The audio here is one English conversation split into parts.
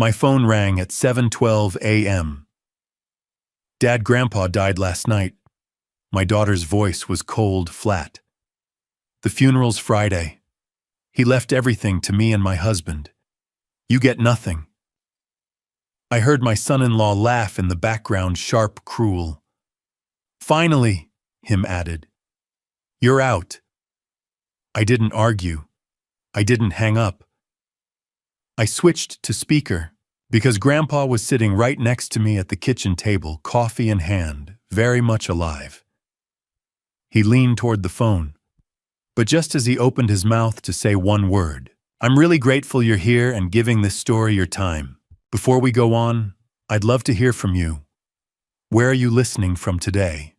My phone rang at 7:12 a.m. Dad, Grandpa died last night. My daughter's voice was cold, flat. The funeral's Friday. He left everything to me and my husband. You get nothing. I heard my son-in-law laugh in the background, sharp, cruel. Finally, him added. You're out. I didn't argue. I didn't hang up. I switched to speaker because Grandpa was sitting right next to me at the kitchen table, coffee in hand, very much alive. He leaned toward the phone, but just as he opened his mouth to say one word, I'm really grateful you're here and giving this story your time. Before we go on, I'd love to hear from you. Where are you listening from today?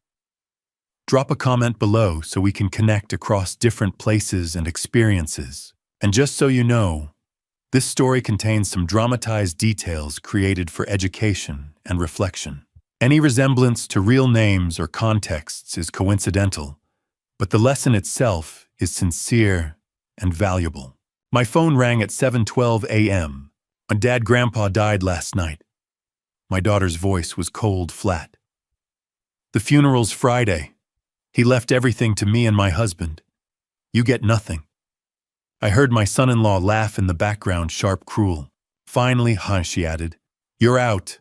Drop a comment below so we can connect across different places and experiences. And just so you know, this story contains some dramatized details created for education and reflection. Any resemblance to real names or contexts is coincidental, but the lesson itself is sincere and valuable. My phone rang at 7:12 a.m. when Dad, Grandpa died last night. My daughter's voice was cold, flat. The funeral's Friday. He left everything to me and my husband. You get nothing. I heard my son-in-law laugh in the background, sharp, cruel. Finally, she added. You're out.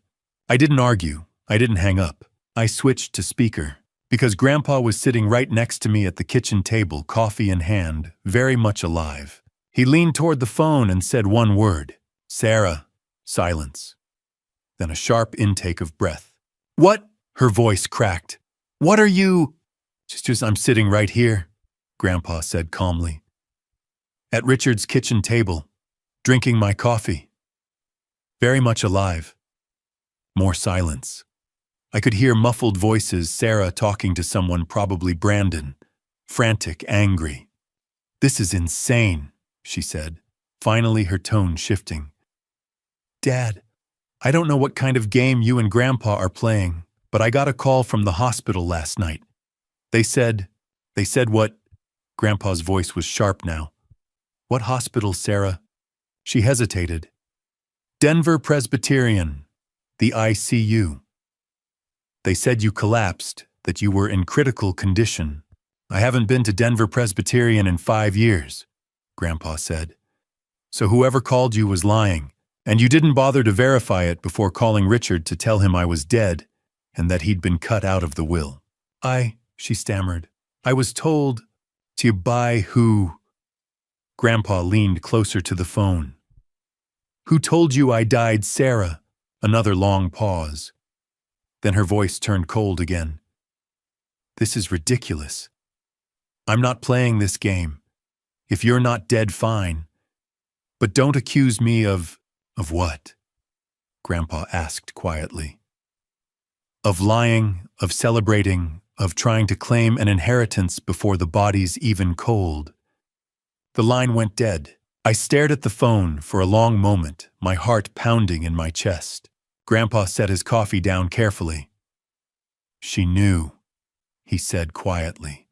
I didn't argue. I didn't hang up. I switched to speaker because Grandpa was sitting right next to me at the kitchen table, coffee in hand, very much alive. He leaned toward the phone and said one word. Sarah. Silence. Then a sharp intake of breath. What? Her voice cracked. What are you? Just I'm sitting right here, Grandpa said calmly. At Richard's kitchen table, drinking my coffee. Very much alive. More silence. I could hear muffled voices, Sarah talking to someone, probably Brandon, frantic, angry. This is insane, she said, finally her tone shifting. Dad, I don't know what kind of game you and Grandpa are playing, but I got a call from the hospital last night. They said what? Grandpa's voice was sharp now. What hospital, Sarah? She hesitated. Denver Presbyterian, the ICU. They said you collapsed, that you were in critical condition. I haven't been to Denver Presbyterian in 5 years, Grandpa said. So whoever called you was lying, and you didn't bother to verify it before calling Richard to tell him I was dead and that he'd been cut out of the will. She stammered. I was told to by who? Grandpa leaned closer to the phone. Who told you I died, Sarah? Another long pause. Then her voice turned cold again. This is ridiculous. I'm not playing this game. If you're not dead, fine. But don't accuse me of what? Grandpa asked quietly. Of lying, of celebrating, of trying to claim an inheritance before the body's even cold. The line went dead. I stared at the phone for a long moment, my heart pounding in my chest. Grandpa set his coffee down carefully. She knew, he said quietly.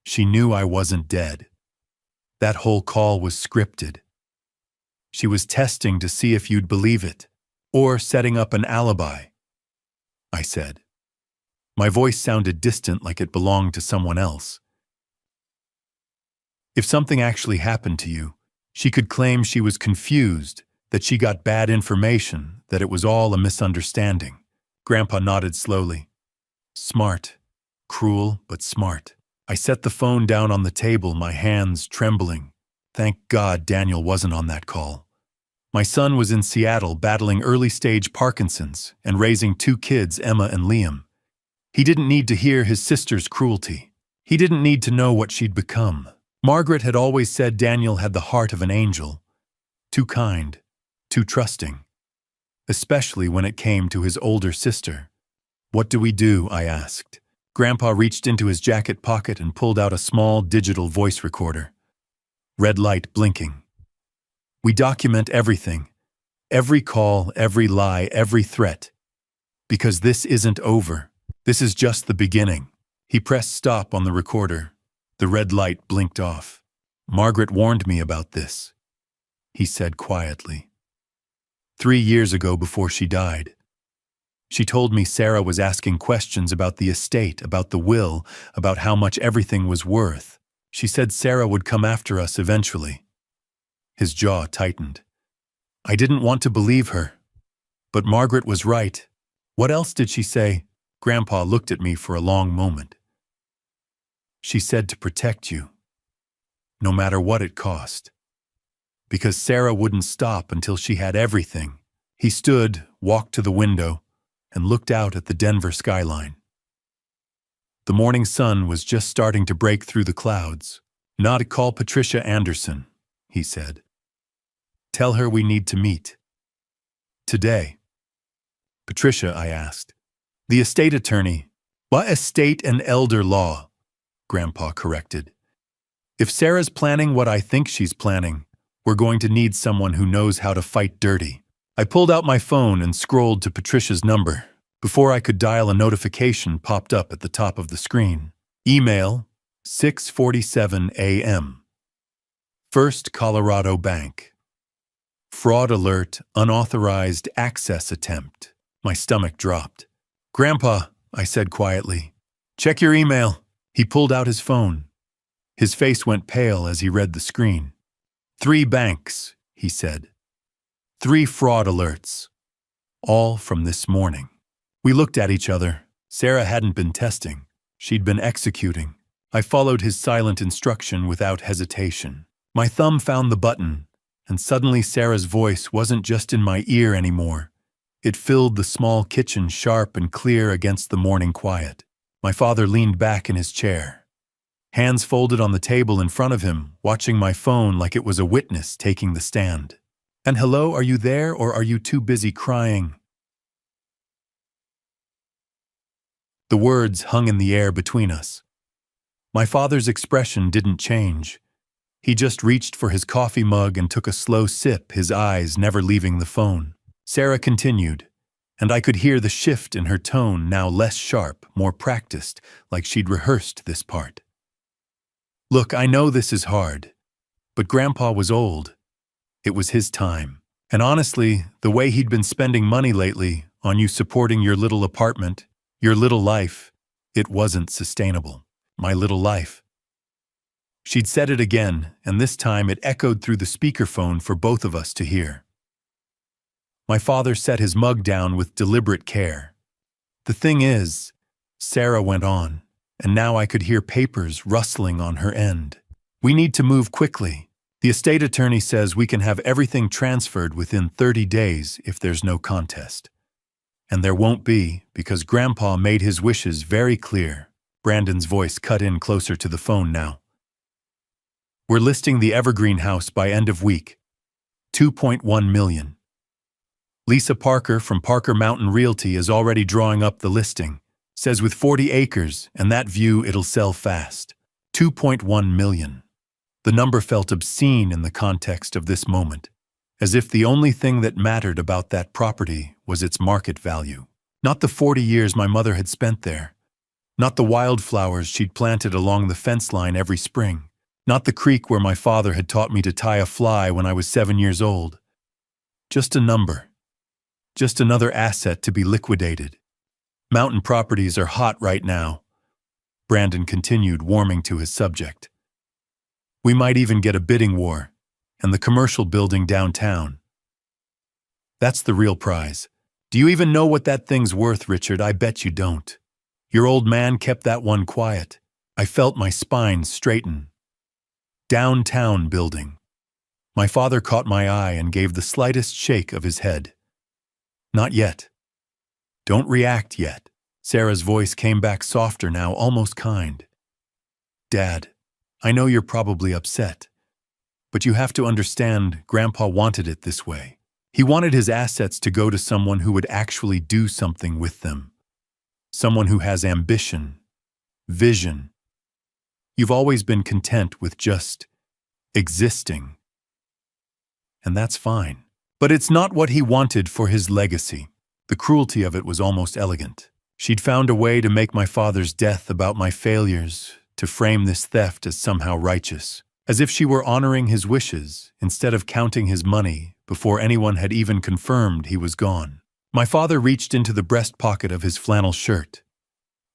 She knew I wasn't dead. That whole call was scripted. She was testing to see if you'd believe it, or setting up an alibi, I said. My voice sounded distant, like it belonged to someone else. If something actually happened to you, she could claim she was confused, that she got bad information, that it was all a misunderstanding. Grandpa nodded slowly. Smart. Cruel, but smart. I set the phone down on the table, my hands trembling. Thank God Daniel wasn't on that call. My son was in Seattle battling early-stage Parkinson's and raising 2 kids, Emma and Liam. He didn't need to hear his sister's cruelty. He didn't need to know what she'd become. Margaret had always said Daniel had the heart of an angel. Too kind, too trusting. Especially when it came to his older sister. What do we do? I asked. Grandpa reached into his jacket pocket and pulled out a small digital voice recorder. Red light blinking. We document everything. Every call, every lie, every threat. Because this isn't over. This is just the beginning. He pressed stop on the recorder. The red light blinked off. Margaret warned me about this, he said quietly. 3 years ago before she died. She told me Sarah was asking questions about the estate, about the will, about how much everything was worth. She said Sarah would come after us eventually. His jaw tightened. I didn't want to believe her. But Margaret was right. What else did she say? Grandpa looked at me for a long moment. She said to protect you, no matter what it cost. Because Sarah wouldn't stop until she had everything. He stood, walked to the window, and looked out at the Denver skyline. The morning sun was just starting to break through the clouds. Not call Patricia Anderson, he said. Tell her we need to meet. Today. Patricia, I asked. The estate attorney. What estate and elder law? Grandpa corrected. If Sarah's planning what I think she's planning, we're going to need someone who knows how to fight dirty. I pulled out my phone and scrolled to Patricia's number. Before I could dial, a notification popped up at the top of the screen. Email, 6:47 a.m. First Colorado Bank. Fraud alert, unauthorized access attempt. My stomach dropped. Grandpa, I said quietly, check your email. He pulled out his phone. His face went pale as he read the screen. 3 banks, he said. 3 fraud alerts. All from this morning. We looked at each other. Sarah hadn't been testing. She'd been executing. I followed his silent instruction without hesitation. My thumb found the button, and suddenly Sarah's voice wasn't just in my ear anymore. It filled the small kitchen sharp and clear against the morning quiet. My father leaned back in his chair, hands folded on the table in front of him, watching my phone like it was a witness taking the stand. And hello, are you there or are you too busy crying? The words hung in the air between us. My father's expression didn't change. He just reached for his coffee mug and took a slow sip, his eyes never leaving the phone. Sarah continued, and I could hear the shift in her tone, now less sharp, more practiced, like she'd rehearsed this part. Look, I know this is hard, but Grandpa was old. It was his time. And honestly, the way he'd been spending money lately, on you supporting your little apartment, your little life, it wasn't sustainable. My little life. She'd said it again, and this time it echoed through the speakerphone for both of us to hear. My father set his mug down with deliberate care. The thing is, Sarah went on, and now I could hear papers rustling on her end. We need to move quickly. The estate attorney says we can have everything transferred within 30 days if there's no contest. And there won't be, because Grandpa made his wishes very clear. Brandon's voice cut in closer to the phone now. We're listing the Evergreen house by end of week. $2.1 million. Lisa Parker from Parker Mountain Realty is already drawing up the listing. Says with 40 acres and that view it'll sell fast. $2.1 million. The number felt obscene in the context of this moment, as if the only thing that mattered about that property was its market value. Not the 40 years my mother had spent there. Not the wildflowers she'd planted along the fence line every spring. Not the creek where my father had taught me to tie a fly when I was 7 years old. Just a number. Just another asset to be liquidated. Mountain properties are hot right now. Brandon continued, warming to his subject. We might even get a bidding war, and the commercial building downtown. That's the real prize. Do you even know what that thing's worth, Richard? I bet you don't. Your old man kept that one quiet. I felt my spine straighten. Downtown building. My father caught my eye and gave the slightest shake of his head. Not yet. Don't react yet. Sarah's voice came back softer now, almost kind. Dad, I know you're probably upset, but you have to understand Grandpa wanted it this way. He wanted his assets to go to someone who would actually do something with them. Someone who has ambition, vision. You've always been content with just existing. And that's fine. But it's not what he wanted for his legacy. The cruelty of it was almost elegant. She'd found a way to make my father's death about my failures, to frame this theft as somehow righteous. as if she were honoring his wishes instead of counting his money before anyone had even confirmed he was gone. My father reached into the breast pocket of his flannel shirt.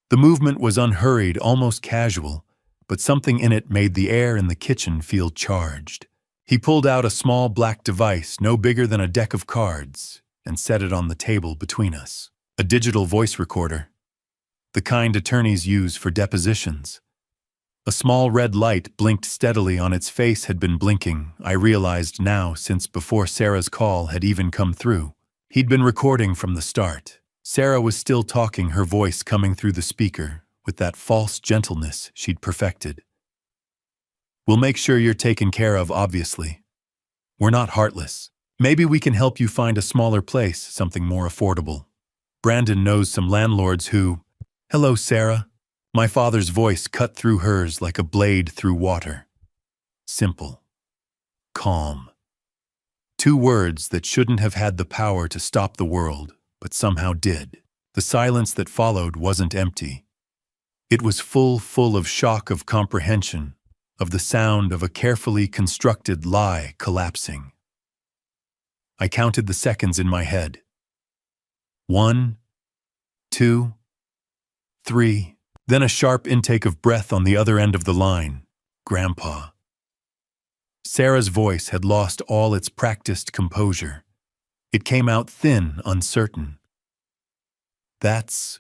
The movement was unhurried, almost casual, but something in it made the air in the kitchen feel charged. He pulled out a small black device no bigger than a deck of cards and set it on the table between us. A digital voice recorder, the kind attorneys use for depositions. A small red light blinked steadily on its face had been blinking, I realized now, since before Sarah's call had even come through. He'd been recording from the start. Sarah was still talking, her voice coming through the speaker with that false gentleness she'd perfected. "We'll make sure you're taken care of, obviously. We're not heartless. Maybe we can help you find a smaller place, something more affordable. Brandon knows some landlords who—" "Hello, Sarah." My father's voice cut through hers like a blade through water. Simple. Calm. 2 words that shouldn't have had the power to stop the world, but somehow did. The silence that followed wasn't empty. It was full of shock, of comprehension, of the sound of a carefully constructed lie collapsing. I counted the seconds in my head. 1, 2, 3. Then a sharp intake of breath on the other end of the line. Grandpa. Sarah's voice had lost all its practiced composure. It came out thin, uncertain. "That's...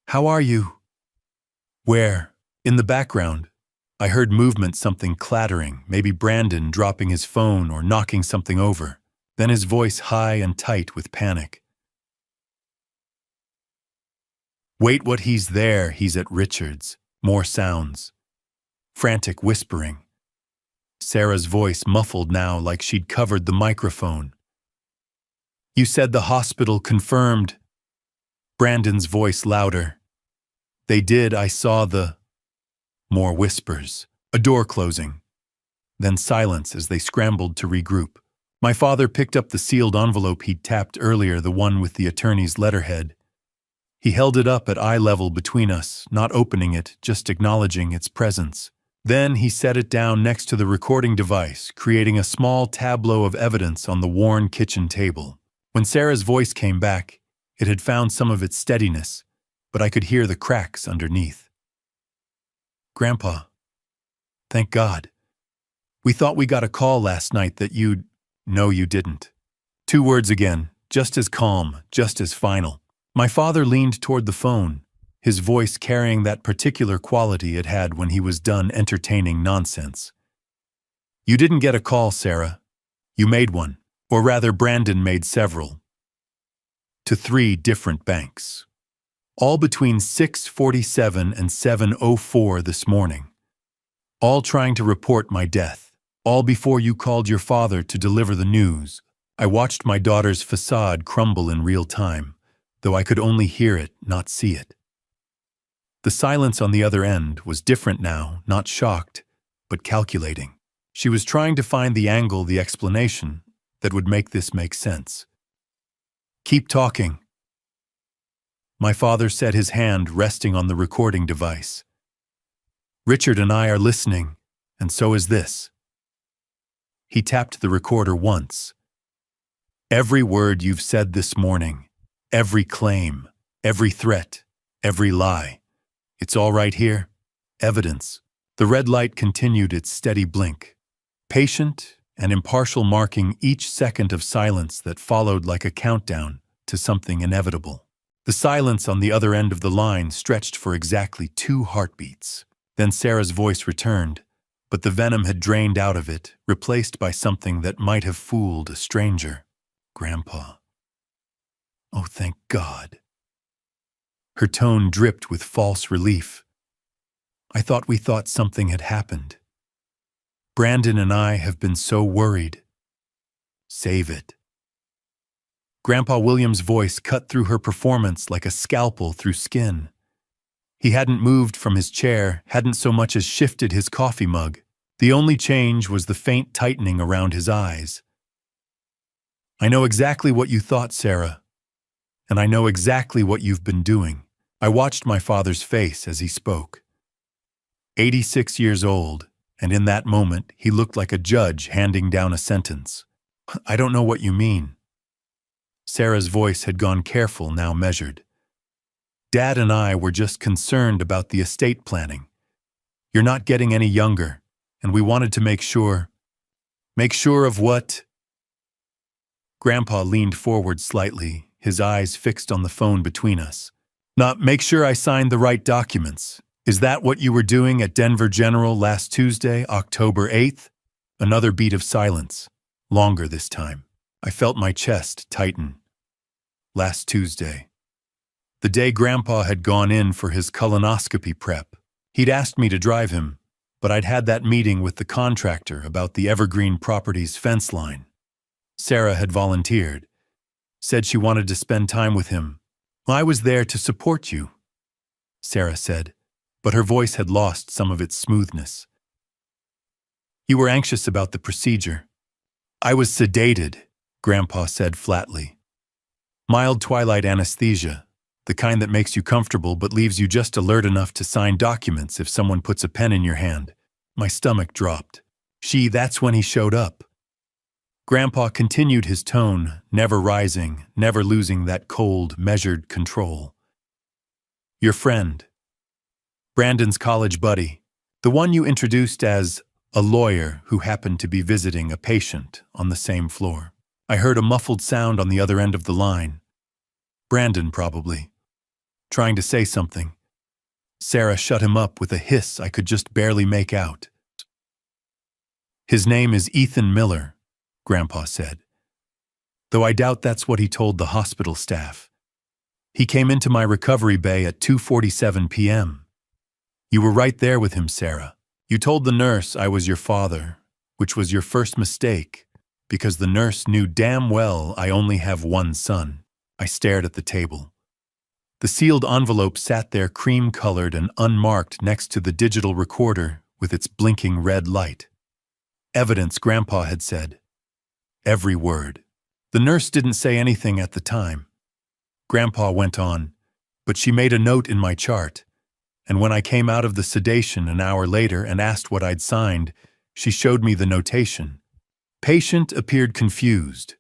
How are you?" "Where?" In the background, I heard movement, something clattering, maybe Brandon dropping his phone or knocking something over. Then his voice high and tight with panic. "Wait, what? He's there. He's at Richard's." More sounds. Frantic whispering. Sarah's voice muffled now, like she'd covered the microphone. "You said the hospital confirmed." Brandon's voice louder. "They did. I saw the—" More whispers. A door closing. Then silence as they scrambled to regroup. My father picked up the sealed envelope he'd tapped earlier, the one with the attorney's letterhead. He held it up at eye level between us, not opening it, just acknowledging its presence. Then he set it down next to the recording device, creating a small tableau of evidence on the worn kitchen table. When Sarah's voice came back, it had found some of its steadiness, but I could hear the cracks underneath. "Grandpa, thank God. We thought we got a call last night that you'd—" "No, you didn't." 2 words again, just as calm, just as final. My father leaned toward the phone, his voice carrying that particular quality it had when he was done entertaining nonsense. "You didn't get a call, Sarah. You made one. Or rather, Brandon made several. To 3 different banks. All between 6:47 and 7:04 this morning. All trying to report my death. All before you called your father to deliver the news. I watched my daughter's facade crumble in real time, though I could only hear it, not see it. The silence on the other end was different now, not shocked, but calculating. She was trying to find the angle, the explanation, that would make this make sense. "Keep talking." My father said, his hand resting on the recording device. "Richard and I are listening, and so is this." He tapped the recorder once. "Every word you've said this morning, every claim, every threat, every lie. It's all right here. Evidence." The red light continued its steady blink, patient and impartial, marking each second of silence that followed like a countdown to something inevitable. The silence on the other end of the line stretched for exactly 2 heartbeats. Then Sarah's voice returned, but the venom had drained out of it, replaced by something that might have fooled a stranger. "Grandpa. Oh, thank God." Her tone dripped with false relief. We thought something had happened. Brandon and I have been so worried." "Save it." Grandpa William's voice cut through her performance like a scalpel through skin. He hadn't moved from his chair, hadn't so much as shifted his coffee mug. The only change was the faint tightening around his eyes. "I know exactly what you thought, Sarah. And I know exactly what you've been doing." I watched my father's face as he spoke. 86 years old, and in that moment he looked like a judge handing down a sentence. "I don't know what you mean." Sarah's voice had gone careful, now measured. "Dad and I were just concerned about the estate planning. You're not getting any younger, and we wanted to make sure." "Make sure of what?" Grandpa leaned forward slightly, his eyes fixed on the phone between us. "Not make sure I signed the right documents. Is that what you were doing at Denver General last Tuesday, October 8th? Another beat of silence, longer this time. I felt my chest tighten. Last Tuesday. The day Grandpa had gone in for his colonoscopy prep. He'd asked me to drive him, but I'd had that meeting with the contractor about the Evergreen Properties fence line. Sarah had volunteered, said she wanted to spend time with him. "I was there to support you," Sarah said, but her voice had lost some of its smoothness. "You were anxious about the procedure." "I was sedated," Grandpa said flatly. "Mild twilight anesthesia, the kind that makes you comfortable but leaves you just alert enough to sign documents if someone puts a pen in your hand." My stomach dropped. That's when he showed up. Grandpa continued his tone, never rising, never losing that cold, measured control. "Your friend. Brandon's college buddy. The one you introduced as a lawyer who happened to be visiting a patient on the same floor." I heard a muffled sound on the other end of the line. Brandon, probably. Trying to say something. Sarah shut him up with a hiss I could just barely make out. "His name is Ethan Miller," Grandpa said. "Though I doubt that's what he told the hospital staff. He came into my recovery bay at 2:47 p.m. You were right there with him, Sarah. You told the nurse I was your father, which was your first mistake, because the nurse knew damn well I only have one son." I stared at the table. The sealed envelope sat there cream-colored and unmarked next to the digital recorder with its blinking red light. Evidence, Grandpa had said. Every word. The nurse didn't say anything at the time. Grandpa went on, "But she made a note in my chart, and when I came out of the sedation an hour later and asked what I'd signed, she showed me the notation. Patient appeared confused.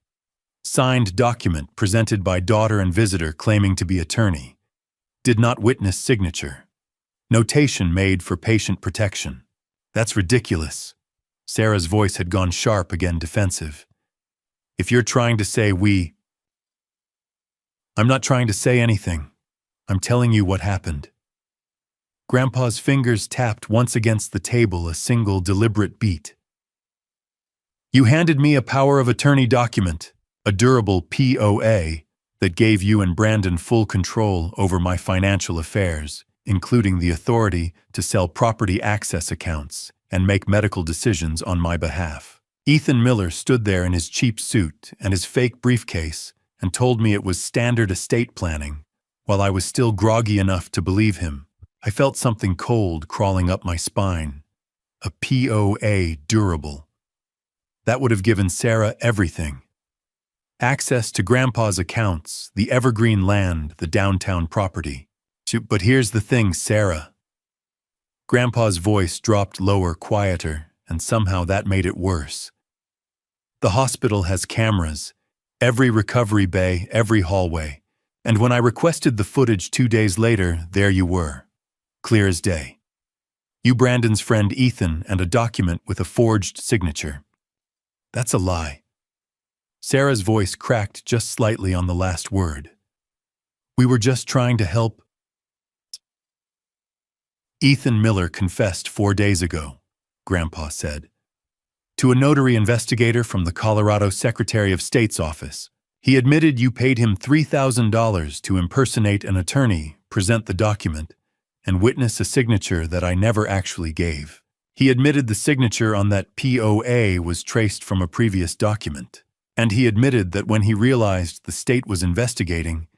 Signed document presented by daughter and visitor claiming to be attorney. Did not witness signature. Notation made for patient protection." "That's ridiculous." Sarah's voice had gone sharp again, defensive. "If you're trying to say I'm not trying to say anything. I'm telling you what happened." Grandpa's fingers tapped once against the table, a single deliberate beat. "You handed me a power of attorney document, a durable POA, that gave you and Brandon full control over my financial affairs, including the authority to sell property access accounts and make medical decisions on my behalf." Ethan Miller stood there in his cheap suit and his fake briefcase and told me it was standard estate planning, while I was still groggy enough to believe him. I felt something cold crawling up my spine. A POA durable. That would have given Sarah everything. Access to Grandpa's accounts, the evergreen land, the downtown property. But here's the thing, Sarah. Grandpa's voice dropped lower, quieter, and somehow that made it worse. The hospital has cameras, every recovery bay, every hallway, and when I requested the footage 2 days later, there you were. Clear as day. You, Brandon's friend Ethan, and a document with a forged signature. That's a lie. Sarah's voice cracked just slightly on the last word. We were just trying to help. Ethan Miller confessed 4 days ago, Grandpa said, to a notary investigator from the Colorado Secretary of State's office. He admitted you paid him $3,000 to impersonate an attorney, present the document, and witness a signature that I never actually gave. He admitted the signature on that POA was traced from a previous document. And he admitted that when he realized the state was investigating,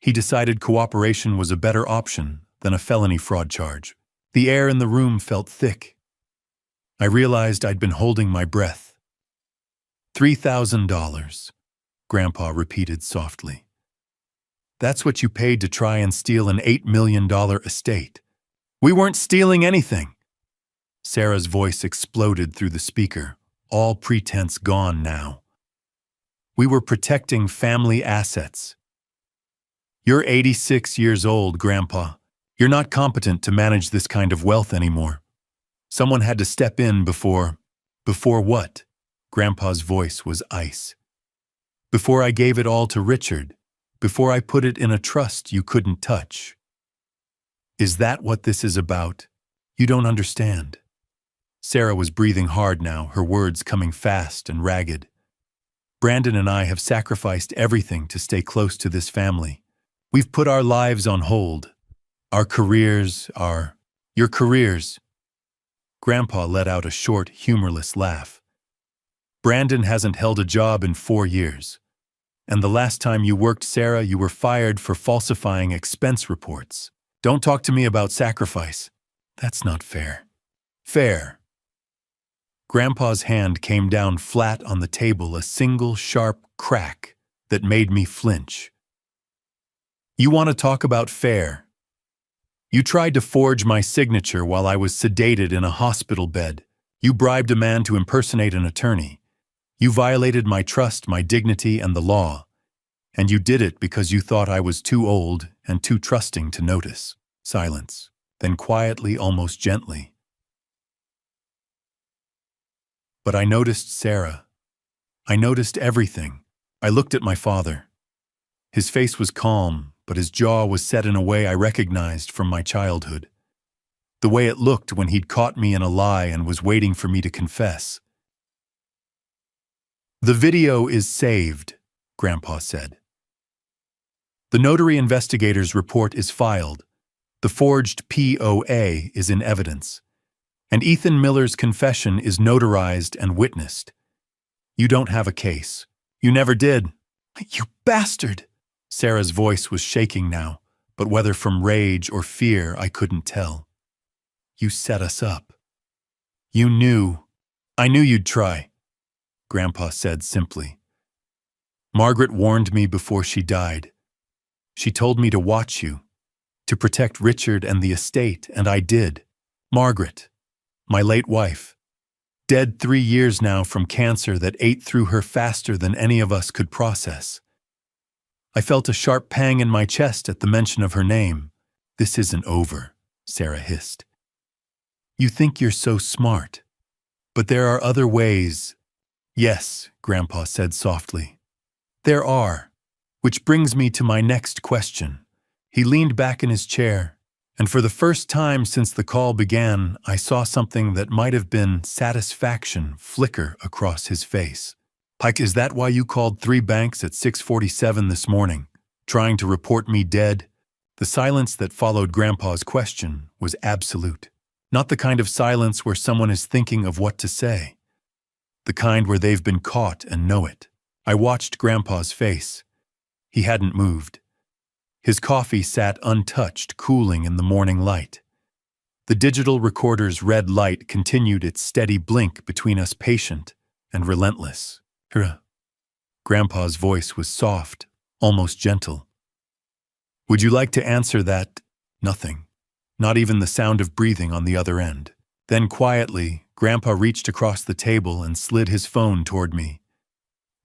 he decided cooperation was a better option than a felony fraud charge. The air in the room felt thick. I realized I'd been holding my breath. $3,000, Grandpa repeated softly. That's what you paid to try and steal an $8 million estate. We weren't stealing anything. Sarah's voice exploded through the speaker, all pretense gone now. We were protecting family assets. You're 86 years old, Grandpa. You're not competent to manage this kind of wealth anymore. Someone had to step in before what? Grandpa's voice was ice. Before I gave it all to Richard. Before I put it in a trust you couldn't touch. Is that what this is about? You don't understand. Sarah was breathing hard now, her words coming fast and ragged. Brandon and I have sacrificed everything to stay close to this family. We've put our lives on hold. Our careers, your careers. Grandpa let out a short, humorless laugh. Brandon hasn't held a job in 4 years. And the last time you worked, Sarah, you were fired for falsifying expense reports. Don't talk to me about sacrifice. That's not fair. Fair. Grandpa's hand came down flat on the table, a single sharp crack that made me flinch. You want to talk about fair? You tried to forge my signature while I was sedated in a hospital bed. You bribed a man to impersonate an attorney. You violated my trust, my dignity, and the law. And you did it because you thought I was too old and too trusting to notice. Silence. Then quietly, almost gently. But I noticed Sarah. I noticed everything. I looked at my father. His face was calm, but his jaw was set in a way I recognized from my childhood. The way it looked when he'd caught me in a lie and was waiting for me to confess. The video is saved, Grandpa said. The notary investigator's report is filed. The forged POA is in evidence. And Ethan Miller's confession is notarized and witnessed. You don't have a case. You never did. You bastard! Sarah's voice was shaking now, but whether from rage or fear I couldn't tell. You set us up. You knew. I knew you'd try, Grandpa said simply. Margaret warned me before she died. She told me to watch you, to protect Richard and the estate, and I did. Margaret, my late wife, dead 3 years now from cancer that ate through her faster than any of us could process. I felt a sharp pang in my chest at the mention of her name. This isn't over, Sarah hissed. You think you're so smart, but there are other ways. Yes, Grandpa said softly. There are, which brings me to my next question. He leaned back in his chair, and for the first time since the call began, I saw something that might have been satisfaction flicker across his face. Pike, is that why you called 3 banks at 6:47 this morning, trying to report me dead? The silence that followed Grandpa's question was absolute. Not the kind of silence where someone is thinking of what to say. The kind where they've been caught and know it. I watched Grandpa's face. He hadn't moved. His coffee sat untouched, cooling in the morning light. The digital recorder's red light continued its steady blink between us, patient and relentless. Grandpa's voice was soft, almost gentle. Would you like to answer that? Nothing. Not even the sound of breathing on the other end. Then quietly, Grandpa reached across the table and slid his phone toward me.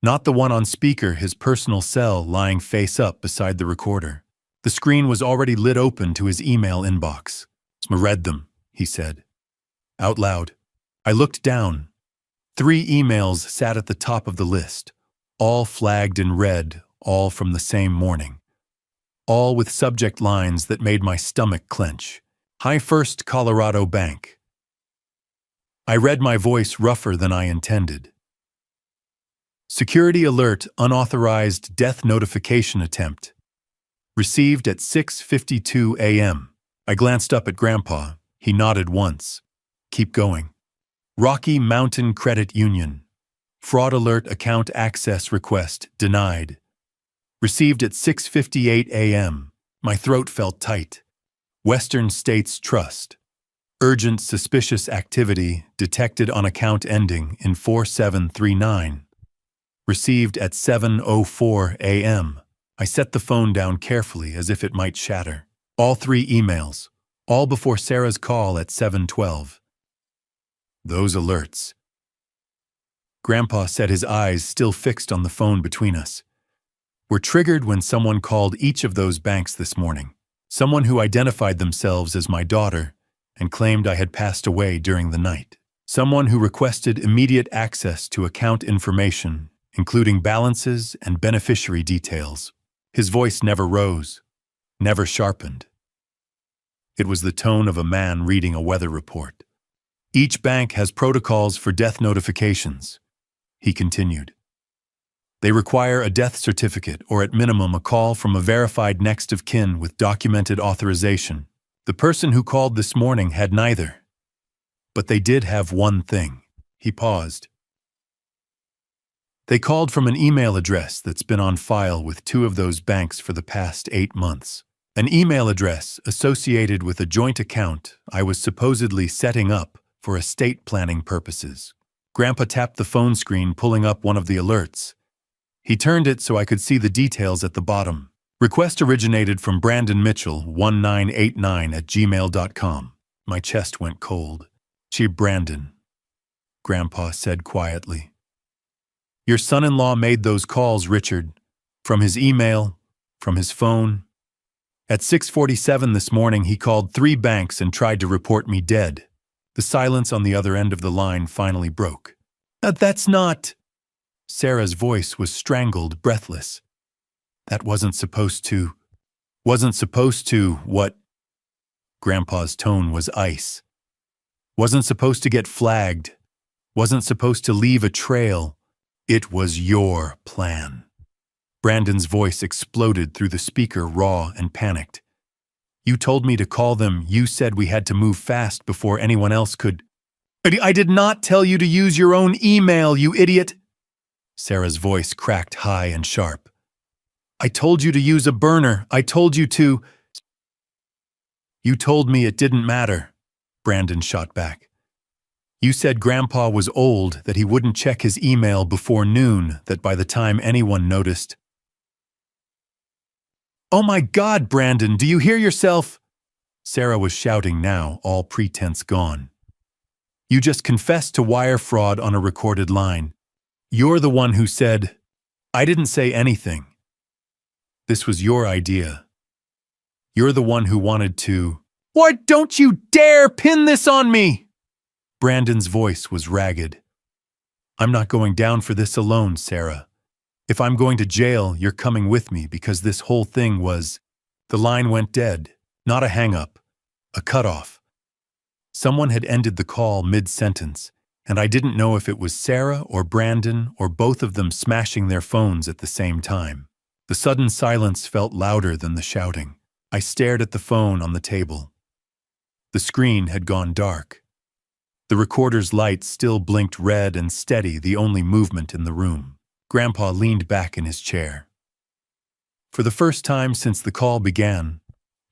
Not the one on speaker, his personal cell lying face up beside the recorder. The screen was already lit open to his email inbox. I read them, he said. Out loud. I looked down. 3 emails sat at the top of the list, all flagged in red, all from the same morning. All with subject lines that made my stomach clench. High First Colorado Bank. I read my voice rougher than I intended. Security alert, unauthorized death notification attempt. Received at 6:52 a.m. I glanced up at Grandpa. He nodded once. Keep going. Rocky Mountain Credit Union. Fraud alert, account access request denied. Received at 6:58 a.m. My throat felt tight. Western States Trust. Urgent suspicious activity detected on account ending in 4739. Received at 7:04 a.m. I set the phone down carefully as if it might shatter. All 3 emails, all before Sarah's call at 7:12. Those alerts. Grandpa said, his eyes still fixed on the phone between us. Were triggered when someone called each of those banks this morning. Someone who identified themselves as my daughter and claimed I had passed away during the night. Someone who requested immediate access to account information, including balances and beneficiary details. His voice never rose, never sharpened. It was the tone of a man reading a weather report. Each bank has protocols for death notifications, he continued. They require a death certificate or at minimum a call from a verified next of kin with documented authorization. The person who called this morning had neither. But they did have one thing. He paused. They called from an email address that's been on file with two of those banks for the past 8 months. An email address associated with a joint account I was supposedly setting up for estate planning purposes. Grandpa tapped the phone screen, pulling up one of the alerts. He turned it so I could see the details at the bottom. Request originated from Brandon Mitchell, 1989@gmail.com. My chest went cold. "Gee, Brandon," Grandpa said quietly. "Your son-in-law made those calls, Richard. From his email, from his phone. At 6:47 this morning, he called 3 banks and tried to report me dead." The silence on the other end of the line finally broke. "That's not..." Sarah's voice was strangled, breathless. "That wasn't supposed to..." What?" Grandpa's tone was ice. "Wasn't supposed to get flagged. Wasn't supposed to leave a trail. It was your plan." Brandon's voice exploded through the speaker, raw and panicked. "You told me to call them. You said we had to move fast before anyone else could..." "I did not tell you to use your own email, you idiot!" Sarah's voice cracked high and sharp. "I told you to use a burner. I told you to..." "You told me it didn't matter," Brandon shot back. "You said Grandpa was old, that he wouldn't check his email before noon, that by the time anyone noticed..." "Oh my God, Brandon, do you hear yourself?" Sarah was shouting now, all pretense gone. "You just confessed to wire fraud on a recorded line. You're the one who said..." "I didn't say anything. This was your idea. You're the one who wanted to..." "Why, don't you dare pin this on me!" Brandon's voice was ragged. "I'm not going down for this alone, Sarah. If I'm going to jail, you're coming with me because this whole thing was..." The line went dead, not a hang-up, a cut-off. Someone had ended the call mid-sentence, and I didn't know if it was Sarah or Brandon or both of them smashing their phones at the same time. The sudden silence felt louder than the shouting. I stared at the phone on the table. The screen had gone dark. The recorder's light still blinked red and steady, the only movement in the room. Grandpa leaned back in his chair. For the first time since the call began,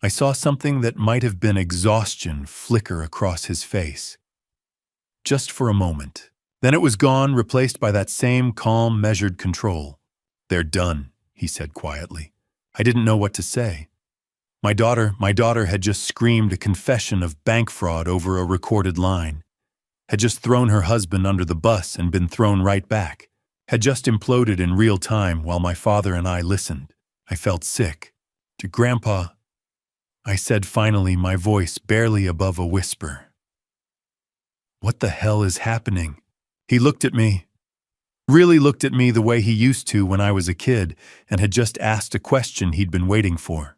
I saw something that might have been exhaustion flicker across his face. Just for a moment. Then it was gone, replaced by that same calm, measured control. "They're done," he said quietly. I didn't know what to say. My daughter had just screamed a confession of bank fraud over a recorded line. Had just thrown her husband under the bus and been thrown right back. Had just imploded in real time while my father and I listened. I felt sick. "To Grandpa," I said finally, my voice barely above a whisper. "What the hell is happening?" He looked at me, really looked at me the way he used to when I was a kid, and had just asked a question he'd been waiting for.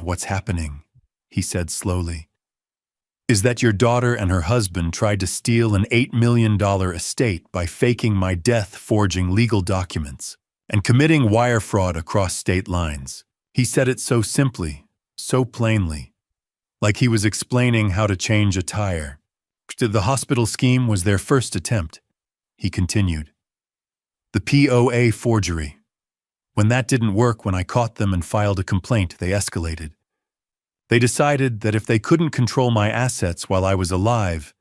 "What's happening?" he said slowly. "Is that your daughter and her husband tried to steal an $8 million estate by faking my death, forging legal documents, and committing wire fraud across state lines." He said it so simply, so plainly, like he was explaining how to change a tire. "The hospital scheme was their first attempt," he continued. "The POA forgery. When that didn't work, when I caught them and filed a complaint, they escalated. They decided that if they couldn't control my assets while I was alive,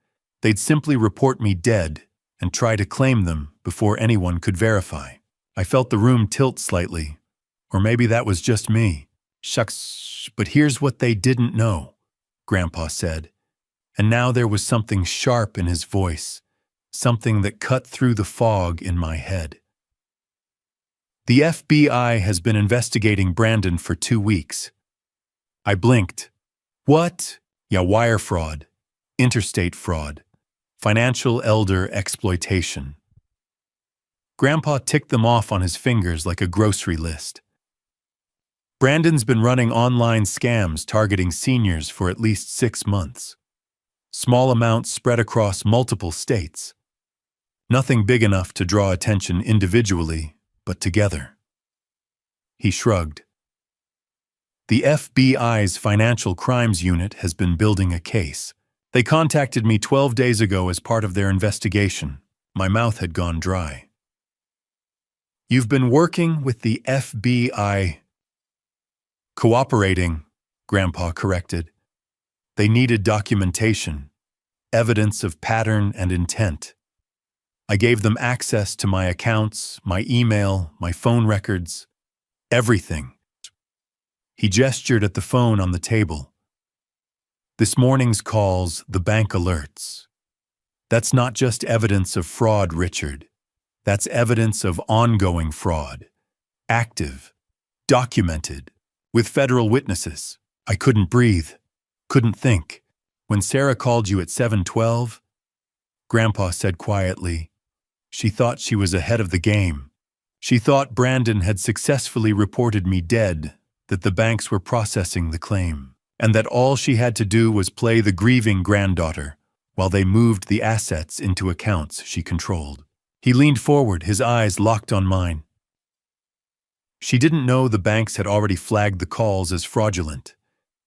they'd simply report me dead and try to claim them before anyone could verify." I felt the room tilt slightly, or maybe that was just me. "Shucks, but here's what they didn't know," Grandpa said, And now there was something sharp in his voice, something that cut through the fog in my head. The FBI has been investigating Brandon for 2 weeks. I blinked. What? Yeah, wire fraud, interstate fraud, financial elder exploitation. Grandpa ticked them off on his fingers like a grocery list. Brandon's been running online scams targeting seniors for at least 6 months. Small amounts spread across multiple states. Nothing big enough to draw attention individually, but together. He shrugged. The FBI's Financial Crimes Unit has been building a case. They contacted me 12 days ago as part of their investigation. My mouth had gone dry. You've been working with the FBI. Cooperating, Grandpa corrected. They needed documentation, evidence of pattern and intent. I gave them access to my accounts, my email, my phone records, everything. He gestured at the phone on the table. This morning's calls, the bank alerts. That's not just evidence of fraud, Richard. That's evidence of ongoing fraud. Active, documented, with federal witnesses. I couldn't breathe, couldn't think. When Sarah called you at 7:12, Grandpa said quietly, she thought she was ahead of the game. She thought Brandon had successfully reported me dead, that the banks were processing the claim, and that all she had to do was play the grieving granddaughter while they moved the assets into accounts she controlled. He leaned forward, his eyes locked on mine. She didn't know the banks had already flagged the calls as fraudulent.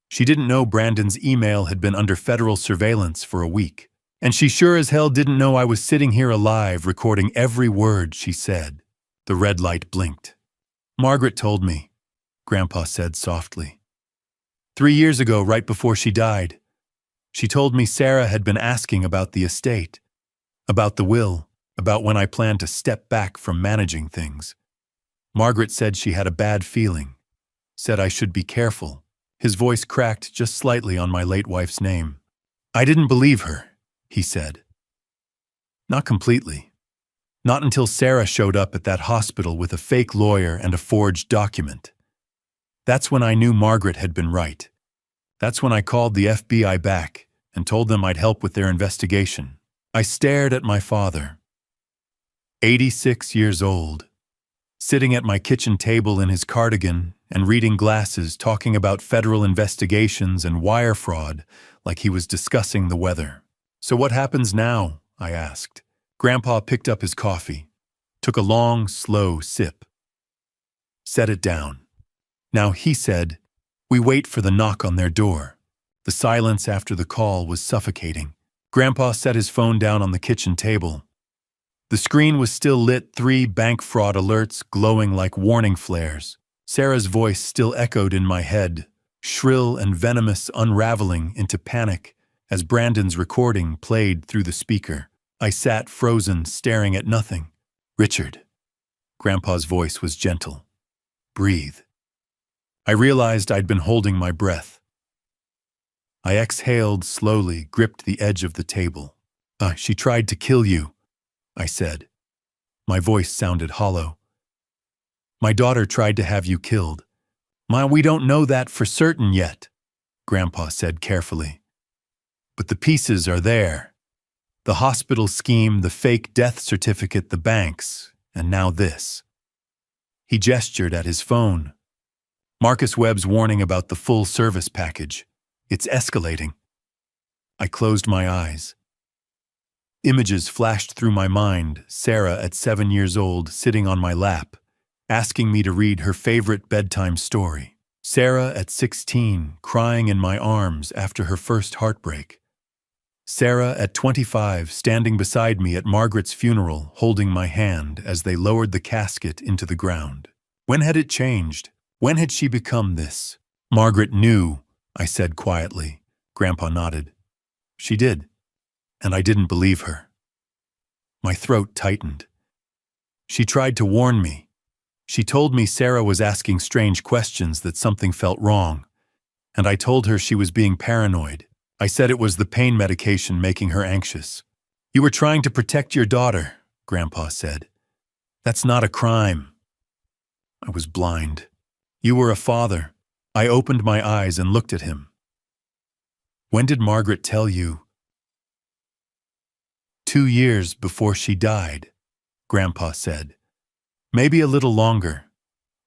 She didn't know Brandon's email had been under federal surveillance for a week. And she sure as hell didn't know I was sitting here alive recording every word she said. The red light blinked. Margaret told me, Grandpa said softly. 3 years ago, right before she died, she told me Sarah had been asking about the estate, about the will, about when I planned to step back from managing things. Margaret said she had a bad feeling, said I should be careful. His voice cracked just slightly on my late wife's name. I didn't believe her, he said. Not completely. Not until Sarah showed up at that hospital with a fake lawyer and a forged document. That's when I knew Margaret had been right. That's when I called the FBI back and told them I'd help with their investigation. I stared at my father, 86 years old, sitting at my kitchen table in his cardigan and reading glasses, talking about federal investigations and wire fraud like he was discussing the weather. So what happens now? I asked. Grandpa picked up his coffee, took a long, slow sip, set it down. Now, he said, we wait for the knock on their door. The silence after the call was suffocating. Grandpa set his phone down on the kitchen table. The screen was still lit, 3 bank fraud alerts glowing like warning flares. Sarah's voice still echoed in my head, shrill and venomous, unraveling into panic as Brandon's recording played through the speaker. I sat frozen, staring at nothing. Richard. Grandpa's voice was gentle. Breathe. I realized I'd been holding my breath. I exhaled slowly, gripped the edge of the table. She tried to kill you, I said. My voice sounded hollow. My daughter tried to have you killed. Ma, we don't know that for certain yet, Grandpa said carefully. But the pieces are there. The hospital scheme, the fake death certificate, the banks, and now this. He gestured at his phone. Marcus Webb's warning about the full service package. It's escalating. I closed my eyes. Images flashed through my mind, Sarah at 7 years old sitting on my lap, asking me to read her favorite bedtime story. Sarah at 16 crying in my arms after her first heartbreak. Sarah at 25 standing beside me at Margaret's funeral, holding my hand as they lowered the casket into the ground. When had it changed? When had she become this? Margaret knew, I said quietly. Grandpa nodded. She did, and I didn't believe her. My throat tightened. She tried to warn me. She told me Sarah was asking strange questions, that something felt wrong, and I told her she was being paranoid. I said it was the pain medication making her anxious. You were trying to protect your daughter, Grandpa said. That's not a crime. I was blind. You were a father. I opened my eyes and looked at him. When did Margaret tell you? 2 years before she died, Grandpa said. Maybe a little longer.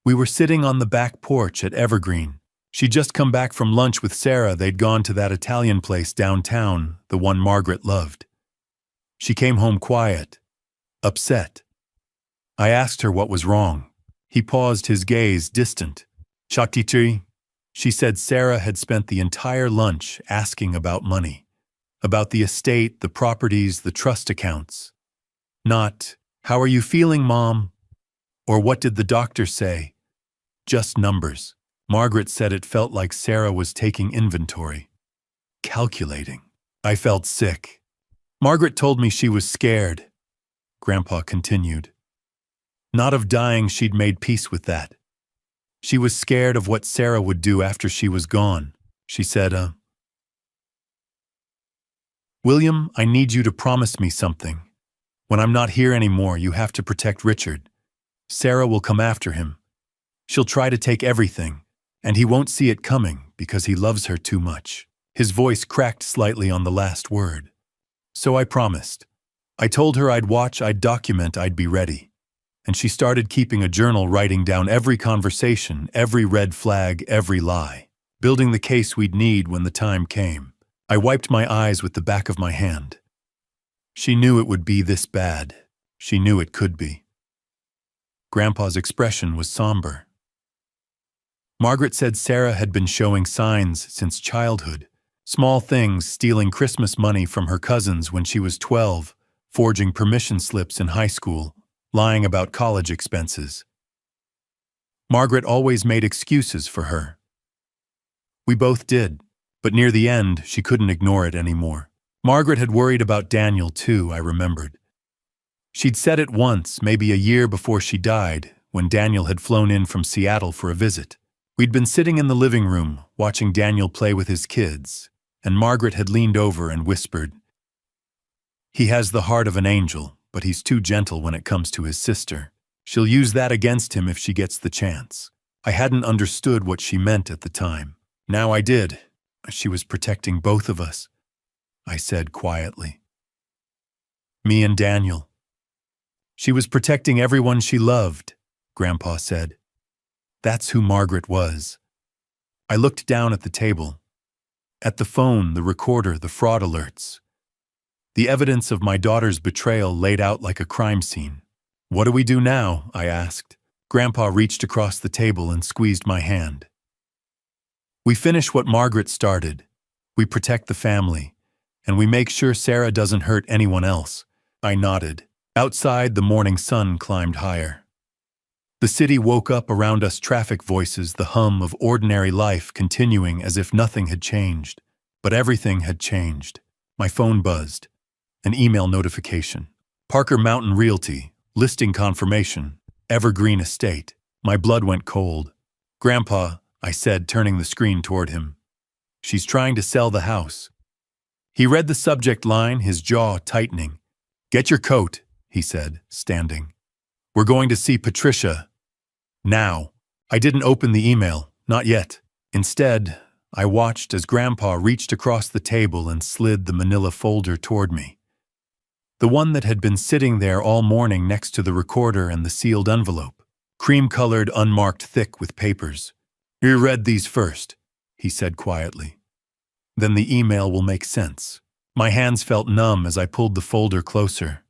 We were sitting on the back porch at Evergreen. She'd just come back from lunch with Sarah. They'd gone to that Italian place downtown, the one Margaret loved. She came home quiet, upset. I asked her what was wrong. He paused, his gaze distant. Shakti, she said Sarah had spent the entire lunch asking about money, about the estate, the properties, the trust accounts. Not, how are you feeling, Mom? Or what did the doctor say? Just numbers. Margaret said it felt like Sarah was taking inventory, calculating. I felt sick. Margaret told me she was scared, Grandpa continued. Not of dying, she'd made peace with that. She was scared of what Sarah would do after she was gone. She said, William, I need you to promise me something. When I'm not here anymore, you have to protect Richard. Sarah will come after him. She'll try to take everything, and he won't see it coming because he loves her too much. His voice cracked slightly on the last word. So I promised. I told her I'd watch, I'd document, I'd be ready. And she started keeping a journal, writing down every conversation, every red flag, every lie, building the case we'd need when the time came. I wiped my eyes with the back of my hand. She knew it would be this bad. She knew it could be. Grandpa's expression was somber. Margaret said Sarah had been showing signs since childhood. Small things, stealing Christmas money from her cousins when she was 12, forging permission slips in high school, lying about college expenses. Margaret always made excuses for her. We both did, but near the end, she couldn't ignore it anymore. Margaret had worried about Daniel too, I remembered. She'd said it once, maybe a year before she died, when Daniel had flown in from Seattle for a visit. We'd been sitting in the living room, watching Daniel play with his kids, and Margaret had leaned over and whispered, He has the heart of an angel, but he's too gentle when it comes to his sister. She'll use that against him if she gets the chance. I hadn't understood what she meant at the time. Now I did. She was protecting both of us, I said quietly. Me and Daniel. She was protecting everyone she loved, Grandpa said. That's who Margaret was. I looked down at the table. At the phone, the recorder, the fraud alerts. The evidence of my daughter's betrayal laid out like a crime scene. What do we do now? I asked. Grandpa reached across the table and squeezed my hand. We finish what Margaret started. We protect the family, and we make sure Sarah doesn't hurt anyone else. I nodded. Outside, the morning sun climbed higher. The city woke up around us, traffic voices, the hum of ordinary life continuing as if nothing had changed. But everything had changed. My phone buzzed. An email notification. Parker Mountain Realty, listing confirmation, Evergreen Estate. My blood went cold. Grandpa, I said, turning the screen toward him. She's trying to sell the house. He read the subject line, his jaw tightening. Get your coat, he said, standing. We're going to see Patricia. Now. I didn't open the email, not yet. Instead, I watched as Grandpa reached across the table and slid the manila folder toward me. The one that had been sitting there all morning next to the recorder and the sealed envelope. Cream-colored, unmarked, thick with papers. You read these first, he said quietly. Then the email will make sense. My hands felt numb as I pulled the folder closer.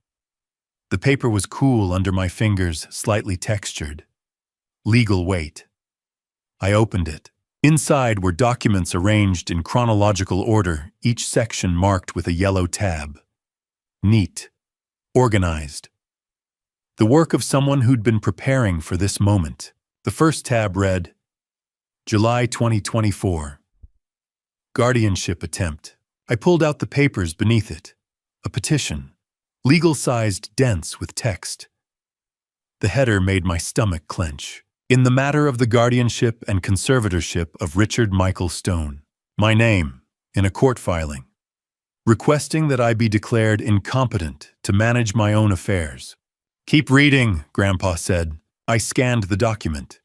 The paper was cool under my fingers, slightly textured. Legal weight. I opened it. Inside were documents arranged in chronological order, each section marked with a yellow tab. Neat. Organized. The work of someone who'd been preparing for this moment. The first tab read, July 2024. Guardianship attempt. I pulled out the papers beneath it. A petition. Legal-sized, dense with text. The header made my stomach clench. In the matter of the guardianship and conservatorship of Richard Michael Stone. My name, in a court filing, requesting that I be declared incompetent to manage my own affairs. "Keep reading," Grandpa said. I scanned the document.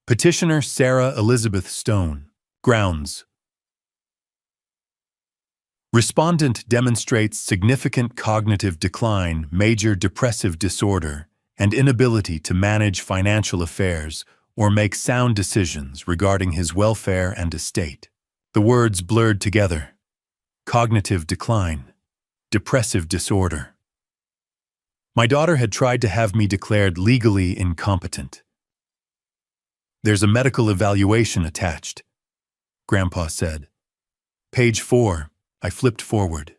Petitioner Sarah Elizabeth Stone. Grounds. Respondent demonstrates significant cognitive decline, major depressive disorder, and inability to manage financial affairs or make sound decisions regarding his welfare and estate. The words blurred together. Cognitive decline. Depressive disorder. My daughter had tried to have me declared legally incompetent. "There's a medical evaluation attached," Grandpa said. Page 4. I flipped forward.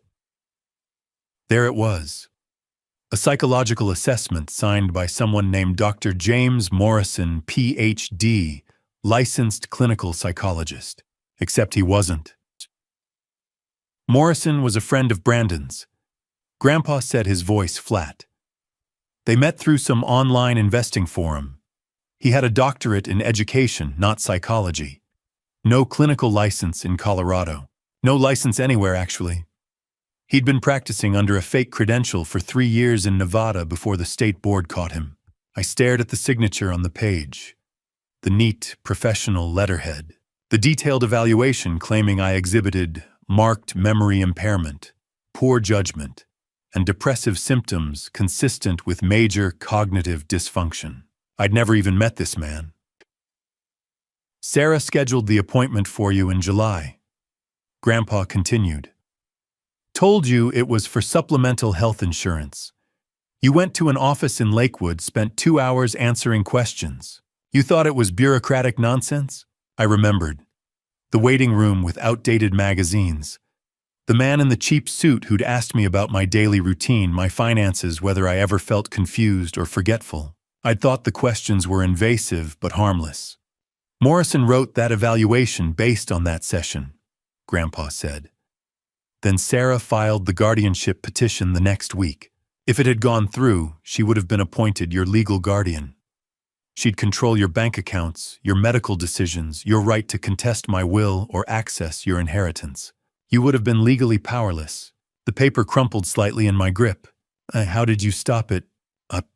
There it was. A psychological assessment signed by someone named Dr. James Morrison, Ph.D., licensed clinical psychologist. Except he wasn't. Morrison was a friend of Brandon's. Grandpa said, his voice flat. They met through some online investing forum. He had a doctorate in education, not psychology. No clinical license in Colorado. No license anywhere, actually. He'd been practicing under a fake credential for 3 years in Nevada before the state board caught him. I stared at the signature on the page. The neat, professional letterhead. The detailed evaluation claiming I exhibited marked memory impairment, poor judgment, and depressive symptoms consistent with major cognitive dysfunction. I'd never even met this man. "Sarah scheduled the appointment for you in July," Grandpa continued. "Told you it was for supplemental health insurance. You went to an office in Lakewood, spent 2 hours answering questions. You thought it was bureaucratic nonsense?" I remembered. The waiting room with outdated magazines. The man in the cheap suit who'd asked me about my daily routine, my finances, whether I ever felt confused or forgetful. I'd thought the questions were invasive but harmless. "Morrison wrote that evaluation based on that session," Grandpa said. "Then Sarah filed the guardianship petition the next week. If it had gone through, she would have been appointed your legal guardian. She'd control your bank accounts, your medical decisions, your right to contest my will or access your inheritance. You would have been legally powerless." The paper crumpled slightly in my grip. "How did you stop it?"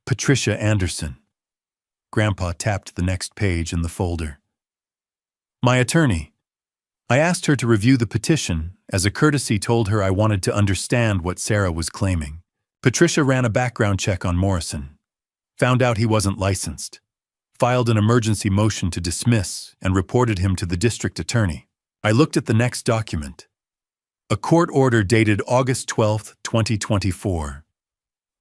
Patricia Anderson." Grandpa tapped the next page in the folder. "My attorney. I asked her to review the petition. As a courtesy, told her I wanted to understand what Sarah was claiming. Patricia ran a background check on Morrison. Found out he wasn't licensed. Filed an emergency motion to dismiss and reported him to the district attorney." I looked at the next document. A court order dated August 12, 2024.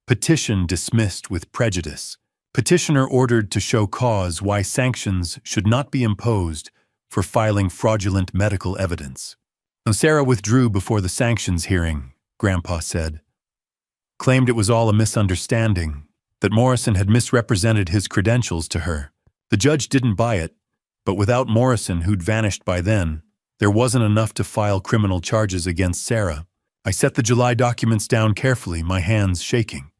Petition dismissed with prejudice. Petitioner ordered to show cause why sanctions should not be imposed for filing fraudulent medical evidence. Sarah withdrew before the sanctions hearing, Grandpa said. Claimed it was all a misunderstanding, that Morrison had misrepresented his credentials to her. The judge didn't buy it, but without Morrison, who'd vanished by then, there wasn't enough to file criminal charges against Sarah. I set the July documents down carefully, my hands shaking.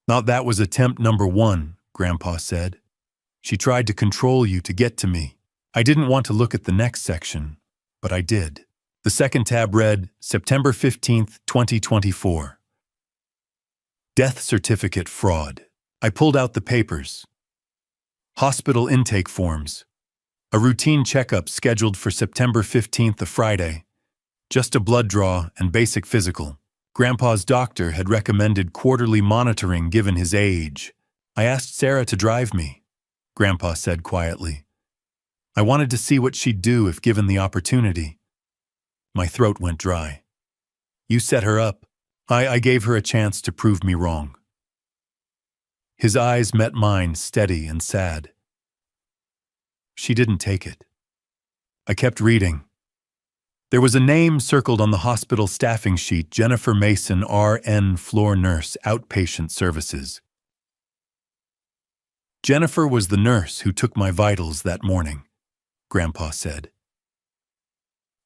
"Not that was attempt number 1, Grandpa said. She tried to control you to get to me. I didn't want to look at the next section, but I did." The second tab read, September 15, 2024. Death certificate fraud. I pulled out the papers. Hospital intake forms. A routine checkup scheduled for September 15th, a Friday. Just a blood draw and basic physical. Grandpa's doctor had recommended quarterly monitoring given his age. I asked Sarah to drive me, Grandpa said quietly. I wanted to see what she'd do if given the opportunity. My throat went dry. "You set her up." I gave her a chance to prove me wrong. His eyes met mine, steady and sad. She didn't take it. I kept reading. There was a name circled on the hospital staffing sheet, Jennifer Mason, RN, floor nurse, outpatient services. Jennifer was the nurse who took my vitals that morning, Grandpa said.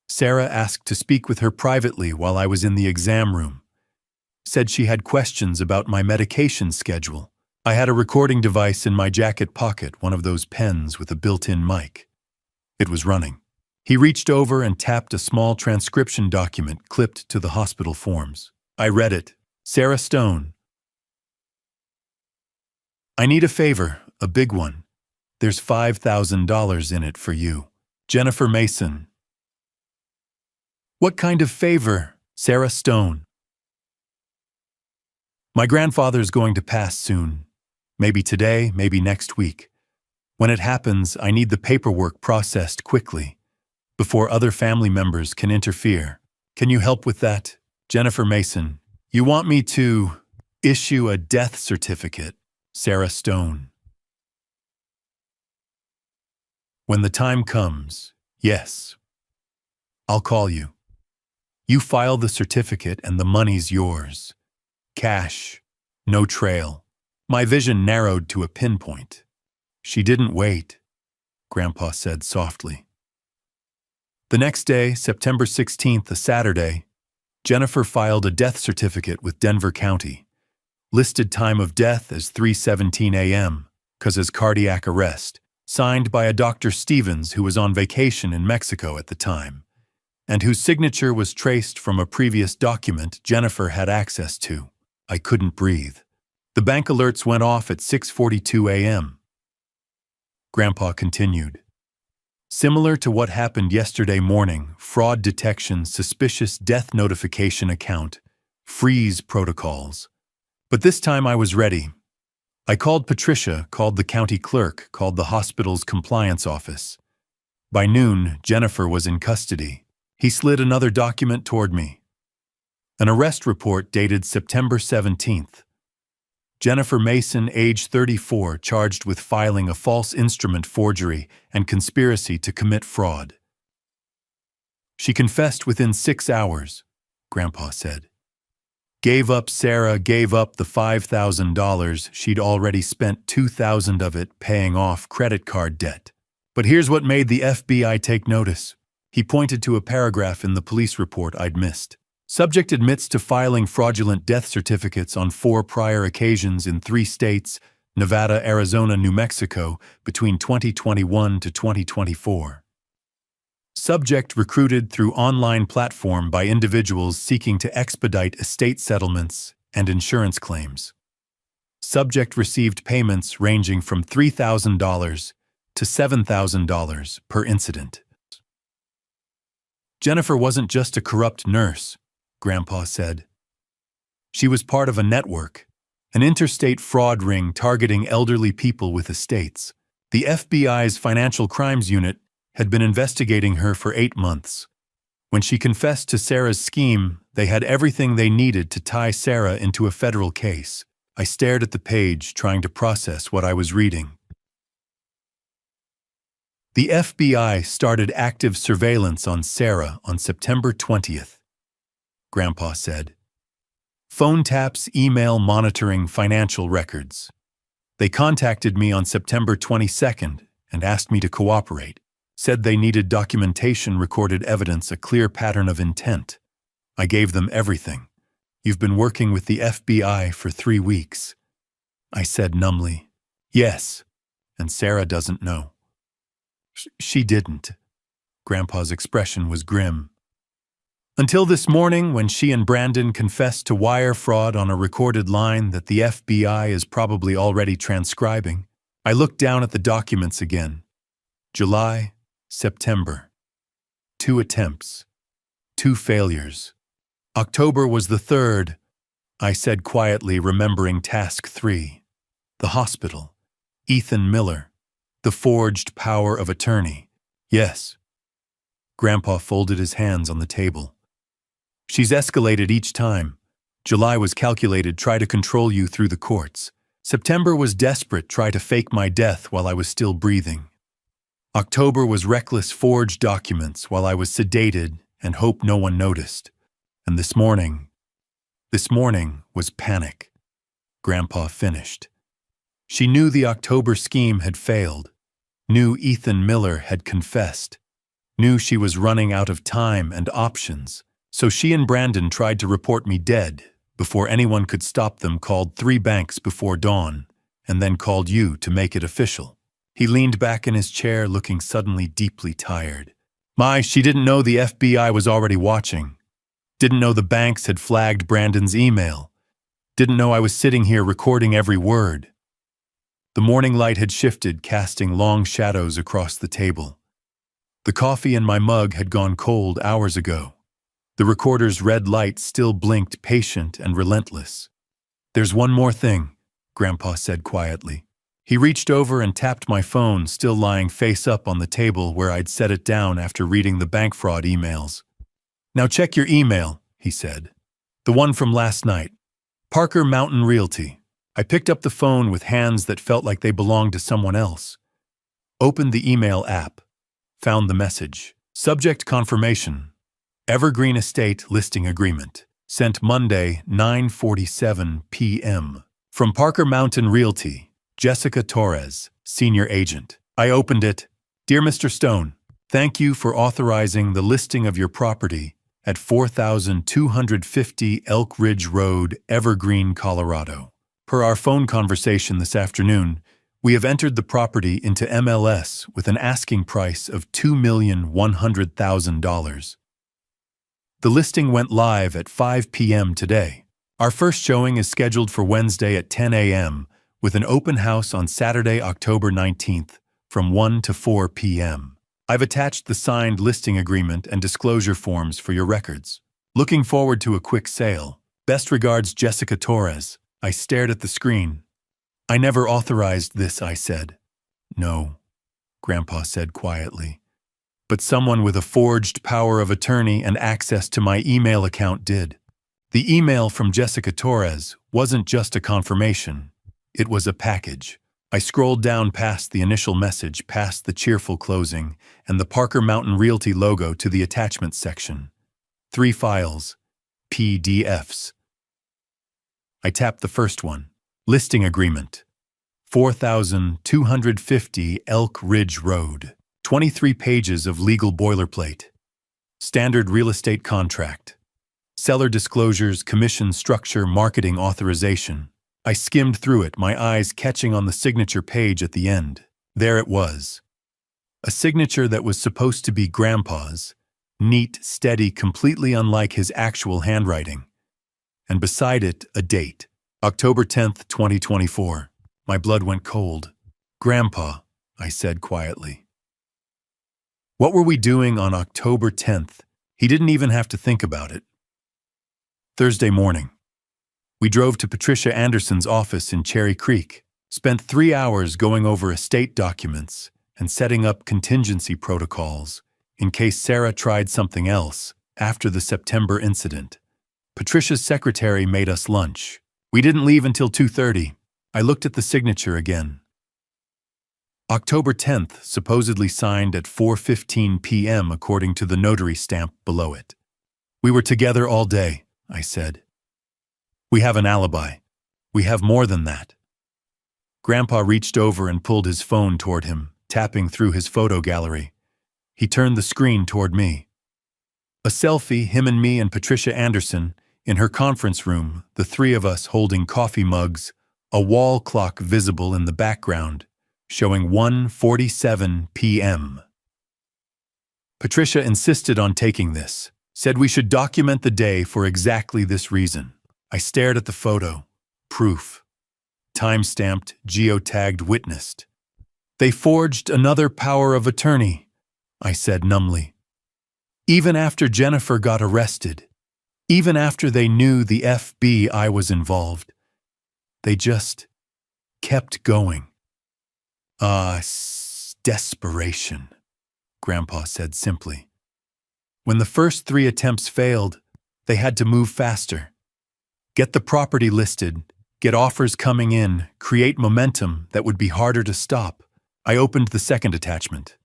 Sarah asked to speak with her privately while I was in the exam room. Said she had questions about my medication schedule. I had a recording device in my jacket pocket, one of those pens with a built-in mic. It was running. He reached over and tapped a small transcription document clipped to the hospital forms. I read it. Sarah Stone. I need a favor, a big one. There's $5,000 in it for you. Jennifer Mason. What kind of favor? Sarah Stone. My grandfather's going to pass soon. Maybe today, maybe next week. When it happens, I need the paperwork processed quickly, before other family members can interfere. Can you help with that? Jennifer Mason. You want me to issue a death certificate? Sarah Stone. When the time comes, yes. I'll call you. You file the certificate and the money's yours. Cash, no trail. My vision narrowed to a pinpoint. She didn't wait, Grandpa said softly. The next day, September 16th, a Saturday, Jennifer filed a death certificate with Denver County. Listed time of death as 3:17 a.m., causes cardiac arrest, signed by a Dr. Stevens who was on vacation in Mexico at the time, and whose signature was traced from a previous document Jennifer had access to. I couldn't breathe. The bank alerts went off at 6:42 a.m. Grandpa continued. Similar to what happened yesterday morning, fraud detection, suspicious death notification account, freeze protocols. But this time I was ready. I called Patricia, called the county clerk, called the hospital's compliance office. By noon, Jennifer was in custody. He slid another document toward me. An arrest report dated September 17th. Jennifer Mason, age 34, charged with filing a false instrument forgery and conspiracy to commit fraud. She confessed within 6 hours, Grandpa said. Gave up Sarah, gave up the $5,000. She'd already spent $2,000 of it paying off credit card debt. But here's what made the FBI take notice. He pointed to a paragraph in the police report I'd missed. Subject admits to filing fraudulent death certificates on 4 prior occasions in 3 states, Nevada, Arizona, New Mexico, between 2021 to 2024. Subject recruited through online platform by individuals seeking to expedite estate settlements and insurance claims. Subject received payments ranging from $3,000 to $7,000 per incident. Jennifer wasn't just a corrupt nurse, Grandpa said. She was part of a network, an interstate fraud ring targeting elderly people with estates. The FBI's Financial Crimes Unit had been investigating her for 8 months. When she confessed to Sarah's scheme, they had everything they needed to tie Sarah into a federal case. I stared at the page, trying to process what I was reading. The FBI started active surveillance on Sarah on September 20th. Grandpa said. Phone taps, email monitoring financial records. They contacted me on September 22nd and asked me to cooperate. Said they needed documentation, recorded evidence, a clear pattern of intent. I gave them everything. You've been working with the FBI for 3 weeks. I said numbly. Yes, and Sarah doesn't know. She didn't. Grandpa's expression was grim. Until this morning, when she and Brandon confessed to wire fraud on a recorded line that the FBI is probably already transcribing, I looked down at the documents again. July, September. 2 attempts. 2 failures. October was the 3rd, I said quietly, remembering task 3. The hospital. Ethan Miller. The forged power of attorney. Yes. Grandpa folded his hands on the table. She's escalated each time. July was calculated, try to control you through the courts. September was desperate, try to fake my death while I was still breathing. October was reckless, forged documents while I was sedated and hope no one noticed. And this morning was panic. Grandpa finished. She knew the October scheme had failed, knew Ethan Miller had confessed, knew she was running out of time and options. So she and Brandon tried to report me dead before anyone could stop them, called 3 banks before dawn, and then called you to make it official. He leaned back in his chair, looking suddenly deeply tired. She didn't know the FBI was already watching. Didn't know the banks had flagged Brandon's email. Didn't know I was sitting here recording every word. The morning light had shifted, casting long shadows across the table. The coffee in my mug had gone cold hours ago. The recorder's red light still blinked, patient and relentless. "There's one more thing," Grandpa said quietly. He reached over and tapped my phone, still lying face up on the table where I'd set it down after reading the bank fraud emails. "Now check your email," he said. "The one from last night. Parker Mountain Realty." I picked up the phone with hands that felt like they belonged to someone else. Opened the email app. Found the message. Subject confirmation. Evergreen Estate listing agreement. Sent Monday, 9:47 p.m. From Parker Mountain Realty, Jessica Torres, Senior Agent. I opened it. "Dear Mr. Stone, thank you for authorizing the listing of your property at 4250 Elk Ridge Road, Evergreen, Colorado. Per our phone conversation this afternoon, we have entered the property into MLS with an asking price of $2,100,000. The listing went live at 5 p.m. today. Our first showing is scheduled for Wednesday at 10 a.m., with an open house on Saturday, October 19th, from 1 to 4 p.m. I've attached the signed listing agreement and disclosure forms for your records. Looking forward to a quick sale. Best regards, Jessica Torres." I stared at the screen. "I never authorized this," I said. "No," Grandpa said quietly. "But someone with a forged power of attorney and access to my email account did." The email from Jessica Torres wasn't just a confirmation. It was a package. I scrolled down past the initial message, past the cheerful closing, and the Parker Mountain Realty logo to the attachments section. 3 files. PDFs. I tapped the first one. Listing agreement. 4250 Elk Ridge Road. 23 pages of legal boilerplate. Standard real estate contract. Seller disclosures, commission structure, marketing authorization. I skimmed through it, my eyes catching on the signature page at the end. There it was. A signature that was supposed to be Grandpa's. Neat, steady, completely unlike his actual handwriting. And beside it, a date. October 10th, 2024. My blood went cold. "Grandpa," I said quietly. What were we doing on October 10th? He didn't even have to think about it. Thursday morning. We drove to Patricia Anderson's office in Cherry Creek, spent 3 hours going over estate documents and setting up contingency protocols in case Sarah tried something else after the September incident. Patricia's secretary made us lunch. We didn't leave until 2:30. I looked at the signature again. October 10th, supposedly signed at 4:15 p.m. according to the notary stamp below it. "We were together all day," I said. "We have an alibi. We have more than that." Grandpa reached over and pulled his phone toward him, tapping through his photo gallery. He turned the screen toward me. A selfie, him and me and Patricia Anderson, in her conference room, the 3 of us holding coffee mugs, a wall clock visible in the background, showing 1:47 p.m. Patricia insisted on taking this, said we should document the day for exactly this reason. I stared at the photo. Proof. Time-stamped, geotagged, witnessed. "They forged another power of attorney," I said numbly. "Even after Jennifer got arrested. Even after they knew the FBI was involved. They just kept going." Desperation," Grandpa said simply. "When the first 3 attempts failed, they had to move faster. Get the property listed, get offers coming in, create momentum that would be harder to stop." I opened the second attachment,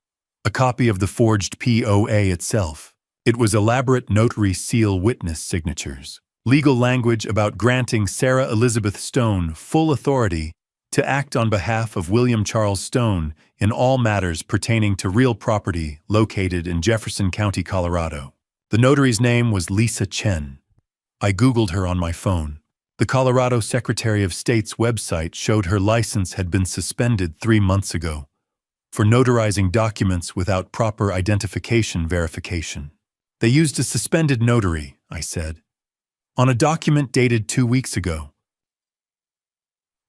a copy of the forged POA itself. It was elaborate notary seal witness signatures, legal language about granting Sarah Elizabeth Stone full authority to act on behalf of William Charles Stone in all matters pertaining to real property located in Jefferson County, Colorado. The notary's name was Lisa Chen. I Googled her on my phone. The Colorado Secretary of State's website showed her license had been suspended 3 months ago. for notarizing documents without proper identification verification. They used a suspended notary, I said, on a document dated 2 weeks ago.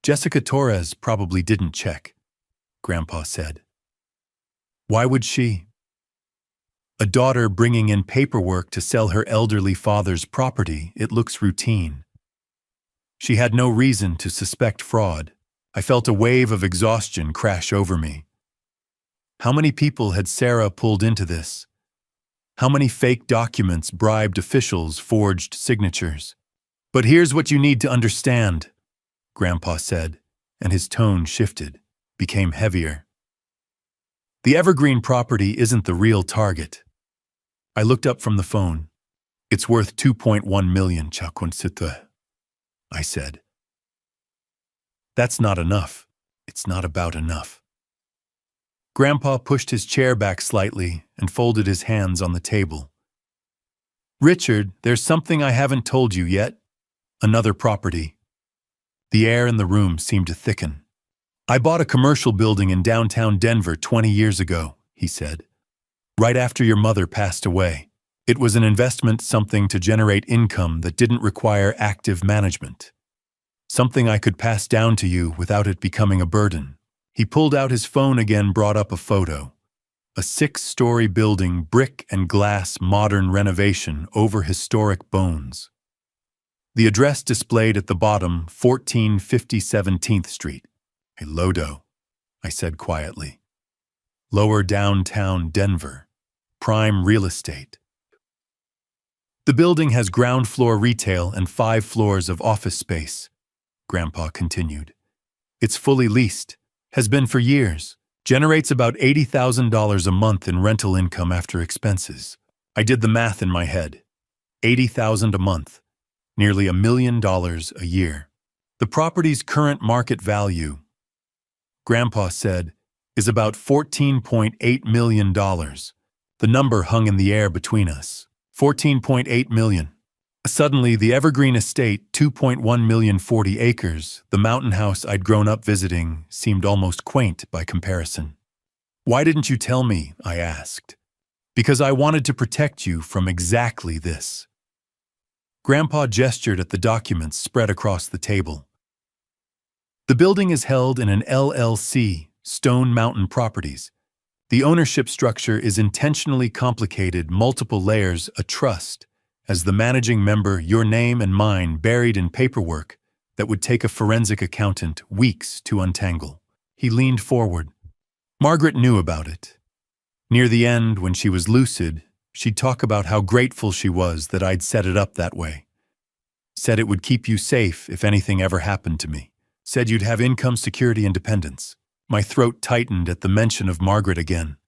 Jessica Torres probably didn't check, Grandpa said. Why would she? A daughter bringing in paperwork to sell her elderly father's property, it looks routine. She had no reason to suspect fraud. I felt a wave of exhaustion crash over me. How many people had Sarah pulled into this? How many fake documents, bribed officials, forged signatures? But here's what you need to understand, Grandpa said, and his tone shifted, became heavier. The Evergreen property isn't the real target. I looked up from the phone. It's worth 2.1 million, I said. That's not enough. It's not about enough. Grandpa pushed his chair back slightly and folded his hands on the table. Richard, there's something I haven't told you yet. Another property. The air in the room seemed to thicken. I bought a commercial building in downtown Denver 20 years ago, he said. Right after your mother passed away. It was an investment, something to generate income that didn't require active management. Something I could pass down to you without it becoming a burden. He pulled out his phone again, brought up a photo. A 6-story building, brick and glass, modern renovation over historic bones. The address displayed at the bottom, 1450 17th Street. A Lodo, I said quietly. Lower downtown Denver. Prime real estate. The building has ground floor retail and 5 floors of office space, Grandpa continued. It's fully leased. Has been for years, generates about $80,000 a month in rental income after expenses. I did the math in my head. $80,000 a month, nearly $1 million a year. The property's current market value, Grandpa said, is about $14.8 million. The number hung in the air between us. $14.8 million. Suddenly, the Evergreen estate, 2.1 million 40 acres, the mountain house I'd grown up visiting, seemed almost quaint by comparison. Why didn't you tell me? I asked. Because I wanted to protect you from exactly this. Grandpa gestured at the documents spread across the table. The building is held in an LLC, Stone Mountain Properties. The ownership structure is intentionally complicated, multiple layers, a trust. As the managing member, your name and mine buried in paperwork that would take a forensic accountant weeks to untangle. He leaned forward. Margaret knew about it. Near the end, when she was lucid, she'd talk about how grateful she was that I'd set it up that way. Said it would keep you safe if anything ever happened to me. Said you'd have income, security, independence. My throat tightened at the mention of Margaret again.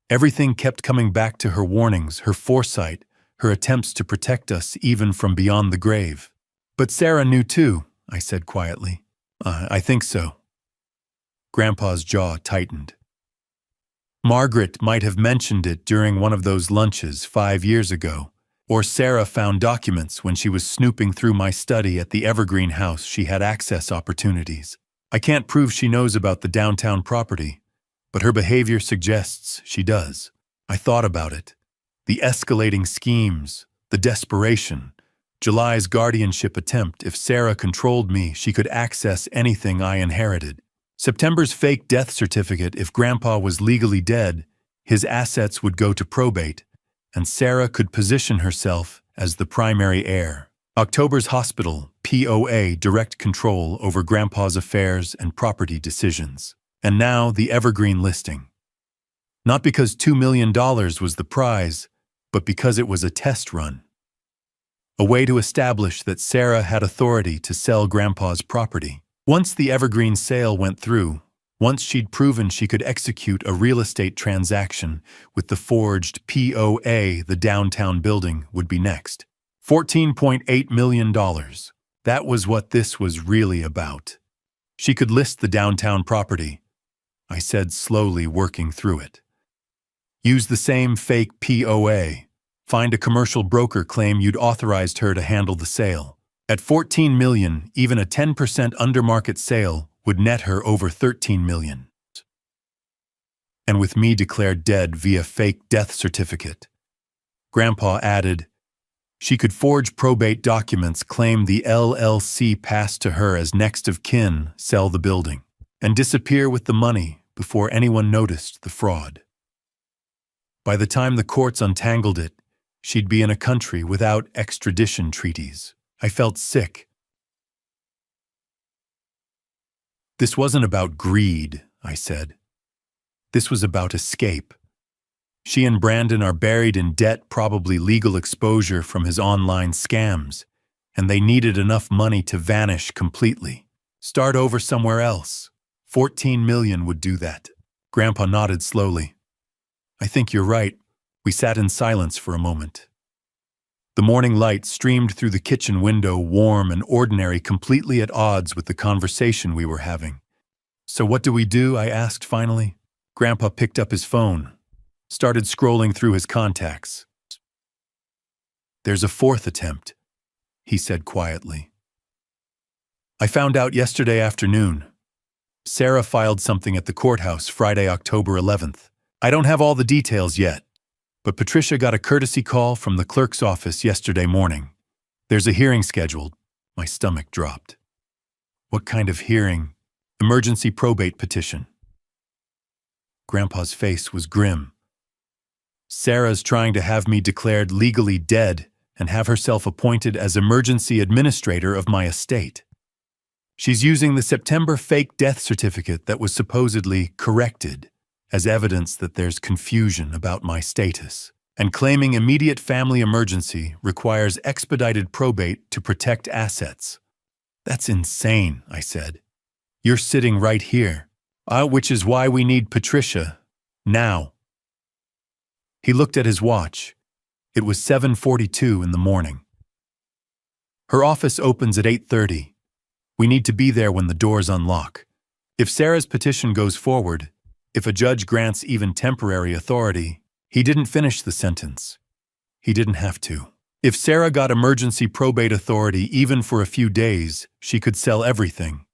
Everything kept coming back to her warnings, her foresight, her attempts to protect us even from beyond the grave. But Sarah knew too, I said quietly. I think so. Grandpa's jaw tightened. Margaret might have mentioned it during one of those lunches 5 years ago, or Sarah found documents when she was snooping through my study at the Evergreen house. She had access opportunities. I can't prove she knows about the downtown property, but her behavior suggests she does. I thought about it. The escalating schemes, the desperation, July's guardianship attempt. If Sarah controlled me, she could access anything I inherited. September's fake death certificate. If Grandpa was legally dead, his assets would go to probate, and Sarah could position herself as the primary heir. October's hospital, POA, direct control over Grandpa's affairs and property decisions. And now the Evergreen listing. Not because $2 million was the prize, but because it was a test run. A way to establish that Sarah had authority to sell Grandpa's property. Once the Evergreen sale went through, once she'd proven she could execute a real estate transaction with the forged POA, the downtown building would be next. $14.8 million. That was what this was really about. She could list the downtown property, I said slowly, working through it. Use the same fake POA. Find a commercial broker, claim you'd authorized her to handle the sale. At $14 million, even a 10% undermarket sale would net her over $13 million. and with me declared dead via fake death certificate. Grandpa added, she could forge probate documents, claim the LLC passed to her as next of kin, sell the building, and disappear with the money before anyone noticed the fraud. By the time the courts untangled it, she'd be in a country without extradition treaties. I felt sick. This wasn't about greed, I said. This was about escape. She and Brandon are buried in debt, probably legal exposure from his online scams, and they needed enough money to vanish completely. Start over somewhere else. 14 million would do that. Grandpa nodded slowly. I think you're right. We sat in silence for a moment. The morning light streamed through the kitchen window, warm and ordinary, completely at odds with the conversation we were having. So what do we do? I asked finally. Grandpa picked up his phone, started scrolling through his contacts. There's a fourth attempt, he said quietly. I found out yesterday afternoon. Sarah filed something at the courthouse Friday, October 11th. I don't have all the details yet, but Patricia got a courtesy call from the clerk's office yesterday morning. There's a hearing scheduled. My stomach dropped. What kind of hearing? Emergency probate petition. Grandpa's face was grim. Sarah's trying to have me declared legally dead and have herself appointed as emergency administrator of my estate. She's using the September fake death certificate that was supposedly corrected as evidence that there's confusion about my status, and claiming immediate family emergency requires expedited probate to protect assets. That's insane, I said. You're sitting right here, which is why we need Patricia, now. He looked at his watch. It was 7:42 in the morning. Her office opens at 8:30. We need to be there when the doors unlock. If Sarah's petition goes forward, if a judge grants even temporary authority, he didn't finish the sentence. He didn't have to. If Sarah got emergency probate authority even for a few days, she could sell everything.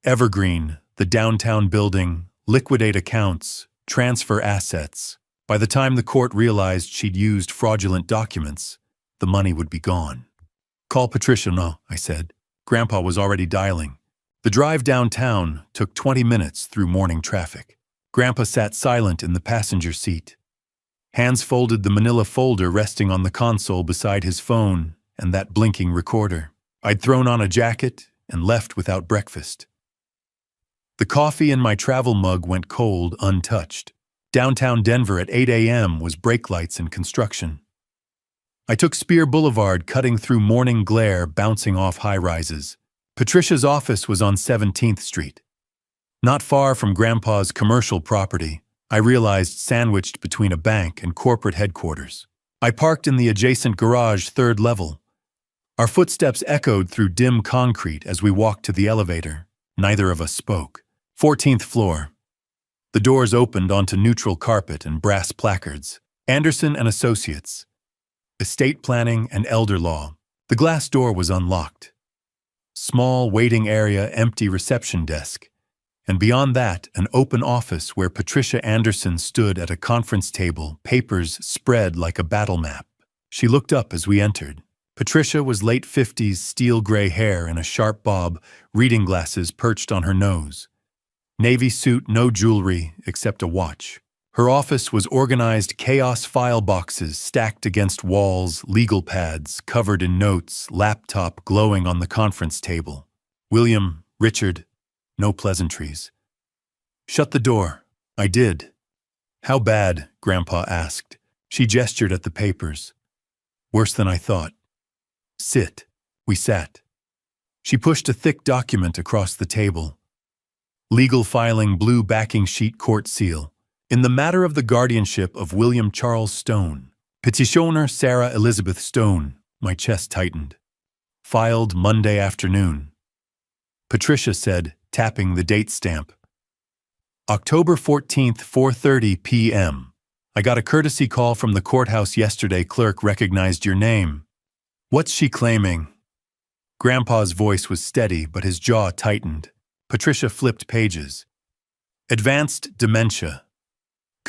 Evergreen, the downtown building, liquidate accounts, transfer assets. By the time the court realized she'd used fraudulent documents, the money would be gone. Call Patricia, no, I said. Grandpa was already dialing. The drive downtown took 20 minutes through morning traffic. Grandpa sat silent in the passenger seat. Hands folded, the manila folder resting on the console beside his phone and that blinking recorder. I'd thrown on a jacket and left without breakfast. The coffee in my travel mug went cold, untouched. Downtown Denver at 8 a.m. was brake lights and construction. I took Spear Boulevard, cutting through morning glare, bouncing off high-rises. Patricia's office was on 17th Street. Not far from Grandpa's commercial property, I realized, sandwiched between a bank and corporate headquarters. I parked in the adjacent garage, third level. Our footsteps echoed through dim concrete as we walked to the elevator. Neither of us spoke. 14th floor. The doors opened onto neutral carpet and brass placards. Anderson and Associates. Estate planning and elder law. The glass door was unlocked. Small waiting area, empty reception desk. And beyond that, an open office where Patricia Anderson stood at a conference table, papers spread like a battle map. She looked up as we entered. Patricia was late 50s, steel gray hair in a sharp bob, reading glasses perched on her nose. Navy suit, no jewelry except a watch. Her office was organized chaos, file boxes stacked against walls, legal pads covered in notes, laptop glowing on the conference table. William, Richard, no pleasantries. Shut the door. I did. How bad? Grandpa asked. She gestured at the papers. Worse than I thought. Sit. We sat. She pushed a thick document across the table. Legal filing, blue backing sheet, court seal. In the matter of the guardianship of William Charles Stone. Petitioner Sarah Elizabeth Stone. My chest tightened. Filed Monday afternoon. Patricia said, tapping the date stamp. October 14th, 4:30 p.m. I got a courtesy call from the courthouse yesterday. Clerk recognized your name. What's she claiming? Grandpa's voice was steady, but his jaw tightened. Patricia flipped pages. Advanced dementia.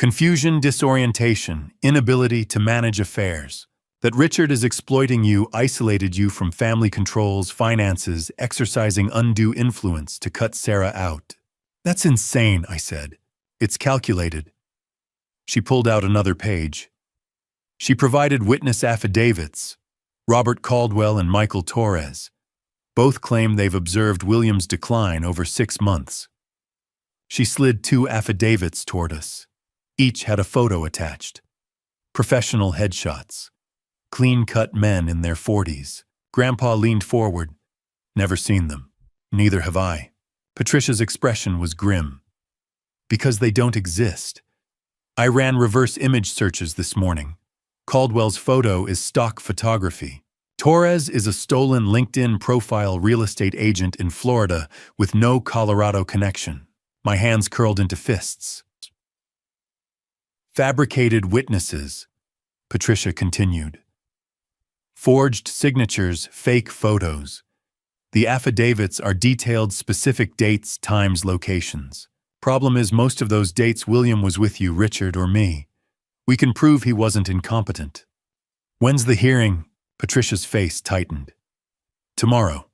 Confusion, disorientation, inability to manage affairs. That Richard is exploiting you, isolated you from family controls, finances, exercising undue influence to cut Sarah out. That's insane, I said. It's calculated. She pulled out another page. She provided witness affidavits. Robert Caldwell and Michael Torres. Both claim they've observed William's decline over 6 months. She slid 2 affidavits toward us. Each had a photo attached. Professional headshots. Clean-cut men in their 40s. Grandpa leaned forward. Never seen them. Neither have I. Patricia's expression was grim. Because they don't exist. I ran reverse image searches this morning. Caldwell's photo is stock photography. Torres is a stolen LinkedIn profile real estate agent in Florida with no Colorado connection. My hands curled into fists. Fabricated witnesses, Patricia continued. Forged signatures, fake photos. The affidavits are detailed specific dates, times, locations. Problem is, most of those dates William was with you, Richard, or me. We can prove he wasn't incompetent. When's the hearing? Patricia's face tightened. Tomorrow.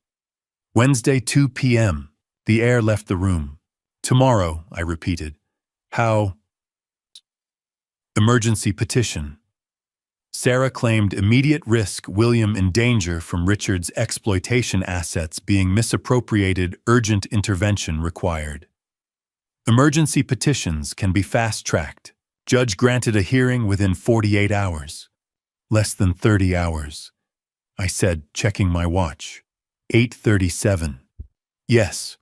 Wednesday, 2 p.m. The air left the room. Tomorrow, I repeated. How? Emergency petition. Sarah claimed immediate risk William in danger from Richard's exploitation assets being misappropriated, urgent intervention required. Emergency petitions can be fast-tracked. Judge granted a hearing within 48 hours. Less than 30 hours. I said, checking my watch. 8:37. Yes.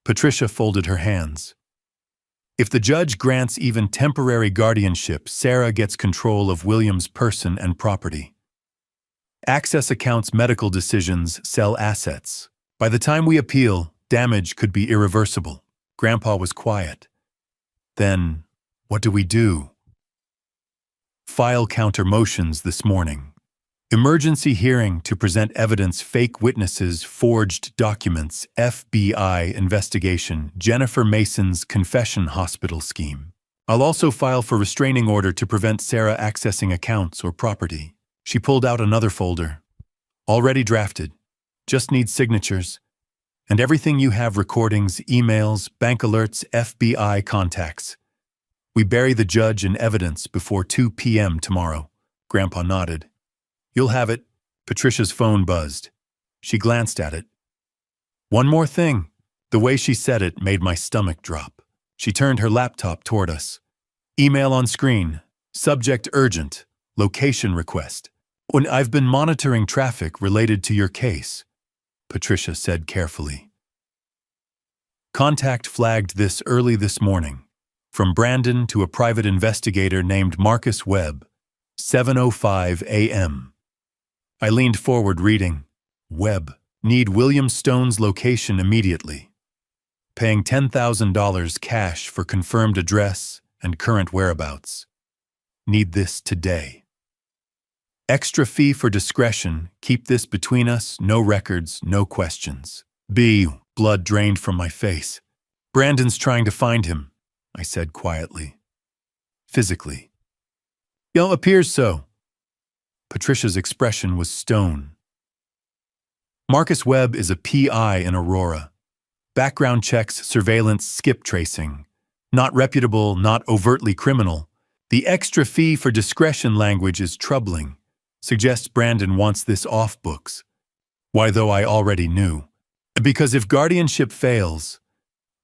Patricia folded her hands. If the judge grants even temporary guardianship, Sarah gets control of William's person and property. Access accounts, medical decisions, sell assets. By the time we appeal, damage could be irreversible. Grandpa was quiet. Then, what do we do? File counter motions this morning. Emergency hearing to present evidence, fake witnesses, forged documents, FBI investigation, Jennifer Mason's confession hospital scheme. I'll also file for restraining order to prevent Sarah accessing accounts or property. She pulled out another folder. Already drafted. Just need signatures. And everything you have, recordings, emails, bank alerts, FBI contacts. We bury the judge in evidence before 2 p.m. tomorrow. Grandpa nodded. You'll have it. Patricia's phone buzzed. She glanced at it. One more thing. The way she said it made my stomach drop. She turned her laptop toward us. Email on screen. Subject urgent. Location request. When I've been monitoring traffic related to your case, Patricia said carefully. Contact flagged this early this morning. From Brandon to a private investigator named Marcus Webb. 7:05 a.m. I leaned forward reading. Webb. Need William Stone's location immediately. Paying $10,000 cash for confirmed address and current whereabouts. Need this today. Extra fee for discretion. Keep this between us. No records, no questions. B. Blood drained from my face. Brandon's trying to find him, I said quietly. Physically. Appears so. Patricia's expression was stone. Marcus Webb is a PI in Aurora. Background checks, surveillance, skip tracing. Not reputable, not overtly criminal. The extra fee for discretion language is troubling. Suggests Brandon wants this off books. Why, though, I already knew. Because if guardianship fails,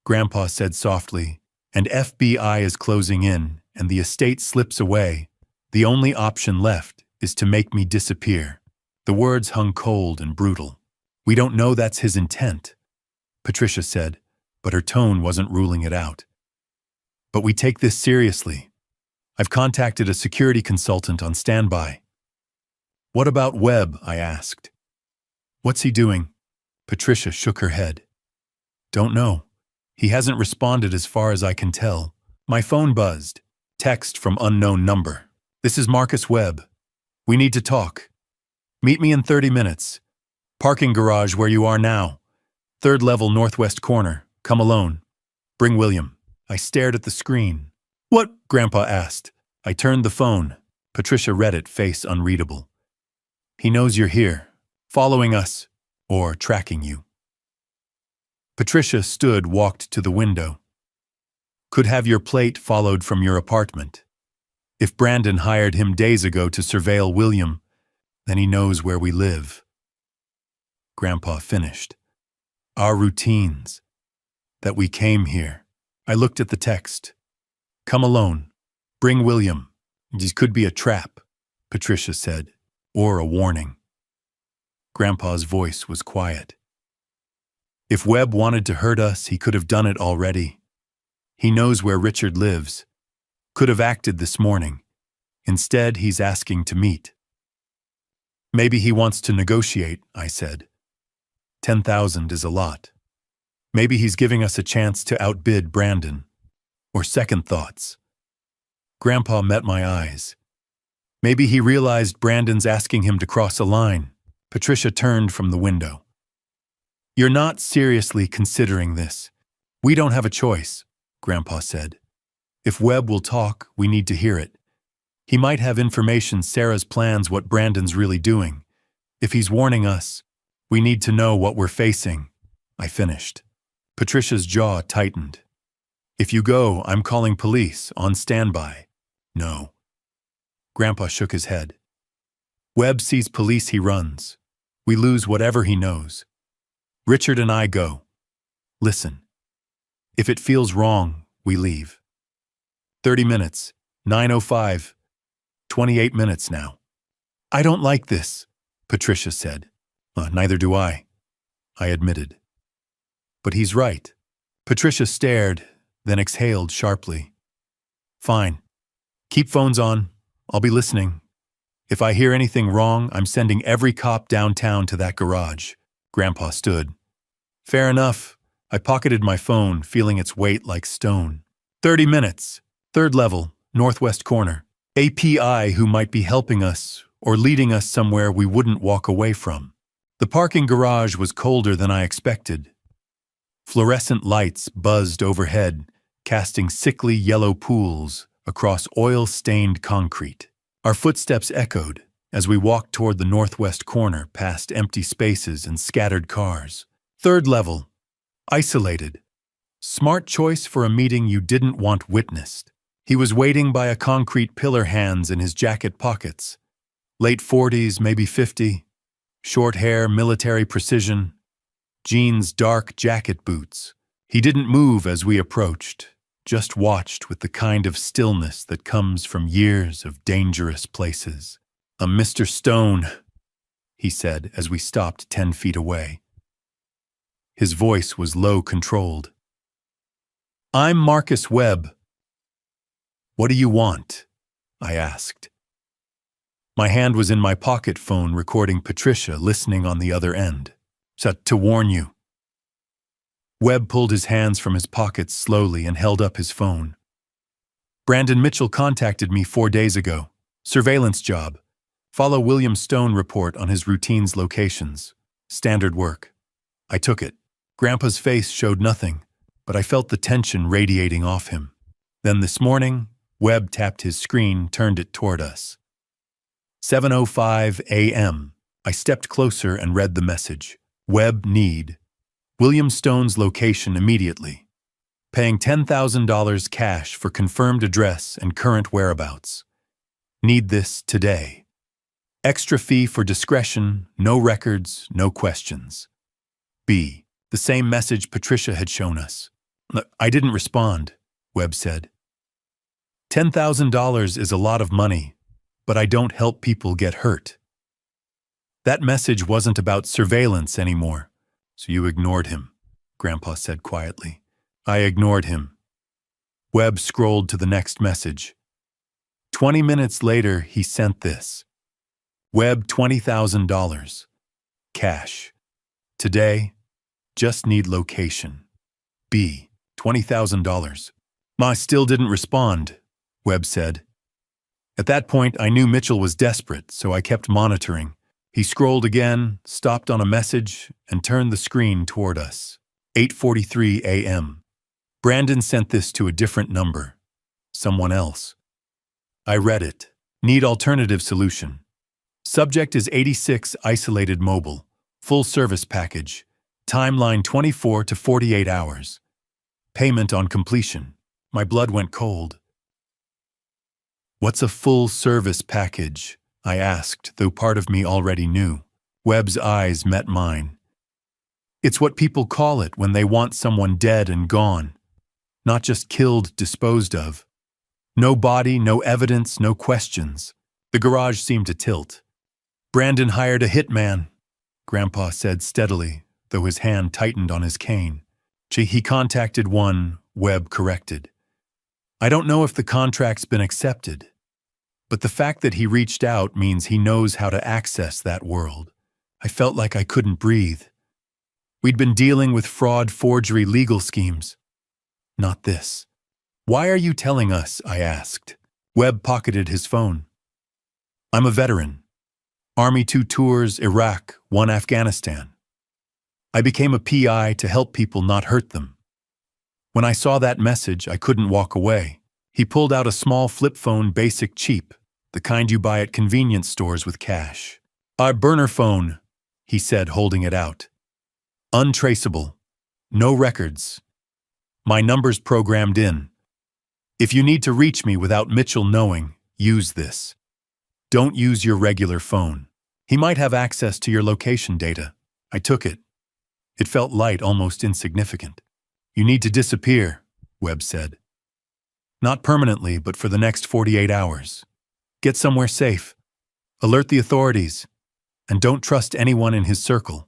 Grandpa said softly, and FBI is closing in, and the estate slips away, the only option left is to make me disappear. The words hung cold and brutal. We don't know that's his intent, Patricia said, but her tone wasn't ruling it out. But we take this seriously. I've contacted a security consultant on standby. What about Webb? I asked. What's he doing? Patricia shook her head. Don't know. He hasn't responded as far as I can tell. My phone buzzed. Text from unknown number. This is Marcus Webb. We need to talk. Meet me in 30 minutes. Parking garage where you are now. 3rd level northwest corner. Come alone. Bring William. I stared at the screen. What? Grandpa asked. I turned the phone. Patricia read it, face unreadable. He knows you're here, following us, or tracking you. Patricia stood, walked to the window. Could have your plate followed from your apartment. If Brandon hired him days ago to surveil William, then he knows where we live. Grandpa finished. Our routines. That we came here. I looked at the text. Come alone. Bring William. This could be a trap, Patricia said, or a warning. Grandpa's voice was quiet. If Webb wanted to hurt us, he could have done it already. He knows where Richard lives. Could have acted this morning. Instead, he's asking to meet. Maybe he wants to negotiate, I said. 10,000 is a lot. Maybe he's giving us a chance to outbid Brandon. Or second thoughts. Grandpa met my eyes. Maybe he realized Brandon's asking him to cross a line. Patricia turned from the window. You're not seriously considering this. We don't have a choice, Grandpa said. If Webb will talk, we need to hear it. He might have information Sarah's plans what Brandon's really doing. If he's warning us, we need to know what we're facing. I finished. Patricia's jaw tightened. If you go, I'm calling police, on standby. No. Grandpa shook his head. Webb sees police, he runs. We lose whatever he knows. Richard and I go. Listen. If it feels wrong, we leave. 30 minutes, 9:05. 28 minutes now. I don't like this, Patricia said. Neither do I admitted. But he's right. Patricia stared, then exhaled sharply. Fine. Keep phones on. I'll be listening. If I hear anything wrong, I'm sending every cop downtown to that garage. Grandpa stood. Fair enough. I pocketed my phone, feeling its weight like stone. 30 minutes. Third level, northwest corner. API who might be helping us or leading us somewhere we wouldn't walk away from. The parking garage was colder than I expected. Fluorescent lights buzzed overhead, casting sickly yellow pools across oil-stained concrete. Our footsteps echoed as we walked toward the northwest corner past empty spaces and scattered cars. Third level, isolated. Smart choice for a meeting you didn't want witnessed. He was waiting by a concrete pillar, hands in his jacket pockets. Late 40s, maybe 50. Short hair, military precision. Jeans, dark jacket boots. He didn't move as we approached, just watched with the kind of stillness that comes from years of dangerous places. Mr. Stone, he said as we stopped 10 feet away. His voice was low, controlled. I'm Marcus Webb. What do you want? I asked. My hand was in my pocket phone recording Patricia listening on the other end. To warn you. Webb pulled his hands from his pockets slowly and held up his phone. Brandon Mitchell contacted me 4 days ago. Surveillance job. Follow William Stone report on his routine's locations. Standard work. I took it. Grandpa's face showed nothing, but I felt the tension radiating off him. Then this morning, Webb tapped his screen, turned it toward us. 7:05 a.m. I stepped closer and read the message. Webb need. William Stone's location immediately. Paying $10,000 cash for confirmed address and current whereabouts. Need this today. Extra fee for discretion, no records, no questions. B. The same message Patricia had shown us. I didn't respond, Webb said. $10,000 is a lot of money, but I don't help people get hurt. That message wasn't about surveillance anymore, so you ignored him, Grandpa said quietly. I ignored him. Webb scrolled to the next message. 20 minutes later, he sent this. Webb $20,000. Cash. Today, just need location. B. $20,000. Ma still didn't respond, Webb said. At that point, I knew Mitchell was desperate, so I kept monitoring. He scrolled again, stopped on a message, and turned the screen toward us. 8:43 a.m. Brandon sent this to a different number. someone else. I read it. Need alternative solution. Subject is 86 isolated mobile. Full service package. Timeline 24 to 48 hours. Payment on completion. My blood went cold. What's a full service package? I asked, though part of me already knew. Webb's eyes met mine. It's what people call it when they want someone dead and gone. Not just killed, disposed of. No body, no evidence, no questions. The garage seemed to tilt. Brandon hired a hitman, Grandpa said steadily, though his hand tightened on his cane. He contacted one, Webb corrected. I don't know if the contract's been accepted, but the fact that he reached out means he knows how to access that world. I felt like I couldn't breathe. We'd been dealing with fraud, forgery, legal schemes. Not this. Why are you telling us? I asked. Webb pocketed his phone. I'm a veteran. Army 2 tours, Iraq, 1 Afghanistan. I became a PI to help people not hurt them. When I saw that message, I couldn't walk away. He pulled out a small flip phone, basic cheap, the kind you buy at convenience stores with cash. Our burner phone, he said, holding it out. Untraceable. No records. My number's programmed in. If you need to reach me without Mitchell knowing, use this. Don't use your regular phone. He might have access to your location data. I took it. It felt light, almost insignificant. You need to disappear, Webb said. Not permanently, but for the next 48 hours. Get somewhere safe. Alert the authorities. And don't trust anyone in his circle.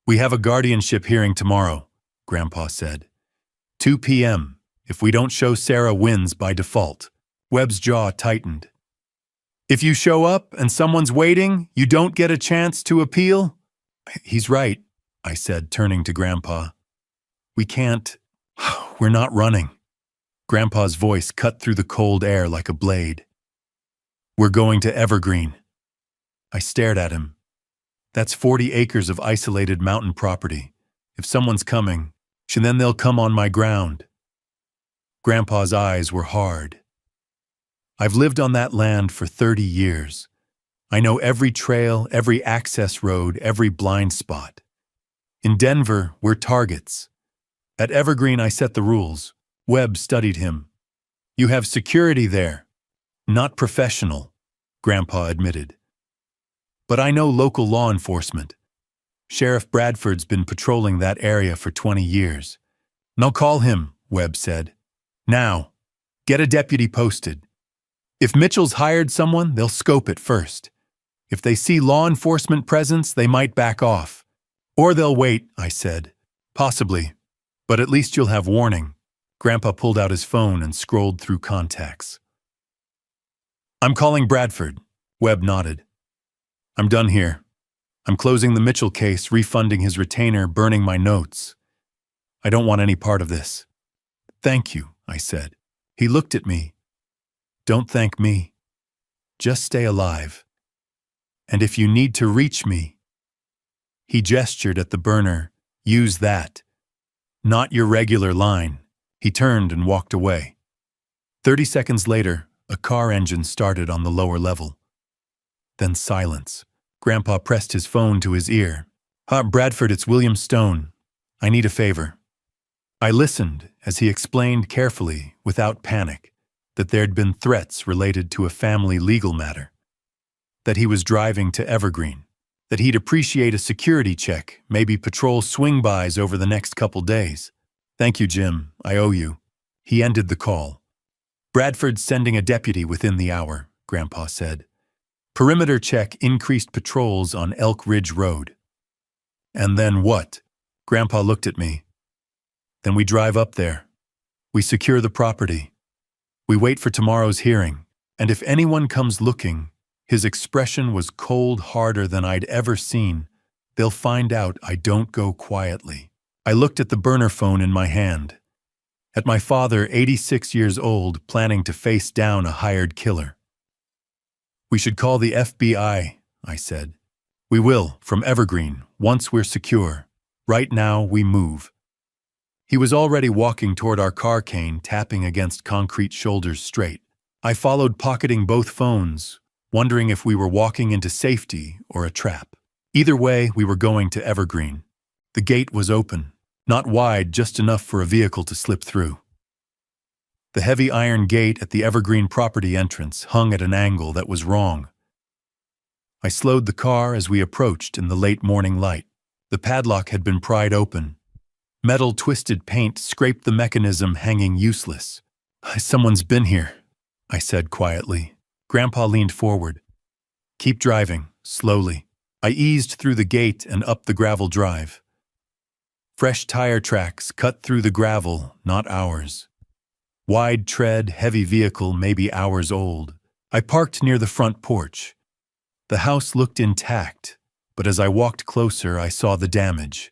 We have a guardianship hearing tomorrow, Grandpa said. 2 p.m. If we don't show, Sarah wins by default. Webb's jaw tightened. If you show up and someone's waiting, you don't get a chance to appeal? He's right, I said, turning to Grandpa. We can't. We're not running. Grandpa's voice cut through the cold air like a blade. We're going to Evergreen. I stared at him. That's 40 acres of isolated mountain property. If someone's coming, then they'll come on my ground. Grandpa's eyes were hard. I've lived on that land for 30 years. I know every trail, every access road, every blind spot. In Denver, we're targets. At Evergreen, I set the rules. Webb studied him. You have security there. Not professional, Grandpa admitted. But I know local law enforcement. Sheriff Bradford's been patrolling that area for 20 years. No, call him, Webb said. Now, get a deputy posted. If Mitchell's hired someone, they'll scope it first. If they see law enforcement presence, they might back off. Or they'll wait, I said. Possibly. But at least you'll have warning. Grandpa pulled out his phone and scrolled through contacts. I'm calling Bradford. Webb nodded. I'm done here. I'm closing the Mitchell case, refunding his retainer, burning my notes. I don't want any part of this. Thank you, I said. He looked at me. Don't thank me. Just stay alive. And if you need to reach me, he gestured at the burner, use that. Not your regular line. He turned and walked away. 30 seconds later, a car engine started on the lower level. Then silence. Grandpa pressed his phone to his ear. Bradford, it's William Stone. I need a favor. I listened as he explained carefully, without panic, that there'd been threats related to a family legal matter. That he was driving to Evergreen. That he'd appreciate a security check, maybe patrol swing-bys over the next couple days. Thank you, Jim. I owe you. He ended the call. Bradford's sending a deputy within the hour, Grandpa said. Perimeter check increased patrols on Elk Ridge Road. And then what? Grandpa looked at me. Then we drive up there. We secure the property. We wait for tomorrow's hearing, and if anyone comes looking, his expression was cold, harder than I'd ever seen. They'll find out I don't go quietly. I looked at the burner phone in my hand. At my father, 86 years old, planning to face down a hired killer. We should call the FBI, I said. We will, from Evergreen, once we're secure. Right now, we move. He was already walking toward our car cane, tapping against concrete shoulders straight. I followed, pocketing both phones, wondering if we were walking into safety or a trap. Either way, we were going to Evergreen. The gate was open, not wide, just enough for a vehicle to slip through. The heavy iron gate at the Evergreen property entrance hung at an angle that was wrong. I slowed the car as we approached in the late morning light. The padlock had been pried open. Metal twisted paint scraped the mechanism, hanging useless. "Someone's been here," I said quietly. Grandpa leaned forward. "Keep driving, slowly." I eased through the gate and up the gravel drive. Fresh tire tracks cut through the gravel, not ours. Wide tread, heavy vehicle, maybe hours old. I parked near the front porch. The house looked intact, but as I walked closer, I saw the damage.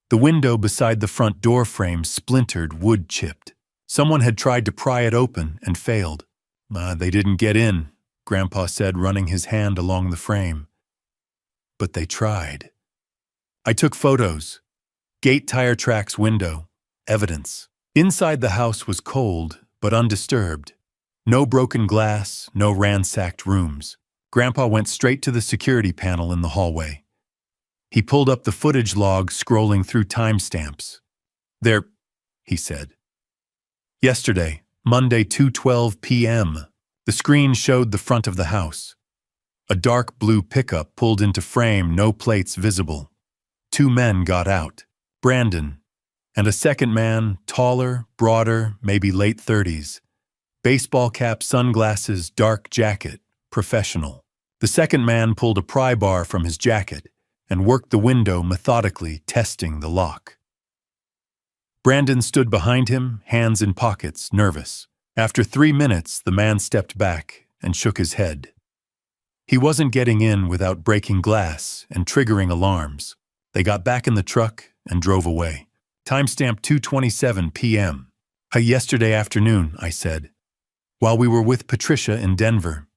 The window beside the front door frame splintered, wood chipped. Someone had tried to pry it open and failed. They didn't get in," Grandpa said, running his hand along the frame. "But they tried." I took photos. Gate, tire tracks, window, evidence. Inside the house was cold, but undisturbed. No broken glass, no ransacked rooms. Grandpa went straight to the security panel in the hallway. He pulled up the footage log, scrolling through timestamps. "There," he said. "Yesterday, Monday, 2:12 p.m. The screen showed the front of the house. A dark blue pickup pulled into frame, no plates visible. 2 men got out, Brandon, and a second man, taller, broader, maybe late 30s. Baseball cap, sunglasses, dark jacket, professional. The second man pulled a pry bar from his jacket and worked the window methodically, testing the lock. Brandon stood behind him, hands in pockets, nervous. After 3 minutes, the man stepped back and shook his head. He wasn't getting in without breaking glass and triggering alarms. They got back in the truck and drove away. Timestamp 2:27 p.m. Yesterday afternoon," I said, "while we were with Patricia in Denver."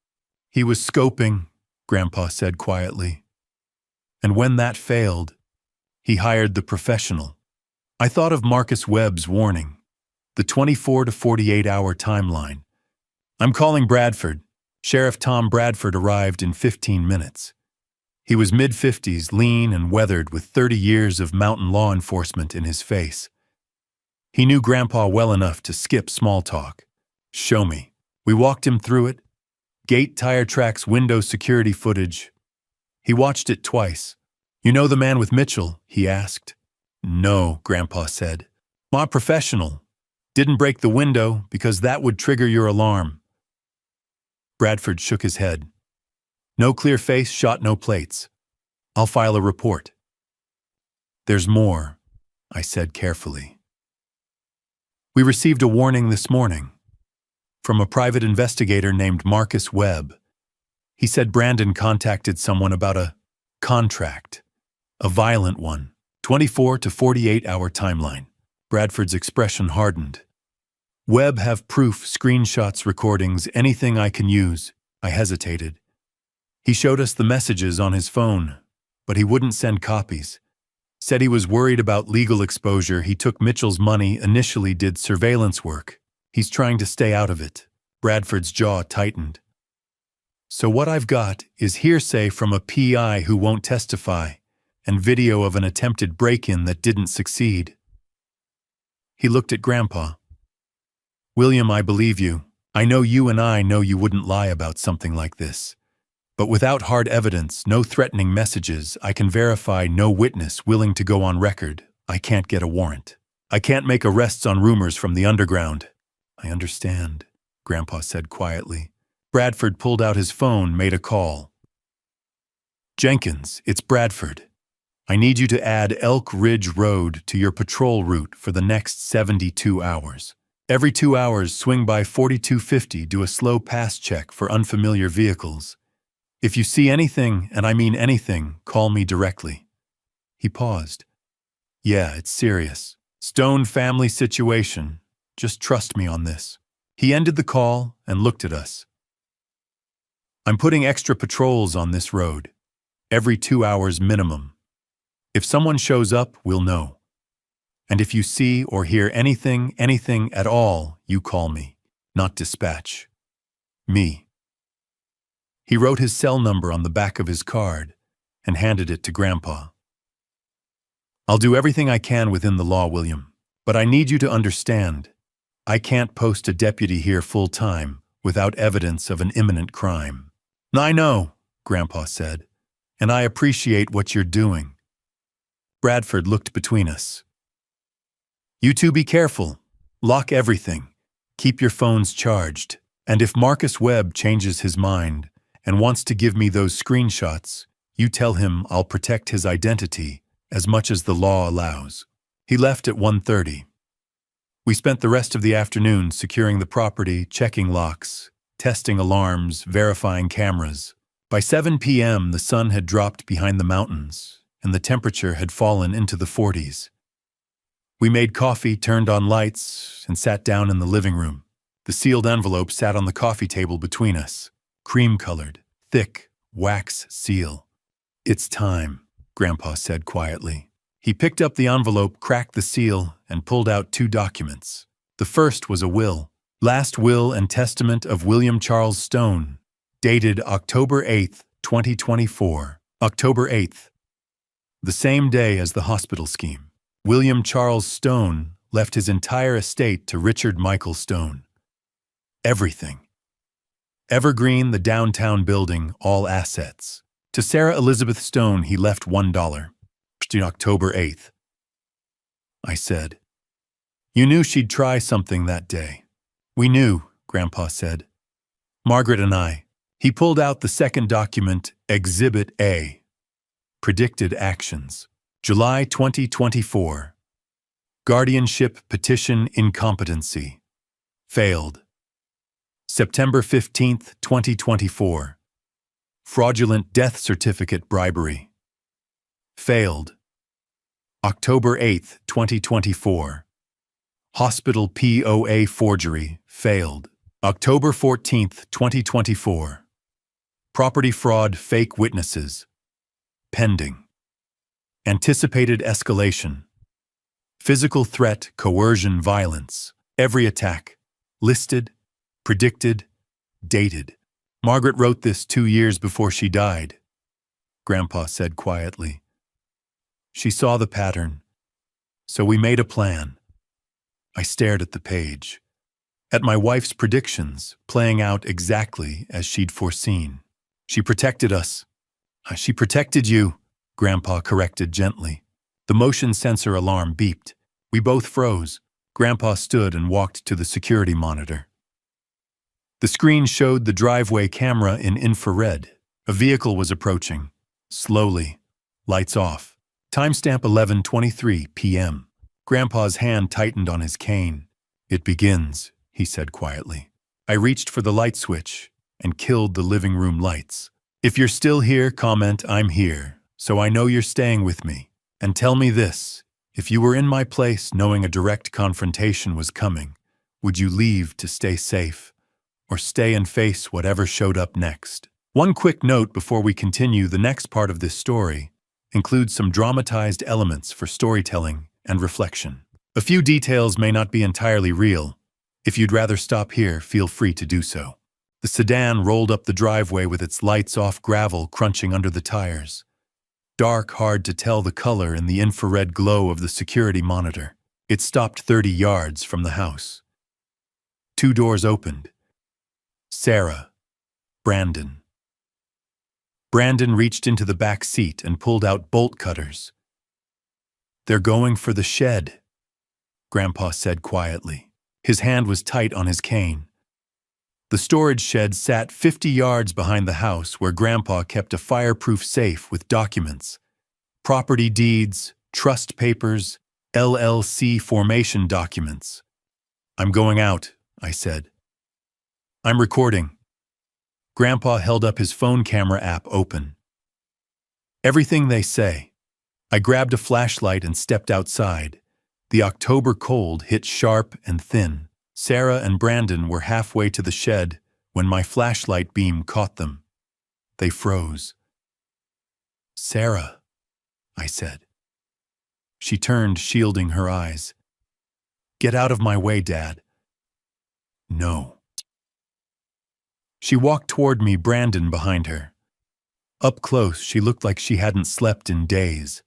"He was scoping," Grandpa said quietly. "And when that failed, he hired the professional." I thought of Marcus Webb's warning, the 24 to 48-hour timeline. "I'm calling Bradford." Sheriff Tom Bradford arrived in 15 minutes. He was mid-50s, lean and weathered, with 30 years of mountain law enforcement in his face. He knew Grandpa well enough to skip small talk. "Show me." We walked him through it. Gate, tire tracks, window, security footage. He watched it twice. "You know the man with Mitchell?" he asked. "No," Grandpa said. "My professional. Didn't break the window because that would trigger your alarm." Bradford shook his head. "No clear face, shot no plates. I'll file a report." "There's more," I said carefully. "We received a warning this morning from a private investigator named Marcus Webb. He said Brandon contacted someone about a contract, a violent one, 24 to 48-hour timeline." Bradford's expression hardened. "Webb have proof, screenshots, recordings, anything I can use." I hesitated. "He showed us the messages on his phone, but he wouldn't send copies. Said he was worried about legal exposure. He took Mitchell's money, initially did surveillance work. He's trying to stay out of it." Bradford's jaw tightened. "So what I've got is hearsay from a PI who won't testify, and video of an attempted break-in that didn't succeed." He looked at Grandpa. "William, I believe you. I know you and I know you wouldn't lie about something like this. But without hard evidence, no threatening messages, I can verify, no witness willing to go on record, I can't get a warrant. I can't make arrests on rumors from the underground." "I understand," Grandpa said quietly. Bradford pulled out his phone, made a call. "Jenkins, it's Bradford. I need you to add Elk Ridge Road to your patrol route for the next 72 hours. Every 2 hours, swing by 4250, do a slow pass check for unfamiliar vehicles. If you see anything, and I mean anything, call me directly." He paused. "Yeah, it's serious. Stone family situation. Just trust me on this." He ended the call and looked at us. "I'm putting extra patrols on this road. Every 2 hours minimum. If someone shows up, we'll know. And if you see or hear anything at all, you call me, not dispatch. Me. He wrote his cell number on the back of his card and handed it to Grandpa. I'll do everything I can within the law, William, but I need you to understand. I can't post a deputy here full-time without evidence of an imminent crime. I know, Grandpa said, and I appreciate what you're doing. Bradford looked between us. You two be careful. Lock everything. Keep your phones charged. And if Marcus Webb changes his mind and wants to give me those screenshots, you tell him I'll protect his identity as much as the law allows. He left at 1:30. We spent the rest of the afternoon securing the property, checking locks, testing alarms, verifying cameras. By 7 p.m., the sun had dropped behind the mountains, and the temperature had fallen into the 40s. We made coffee, turned on lights, and sat down in the living room. The sealed envelope sat on the coffee table between us, cream-colored, thick, wax seal. It's time, Grandpa said quietly. He picked up the envelope, cracked the seal, and pulled out 2 documents. The first was a will, last will and testament of William Charles Stone, dated October 8th, 2024. October 8th. The same day as the hospital scheme. William Charles Stone left his entire estate to Richard Michael Stone. Everything. Evergreen, the downtown building, all assets. To Sarah Elizabeth Stone, he left $1. October 8th. I said. You knew she'd try something that day. We knew, Grandpa said. Margaret and I. He pulled out the second document, Exhibit A. Predicted actions. July 2024. Guardianship petition incompetency. Failed. September 15th, 2024. Fraudulent death certificate bribery. Failed. October 8th, 2024. Hospital POA forgery. Failed. October 14th, 2024. Property fraud, fake witnesses. Pending. Anticipated escalation. Physical threat, coercion, violence. Every attack. Listed, predicted, dated. Margaret wrote this 2 years before she died, Grandpa said quietly. She saw the pattern, so we made a plan. I stared at the page, at my wife's predictions playing out exactly as she'd foreseen. She protected us. She protected you, Grandpa corrected gently. The motion sensor alarm beeped. We both froze. Grandpa stood and walked to the security monitor. The screen showed the driveway camera in infrared. A vehicle was approaching. Slowly. Lights off. Timestamp 11:23 p.m. Grandpa's hand tightened on his cane. It begins, he said quietly. I reached for the light switch and killed the living room lights. If you're still here, comment I'm here, so I know you're staying with me. And tell me this, if you were in my place knowing a direct confrontation was coming, would you leave to stay safe, or stay and face whatever showed up next? One quick note before we continue, the next part of this story includes some dramatized elements for storytelling and reflection. A few details may not be entirely real. If you'd rather stop here, feel free to do so. The sedan rolled up the driveway with its lights off, gravel crunching under the tires. Dark, hard to tell the color in the infrared glow of the security monitor. It stopped 30 yards from the house. 2 doors opened. Sarah. Brandon. Brandon reached into the back seat and pulled out bolt cutters. They're going for the shed, Grandpa said quietly. His hand was tight on his cane. The storage shed sat 50 yards behind the house where Grandpa kept a fireproof safe with documents, property deeds, trust papers, LLC formation documents. I'm going out, I said. I'm recording. Grandpa held up his phone camera app open. Everything they say. I grabbed a flashlight and stepped outside. The October cold hit sharp and thin. Sarah and Brandon were halfway to the shed when my flashlight beam caught them. They froze. Sarah, I said. She turned, shielding her eyes. "Get out of my way, Dad." "No." She walked toward me, Brandon behind her. Up close, she looked like she hadn't slept in days.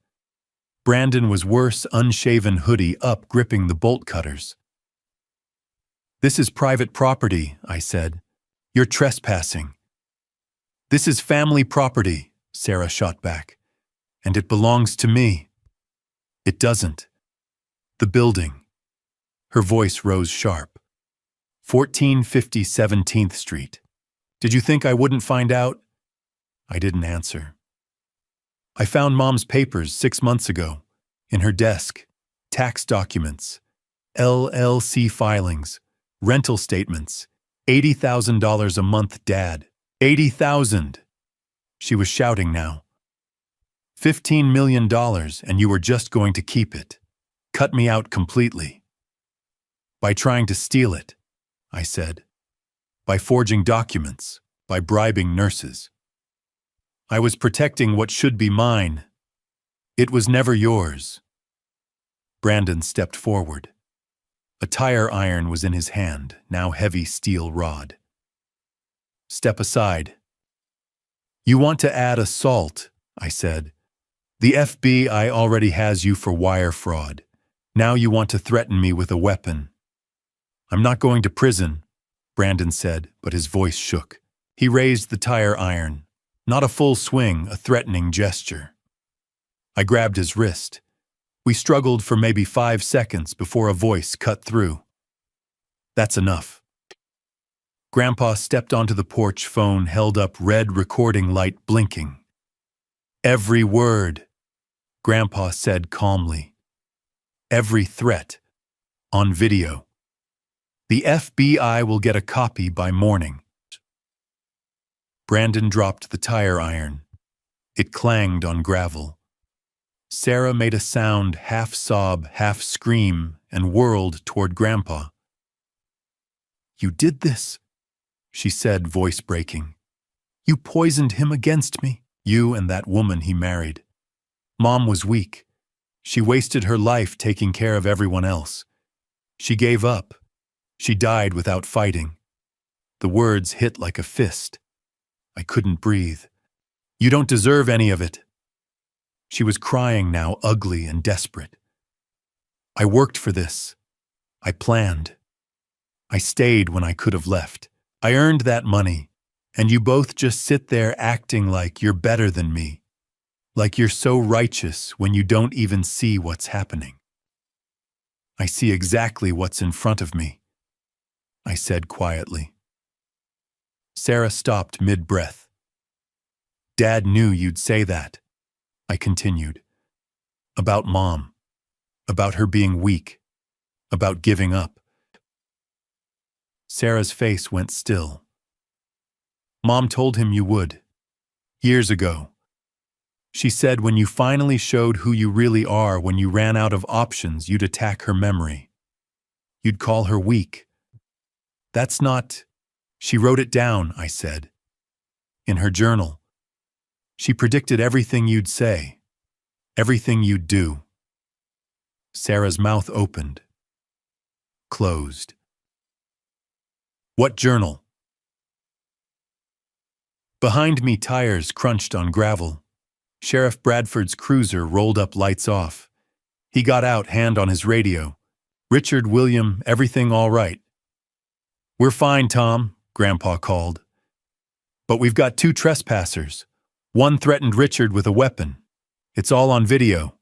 Brandon was worse, unshaven, hoodie up, gripping the bolt cutters. "This is private property," I said. "You're trespassing." "This is family property," Sarah shot back. "And it belongs to me." "It doesn't." "The building." Her voice rose sharp. 1450 17th Street. "Did you think I wouldn't find out?" I didn't answer. "I found Mom's papers 6 months ago. In her desk. Tax documents. LLC filings. Rental statements. $80,000 a month, Dad. 80,000. She was shouting now. $15 million, and you were just going to keep it. Cut me out completely. By trying to steal it, I said. By forging documents, by bribing nurses. I was protecting what should be mine. It was never yours. Brandon stepped forward. A tire iron was in his hand, now heavy steel rod. "Step aside." "You want to add assault," I said. "The FBI already has you for wire fraud. Now you want to threaten me with a weapon." "I'm not going to prison," Brandon said, but his voice shook. He raised the tire iron. Not a full swing, a threatening gesture. I grabbed his wrist. We struggled for maybe 5 seconds before a voice cut through. "That's enough." Grandpa stepped onto the porch, phone held up, red recording light blinking. "Every word," Grandpa said calmly. "Every threat. On video. The FBI will get a copy by morning." Brandon dropped the tire iron. It clanged on gravel. Sarah made a sound, half sob, half scream, and whirled toward Grandpa. "You did this," she said, voice breaking. "You poisoned him against me, you and that woman he married. Mom was weak. She wasted her life taking care of everyone else. She gave up. She died without fighting." The words hit like a fist. I couldn't breathe. "You don't deserve any of it." She was crying now, ugly and desperate. "I worked for this. I planned. I stayed when I could have left. I earned that money, and you both just sit there acting like you're better than me, like you're so righteous when you don't even see what's happening." "I see exactly what's in front of me," I said quietly. Sarah stopped mid-breath. "Dad knew you'd say that," I continued. "About Mom. About her being weak. About giving up." Sarah's face went still. "Mom told him you would. Years ago. She said when you finally showed who you really are, when you ran out of options, you'd attack her memory. You'd call her weak. That's not..." "She wrote it down," I said. "In her journal. She predicted everything you'd say, everything you'd do." Sarah's mouth opened. Closed. "What journal?" Behind me, tires crunched on gravel. Sheriff Bradford's cruiser rolled up, lights off. He got out, hand on his radio. "Richard, William, everything all right?" "We're fine, Tom," Grandpa called. "But we've got 2 trespassers. One threatened Richard with a weapon. It's all on video."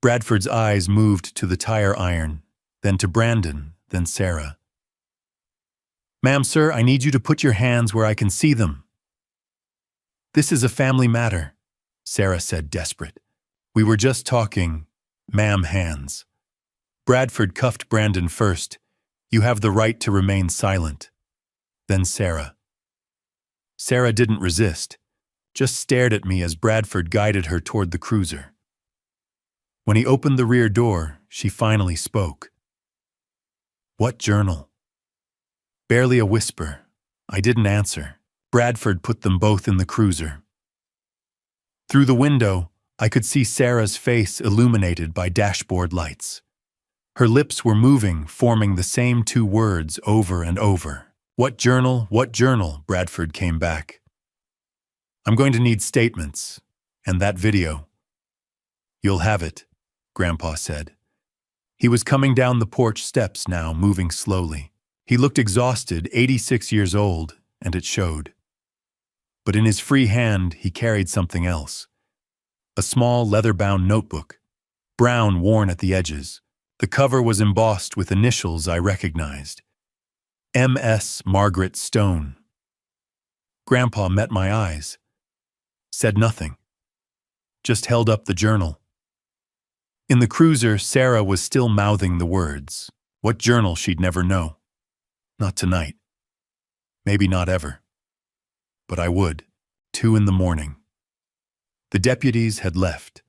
Bradford's eyes moved to the tire iron, then to Brandon, then Sarah. "Ma'am, sir, I need you to put your hands where I can see them." "This is a family matter," Sarah said, desperate. "We were just talking, ma'am, hands." Bradford cuffed Brandon first. "You have the right to remain silent." Then Sarah. Sarah didn't resist, just stared at me as Bradford guided her toward the cruiser. When he opened the rear door, she finally spoke. "What journal?" Barely a whisper. I didn't answer. Bradford put them both in the cruiser. Through the window, I could see Sarah's face illuminated by dashboard lights. Her lips were moving, forming the same two words over and over. What journal? What journal? Bradford came back. I'm going to need statements. And that video. You'll have it, Grandpa said. He was coming down the porch steps now, moving slowly. He looked exhausted, 86 years old, and it showed. But in his free hand, he carried something else. A small leather-bound notebook, brown, worn at the edges. The cover was embossed with initials I recognized. M.S. Margaret Stone. Grandpa met my eyes, said nothing, just held up the journal. In the cruiser, Sarah was still mouthing the words. What journal she'd never know. Not tonight. Maybe not ever. But I would. 2 a.m. The deputies had left.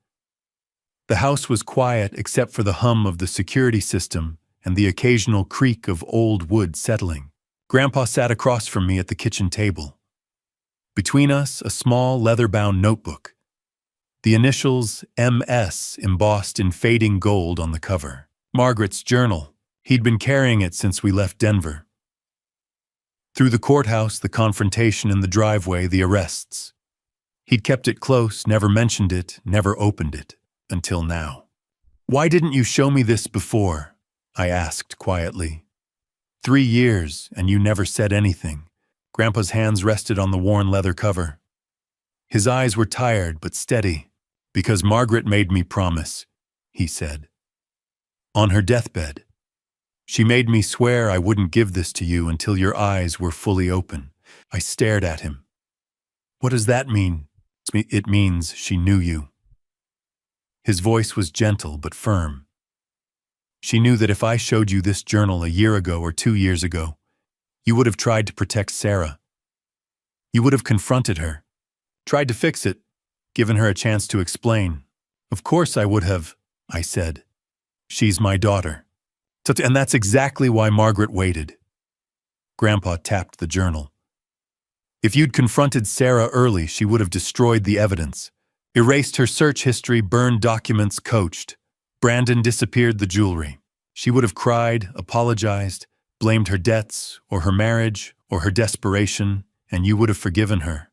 The house was quiet except for the hum of the security system and the occasional creak of old wood settling. Grandpa sat across from me at the kitchen table. Between us, a small leather-bound notebook. The initials M.S. embossed in fading gold on the cover. Margaret's journal. He'd been carrying it since we left Denver. Through the courthouse, the confrontation in the driveway, the arrests. He'd kept it close, never mentioned it, never opened it, until now. Why didn't you show me this before? I asked quietly. 3 years, and you never said anything. Grandpa's hands rested on the worn leather cover. His eyes were tired but steady. Because Margaret made me promise, he said. On her deathbed. She made me swear I wouldn't give this to you until your eyes were fully open. I stared at him. What does that mean? It means she knew you. His voice was gentle but firm. She knew that if I showed you this journal a year ago or 2 years ago, you would have tried to protect Sarah. You would have confronted her, tried to fix it, given her a chance to explain. Of course I would have, I said. She's my daughter. And that's exactly why Margaret waited. Grandpa tapped the journal. If you'd confronted Sarah early, she would have destroyed the evidence, erased her search history, burned documents, coached. Brandon disappeared the jewelry. She would have cried, apologized, blamed her debts, or her marriage, or her desperation, and you would have forgiven her.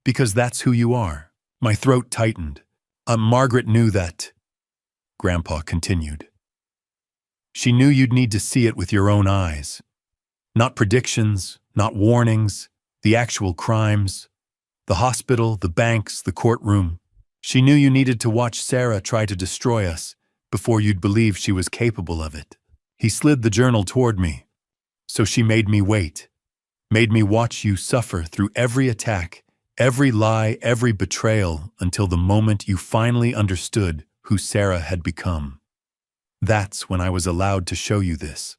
Because that's who you are. My throat tightened. Margaret knew that. Grandpa continued. She knew you'd need to see it with your own eyes. Not predictions, not warnings, the actual crimes. The hospital, the banks, the courtroom. She knew you needed to watch Sarah try to destroy us before you'd believe she was capable of it. He slid the journal toward me. So she made me wait. Made me watch you suffer through every attack, every lie, every betrayal, until the moment you finally understood who Sarah had become. That's when I was allowed to show you this.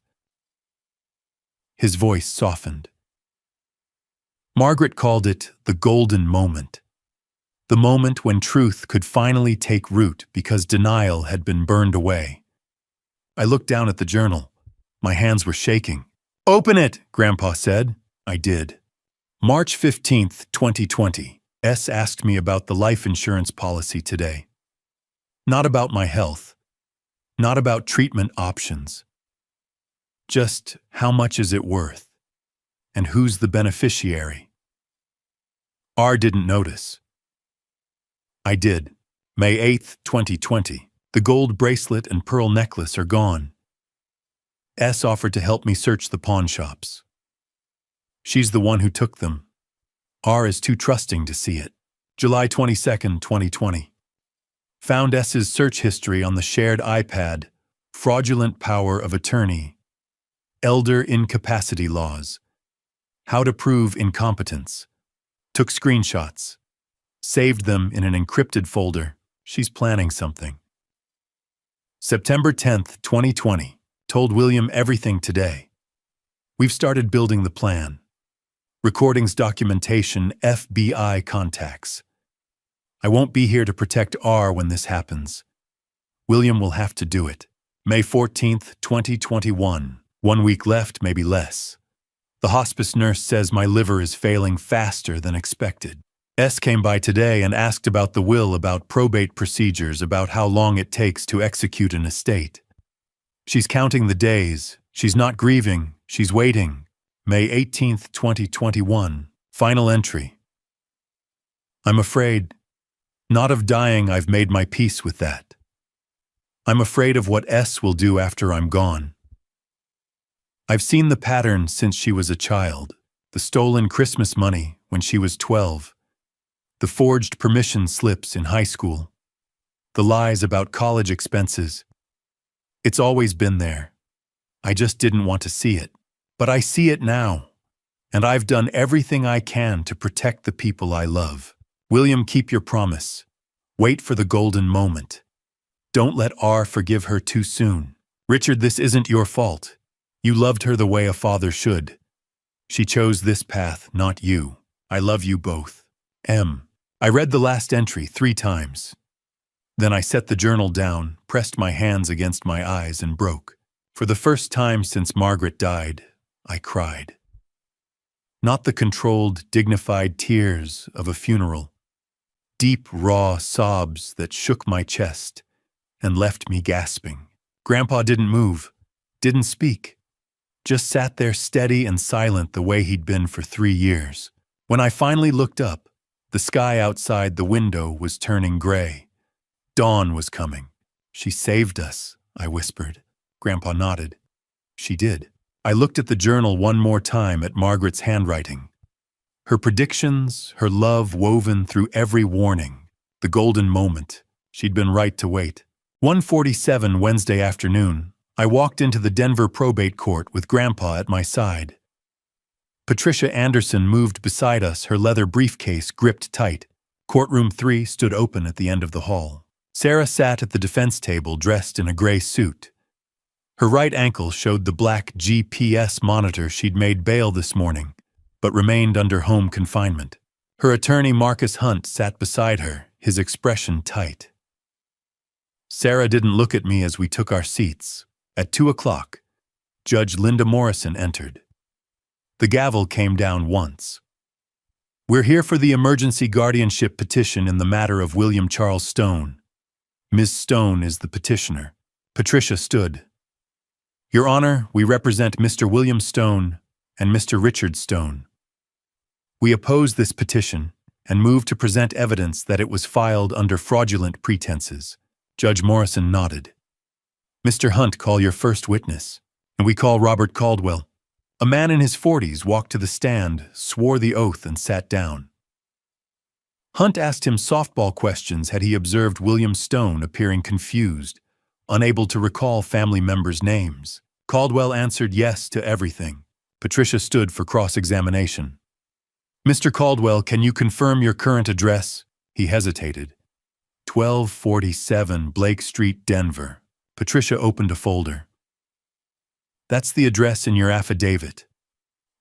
His voice softened. Margaret called it the golden moment. The moment when truth could finally take root because denial had been burned away. I looked down at the journal. My hands were shaking. Open it, Grandpa said. I did. March 15th, 2020. S asked me about the life insurance policy today. Not about my health. Not about treatment options. Just how much is it worth? And who's the beneficiary? R didn't notice. I did. May 8th, 2020. The gold bracelet and pearl necklace are gone. S offered to help me search the pawn shops. She's the one who took them. R is too trusting to see it. July 22nd, 2020. Found S's search history on the shared iPad. Fraudulent power of attorney. Elder incapacity laws. How to prove incompetence. Took screenshots. Saved them in an encrypted folder. She's planning something. September 10th, 2020. Told William everything today. We've started building the plan. Recordings, documentation, FBI contacts. I won't be here to protect R when this happens. William will have to do it. May 14th, 2021. 1 week left, maybe less. The hospice nurse says my liver is failing faster than expected. S came by today and asked about the will, about probate procedures, about how long it takes to execute an estate. She's counting the days. She's not grieving. She's waiting. May 18th, 2021. Final entry. I'm afraid, not of dying. I've made my peace with that. I'm afraid of what S will do after I'm gone. I've seen the pattern since she was a child. The stolen Christmas money when she was 12. The forged permission slips in high school. The lies about college expenses. It's always been there. I just didn't want to see it. But I see it now. And I've done everything I can to protect the people I love. William, keep your promise. Wait for the golden moment. Don't let R forgive her too soon. Richard, this isn't your fault. You loved her the way a father should. She chose this path, not you. I love you both. M. I read the last entry 3 times. Then I set the journal down, pressed my hands against my eyes, and broke. For the first time since Margaret died, I cried. Not the controlled, dignified tears of a funeral. Deep, raw sobs that shook my chest and left me gasping. Grandpa didn't move, didn't speak. Just sat there steady and silent the way he'd been for 3 years. When I finally looked up, the sky outside the window was turning gray. Dawn was coming. She saved us, I whispered. Grandpa nodded. She did. I looked at the journal one more time, at Margaret's handwriting. Her predictions, her love woven through every warning. The golden moment. She'd been right to wait. 1:47 Wednesday afternoon. I walked into the Denver probate court with Grandpa at my side. Patricia Anderson moved beside us, her leather briefcase gripped tight. Courtroom 3 stood open at the end of the hall. Sarah sat at the defense table, dressed in a gray suit. Her right ankle showed the black GPS monitor she'd made bail this morning, but remained under home confinement. Her attorney, Marcus Hunt, sat beside her, his expression tight. Sarah didn't look at me as we took our seats. At 2 o'clock, Judge Linda Morrison entered. The gavel came down once. We're here for the emergency guardianship petition in the matter of William Charles Stone. Ms. Stone is the petitioner. Patricia stood. Your Honor, we represent Mr. William Stone and Mr. Richard Stone. We oppose this petition and move to present evidence that it was filed under fraudulent pretenses. Judge Morrison nodded. Mr. Hunt, call your first witness. And we call Robert Caldwell. A man in his 40s walked to the stand, swore the oath, and sat down. Hunt asked him softball questions. Had he observed William Stone appearing confused, unable to recall family members' names? Caldwell answered yes to everything. Patricia stood for cross-examination. Mr. Caldwell, can you confirm your current address? He hesitated. 1247 Blake Street, Denver. Patricia opened a folder. That's the address in your affidavit.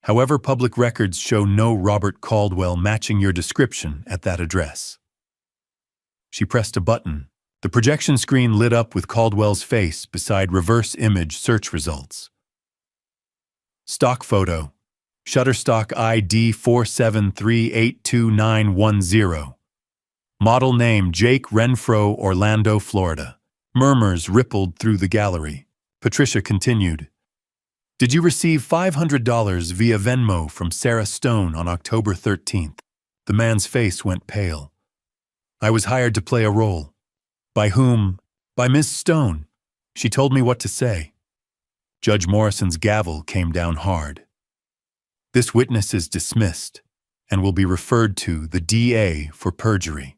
However, public records show no Robert Caldwell matching your description at that address. She pressed a button. The projection screen lit up with Caldwell's face beside reverse image search results. Stock photo. Shutterstock ID 473829110. Model name Jake Renfro, Orlando, Florida. Murmurs rippled through the gallery. Patricia continued. Did you receive $500 via Venmo from Sarah Stone on October 13th? The man's face went pale. I was hired to play a role. By whom? By Ms. Stone. She told me what to say. Judge Morrison's gavel came down hard. This witness is dismissed and will be referred to the DA for perjury.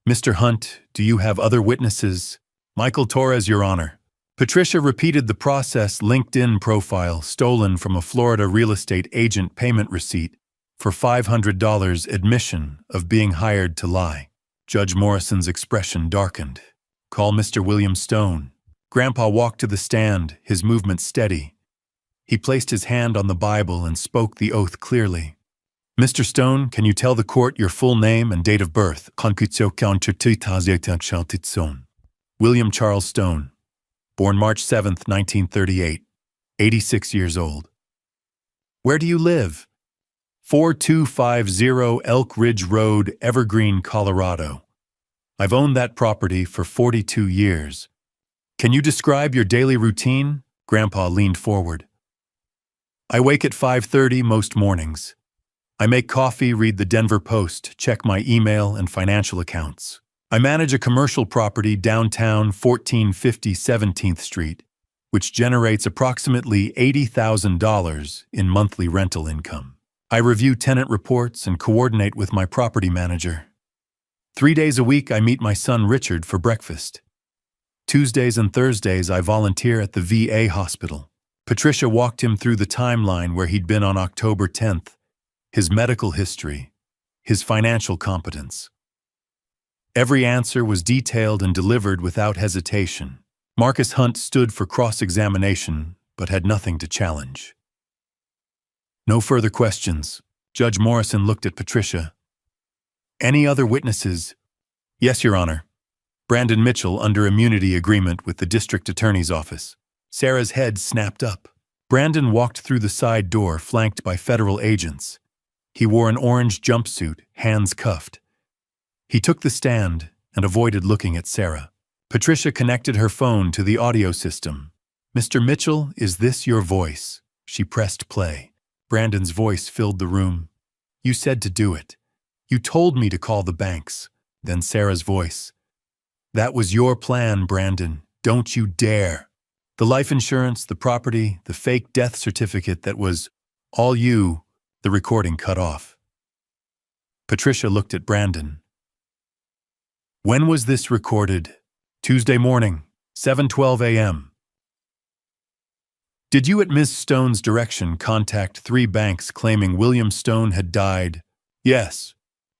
Mr. Hunt, do you have other witnesses? Michael Torres, Your Honor. Patricia repeated the process. LinkedIn profile stolen from a Florida real estate agent, payment receipt for $500, admission of being hired to lie. Judge Morrison's expression darkened. Call Mr. William Stone. Grandpa walked to the stand, his movement steady. He placed his hand on the Bible and spoke the oath clearly. Mr. Stone, can you tell the court your full name and date of birth? William Charles Stone. Born March 7, 1938, 86 years old. Where do you live? 4250 Elk Ridge Road, Evergreen, Colorado. I've owned that property for 42 years. Can you describe your daily routine? Grandpa leaned forward. I wake at 5:30 most mornings. I make coffee, read the Denver Post, check my email and financial accounts. I manage a commercial property downtown 1450 17th Street, which generates approximately $80,000 in monthly rental income. I review tenant reports and coordinate with my property manager. 3 days a week, I meet my son Richard for breakfast. Tuesdays and Thursdays, I volunteer at the VA hospital. Patricia walked him through the timeline where he'd been on October 10th, his medical history, his financial competence. Every answer was detailed and delivered without hesitation. Marcus Hunt stood for cross-examination, but had nothing to challenge. No further questions. Judge Morrison looked at Patricia. Any other witnesses? Yes, Your Honor. Brandon Mitchell under immunity agreement with the district attorney's office. Sarah's head snapped up. Brandon walked through the side door flanked by federal agents. He wore an orange jumpsuit, hands cuffed. He took the stand and avoided looking at Sarah. Patricia connected her phone to the audio system. Mr. Mitchell, is this your voice? She pressed play. Brandon's voice filled the room. You said to do it. You told me to call the banks. Then Sarah's voice. That was your plan, Brandon. Don't you dare. The life insurance, the property, the fake death certificate that was all you. The recording cut off. Patricia looked at Brandon. When was this recorded? Tuesday morning, 7:12 a.m. Did you at Ms. Stone's direction contact 3 banks claiming William Stone had died? Yes.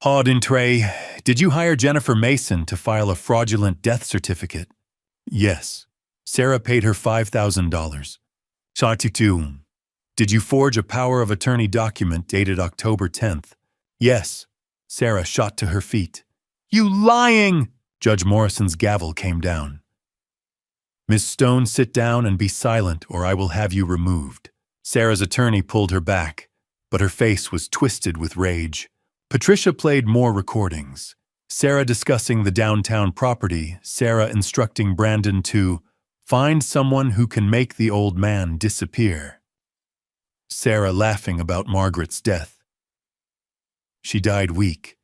Audintre, did you hire Jennifer Mason to file a fraudulent death certificate? Yes. Sarah paid her $5,000. Chartitum. Did you forge a power of attorney document dated October 10th? Yes. Sarah shot to her feet. You lying! Judge Morrison's gavel came down. Miss Stone, sit down and be silent, or I will have you removed. Sarah's attorney pulled her back, but her face was twisted with rage. Patricia played more recordings. Sarah discussing the downtown property, Sarah instructing Brandon to find someone who can make the old man disappear. Sarah laughing about Margaret's death. She died weak.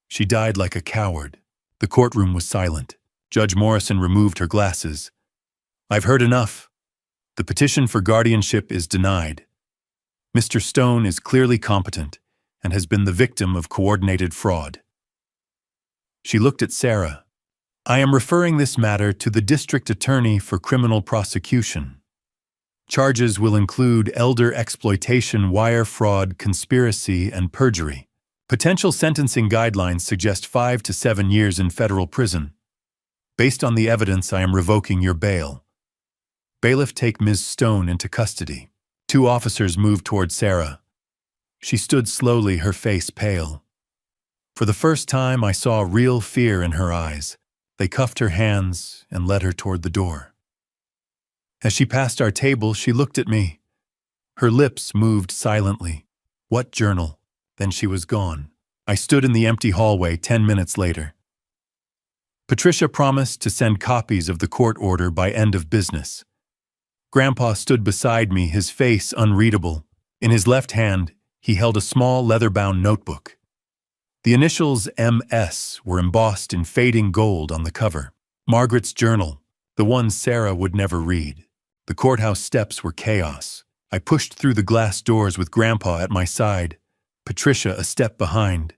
She died like a coward. The courtroom was silent. Judge Morrison removed her glasses. I've heard enough. The petition for guardianship is denied. Mr. Stone is clearly competent and has been the victim of coordinated fraud. She looked at Sarah. I am referring this matter to the district attorney for criminal prosecution. Charges will include elder exploitation, wire fraud, conspiracy, and perjury. Potential sentencing guidelines suggest 5 to 7 years in federal prison. Based on the evidence, I am revoking your bail. Bailiff, take Ms. Stone into custody. 2 officers moved toward Sarah. She stood slowly, her face pale. For the first time, I saw real fear in her eyes. They cuffed her hands and led her toward the door. As she passed our table, she looked at me. Her lips moved silently. What journal? Then she was gone. I stood in the empty hallway 10 minutes later. Patricia promised to send copies of the court order by end of business. Grandpa stood beside me, his face unreadable. In his left hand, he held a small leather-bound notebook. The initials MS were embossed in fading gold on the cover. Margaret's journal, the one Sarah would never read. The courthouse steps were chaos. I pushed through the glass doors with Grandpa at my side, Patricia a step behind,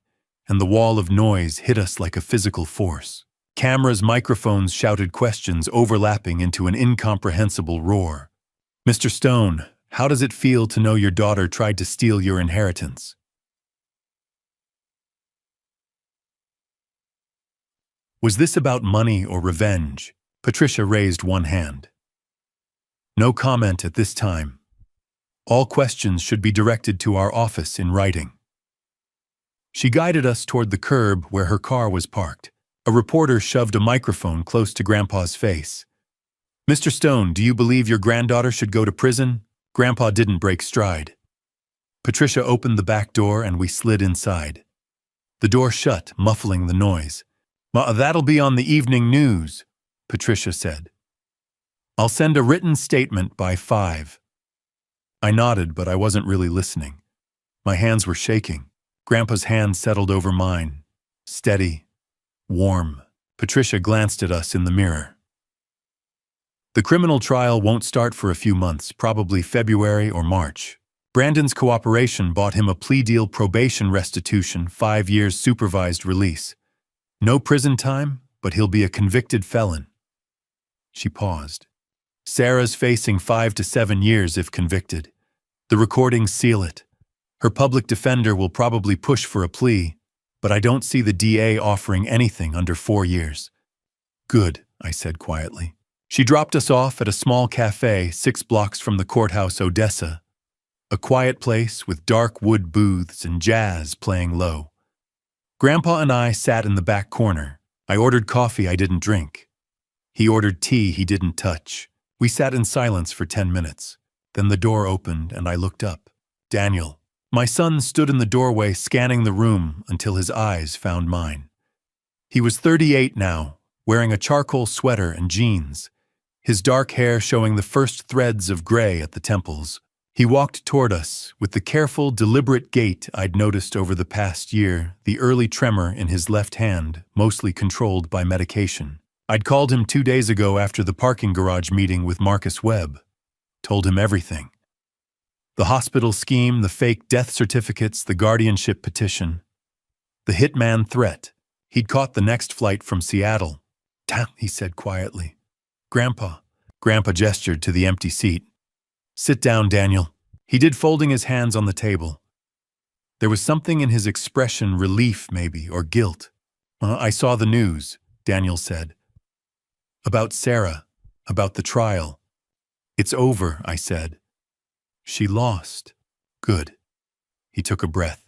and the wall of noise hit us like a physical force. Cameras, microphones shouted questions overlapping into an incomprehensible roar. Mr. Stone, how does it feel to know your daughter tried to steal your inheritance? Was this about money or revenge? Patricia raised one hand. No comment at this time. All questions should be directed to our office in writing. She guided us toward the curb where her car was parked. A reporter shoved a microphone close to Grandpa's face. Mr. Stone, do you believe your granddaughter should go to prison? Grandpa didn't break stride. Patricia opened the back door and we slid inside. The door shut, muffling the noise. That'll be on the evening news, Patricia said. I'll send a written statement by 5. I nodded, but I wasn't really listening. My hands were shaking. Grandpa's hand settled over mine. Steady, warm. Patricia glanced at us in the mirror. The criminal trial won't start for a few months, probably February or March. Brandon's cooperation bought him a plea deal, probation, restitution, 5 years supervised release. No prison time, but he'll be a convicted felon. She paused. Sarah's facing 5 to 7 years if convicted. The recordings seal it. Her public defender will probably push for a plea, but I don't see the DA offering anything under 4 years. Good, I said quietly. She dropped us off at a small cafe 6 blocks from the courthouse, Odessa. A quiet place with dark wood booths and jazz playing low. Grandpa and I sat in the back corner. I ordered coffee I didn't drink. He ordered tea he didn't touch. We sat in silence for 10 minutes. Then the door opened and I looked up. Daniel. My son stood in the doorway scanning the room until his eyes found mine. He was 38 now, wearing a charcoal sweater and jeans, his dark hair showing the first threads of gray at the temples. He walked toward us with the careful, deliberate gait I'd noticed over the past year, the early tremor in his left hand, mostly controlled by medication. I'd called him 2 days ago after the parking garage meeting with Marcus Webb. Told him everything. The hospital scheme, the fake death certificates, the guardianship petition. The hitman threat. He'd caught the next flight from Seattle. "Damn," he said quietly. "Grandpa." Grandpa gestured to the empty seat. "Sit down, Daniel." He did, folding his hands on the table. There was something in his expression, relief maybe, or guilt. "I saw the news," Daniel said. "About Sarah, about the trial." "It's over," I said. "She lost." "Good." He took a breath.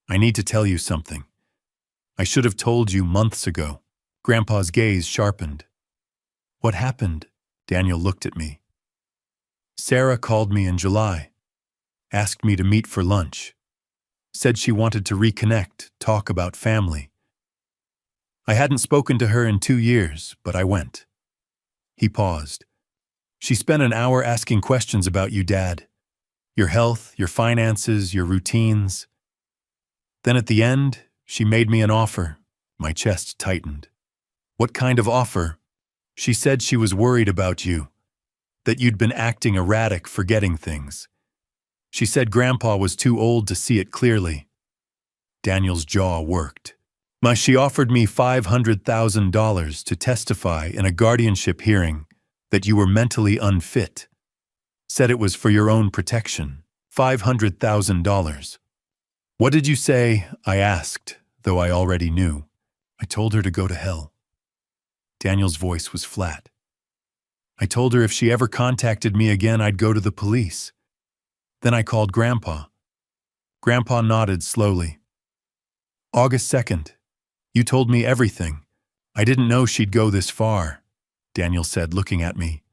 "I need to tell you something. I should have told you months ago." Grandpa's gaze sharpened. "What happened?" Daniel looked at me. "Sarah called me in July. Asked me to meet for lunch. Said she wanted to reconnect, talk about family. I hadn't spoken to her in 2 years, but I went." He paused. "She spent an hour asking questions about you, Dad. Your health, your finances, your routines. Then at the end, she made me an offer." My chest tightened. "What kind of offer?" "She said she was worried about you, that you'd been acting erratic, forgetting things. She said Grandpa was too old to see it clearly." Daniel's jaw worked. "She offered me $500,000 to testify in a guardianship hearing that you were mentally unfit. Said it was for your own protection. $500,000. "What did you say?" I asked, though I already knew. "I told her to go to hell." Daniel's voice was flat. "I told her if she ever contacted me again, I'd go to the police. Then I called Grandpa." Grandpa nodded slowly. "August 2nd. You told me everything. I didn't know she'd go this far," Daniel said, looking at me.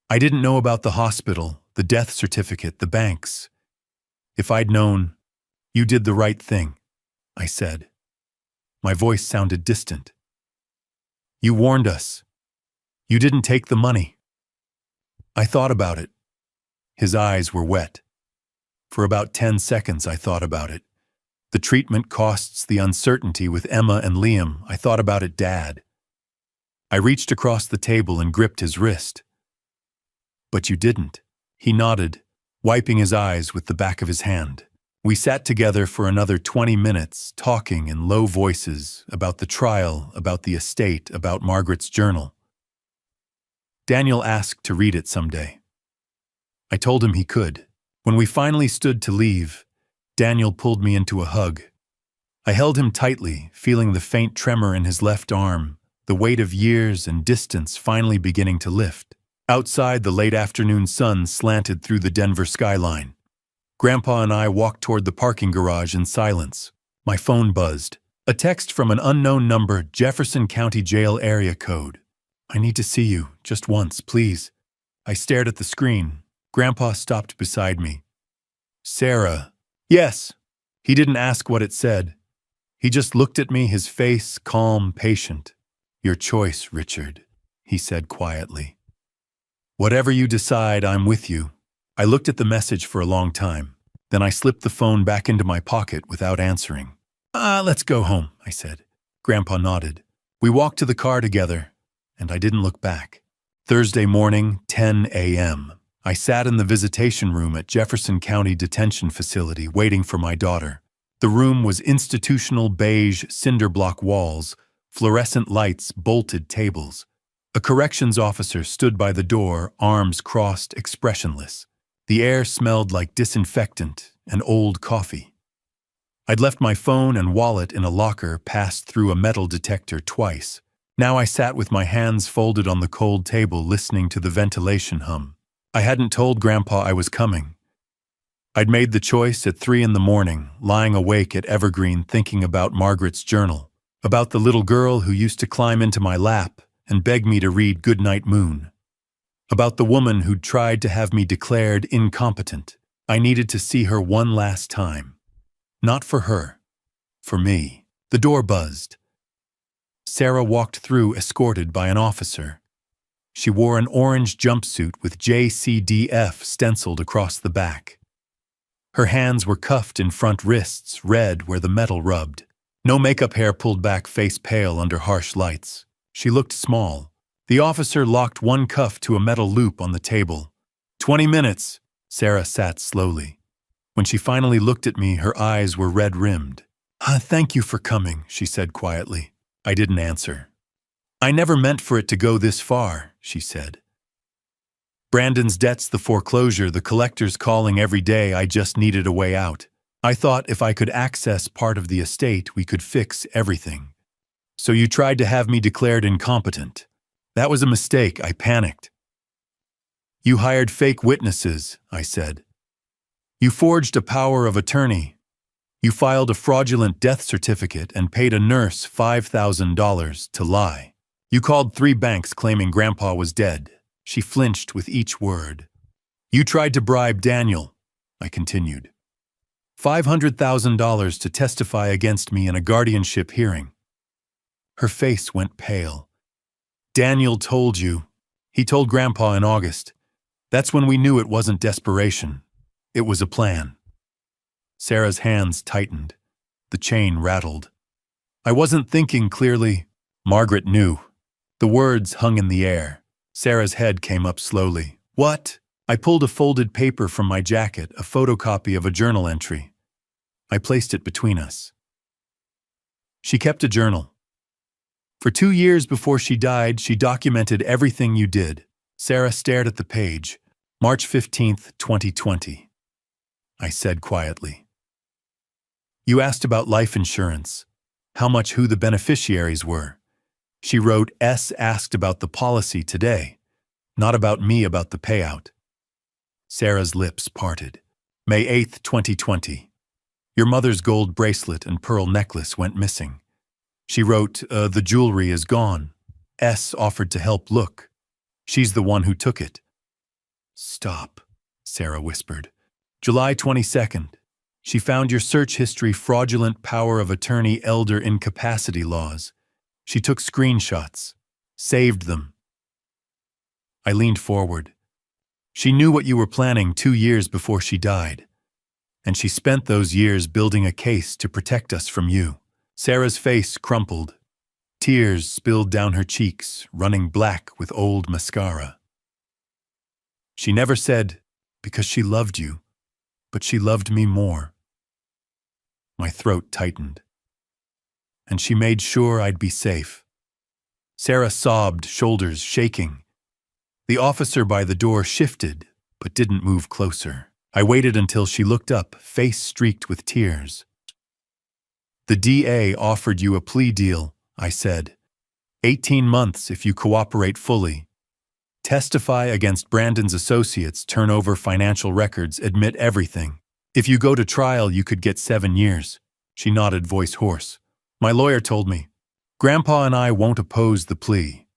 "I didn't know about the hospital, the death certificate, the banks. If I'd known, you did the right thing," I said. My voice sounded distant. "You warned us. You didn't take the money." I thought about it. His eyes were wet. For about 10 seconds I thought about it. The treatment costs, the uncertainty with Emma and Liam. I thought about it, Dad. I reached across the table and gripped his wrist. "But you didn't." He nodded, wiping his eyes with the back of his hand. We sat together for another 20 minutes, talking in low voices about the trial, about the estate, about Margaret's journal. Daniel asked to read it someday. I told him he could. When we finally stood to leave, Daniel pulled me into a hug. I held him tightly, feeling the faint tremor in his left arm, the weight of years and distance finally beginning to lift. Outside, the late afternoon sun slanted through the Denver skyline. Grandpa and I walked toward the parking garage in silence. My phone buzzed. A text from an unknown number, Jefferson County Jail area code. "I need to see you, just once, please." I stared at the screen. Grandpa stopped beside me. Sarah. Yes. He didn't ask what it said. He just looked at me, his face calm, patient. Your choice, Richard, he said quietly. Whatever you decide, I'm with you. I looked at the message for a long time. Then I slipped the phone back into my pocket without answering. Let's go home, I said. Grandpa nodded. We walked to the car together, and I didn't look back. Thursday morning, 10 a.m. I sat in the visitation room at Jefferson County Detention Facility waiting for my daughter. The room was institutional beige cinder block walls, fluorescent lights, bolted tables. A corrections officer stood by the door, arms crossed, expressionless. The air smelled like disinfectant and old coffee. I'd left my phone and wallet in a locker, passed through a metal detector twice. Now I sat with my hands folded on the cold table, listening to the ventilation hum. I hadn't told Grandpa I was coming. I'd made the choice at 3 a.m, lying awake at Evergreen thinking about Margaret's journal, about the little girl who used to climb into my lap and beg me to read Goodnight Moon, about the woman who'd tried to have me declared incompetent. I needed to see her one last time. Not for her, for me. The door buzzed. Sarah walked through, escorted by an officer. She wore an orange jumpsuit with JCDF stenciled across the back. Her hands were cuffed in front wrists, red where the metal rubbed. No makeup, hair pulled back, face pale under harsh lights. She looked small. The officer locked one cuff to a metal loop on the table. 20 minutes. Sarah sat slowly. When she finally looked at me, her eyes were red-rimmed. Thank you for coming, she said quietly. I didn't answer. I never meant for it to go this far, she said. Brandon's debts, the foreclosure, the collectors calling every day. I just needed a way out. I thought if I could access part of the estate, we could fix everything. So you tried to have me declared incompetent. That was a mistake. I panicked. You hired fake witnesses, I said. You forged a power of attorney. You filed a fraudulent death certificate and paid a nurse $5,000 to lie. You called 3 banks claiming Grandpa was dead. She flinched with each word. You tried to bribe Daniel, I continued. $500,000 to testify against me in a guardianship hearing. Her face went pale. Daniel told you. He told Grandpa in August. That's when we knew it wasn't desperation. It was a plan. Sarah's hands tightened. The chain rattled. I wasn't thinking clearly. Margaret knew. The words hung in the air. Sarah's head came up slowly. What? I pulled a folded paper from my jacket, a photocopy of a journal entry. I placed it between us. She kept a journal. For 2 years before she died, she documented everything you did. Sarah stared at the page. March 15th, 2020. I said quietly. You asked about life insurance, how much, who the beneficiaries were. She wrote, S asked about the policy today, not about me, about the payout. Sarah's lips parted. May 8th, 2020. Your mother's gold bracelet and pearl necklace went missing. She wrote, the jewelry is gone. S offered to help look. She's the one who took it. Stop, Sarah whispered. July 22nd. She found your search history, fraudulent power of attorney, elder incapacity laws. She took screenshots, saved them. I leaned forward. She knew what you were planning 2 years before she died. And she spent those years building a case to protect us from you. Sarah's face crumpled. Tears spilled down her cheeks, running black with old mascara. She never said, because she loved you, but she loved me more. My throat tightened. And she made sure I'd be safe. Sarah sobbed, shoulders shaking. The officer by the door shifted, but didn't move closer. I waited until she looked up, face streaked with tears. The DA offered you a plea deal, I said. 18 months if you cooperate fully. Testify against Brandon's associates, turn over financial records, admit everything. If you go to trial, you could get 7 years. She nodded, voice hoarse. My lawyer told me. Grandpa and I won't oppose the plea.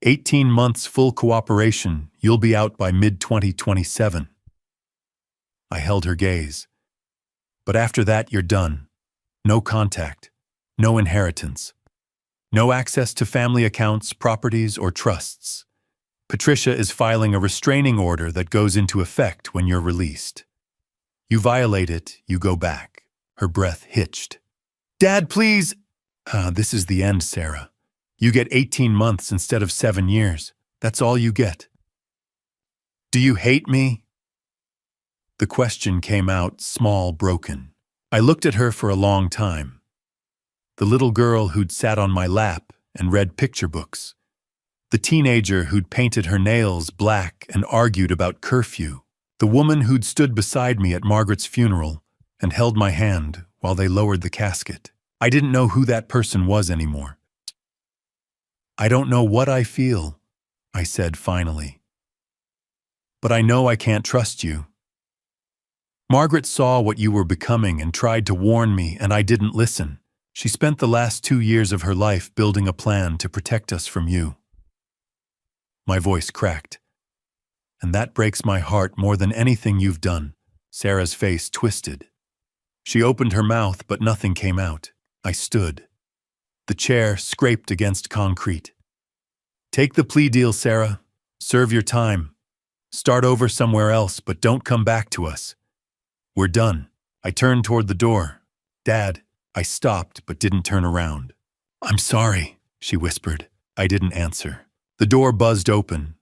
18 months full cooperation, you'll be out by mid-2027. I held her gaze. But after that, you're done. No contact. No inheritance. No access to family accounts, properties, or trusts. Patricia is filing a restraining order that goes into effect when you're released. You violate it, you go back. Her breath hitched. Dad, please! This is the end, Sarah. You get 18 months instead of 7 years. That's all you get. Do you hate me? The question came out small, broken. I looked at her for a long time. The little girl who'd sat on my lap and read picture books. The teenager who'd painted her nails black and argued about curfew. The woman who'd stood beside me at Margaret's funeral and held my hand while they lowered the casket. I didn't know who that person was anymore. I don't know what I feel, I said finally. But I know I can't trust you. Margaret saw what you were becoming and tried to warn me, and I didn't listen. She spent the last 2 years of her life building a plan to protect us from you. My voice cracked. And that breaks my heart more than anything you've done. Sarah's face twisted. She opened her mouth, but nothing came out. I stood. The chair scraped against concrete. Take the plea deal, Sarah. Serve your time. Start over somewhere else, but don't come back to us. We're done. I turned toward the door. Dad. I stopped, but didn't turn around. I'm sorry, she whispered. I didn't answer. The door buzzed open.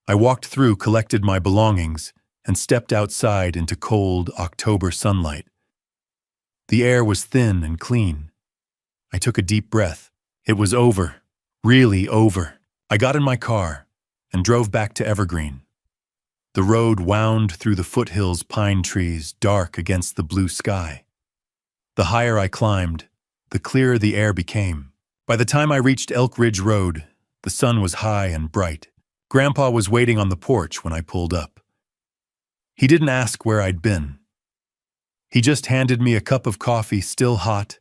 I walked through, collected my belongings, and stepped outside into cold October sunlight. The air was thin and clean. I took a deep breath. It was over. Really over. I got in my car and drove back to Evergreen. The road wound through the foothills, pine trees, dark against the blue sky. The higher I climbed, the clearer the air became. By the time I reached Elk Ridge Road, the sun was high and bright. Grandpa was waiting on the porch when I pulled up. He didn't ask where I'd been. He just handed me a cup of coffee, still hot,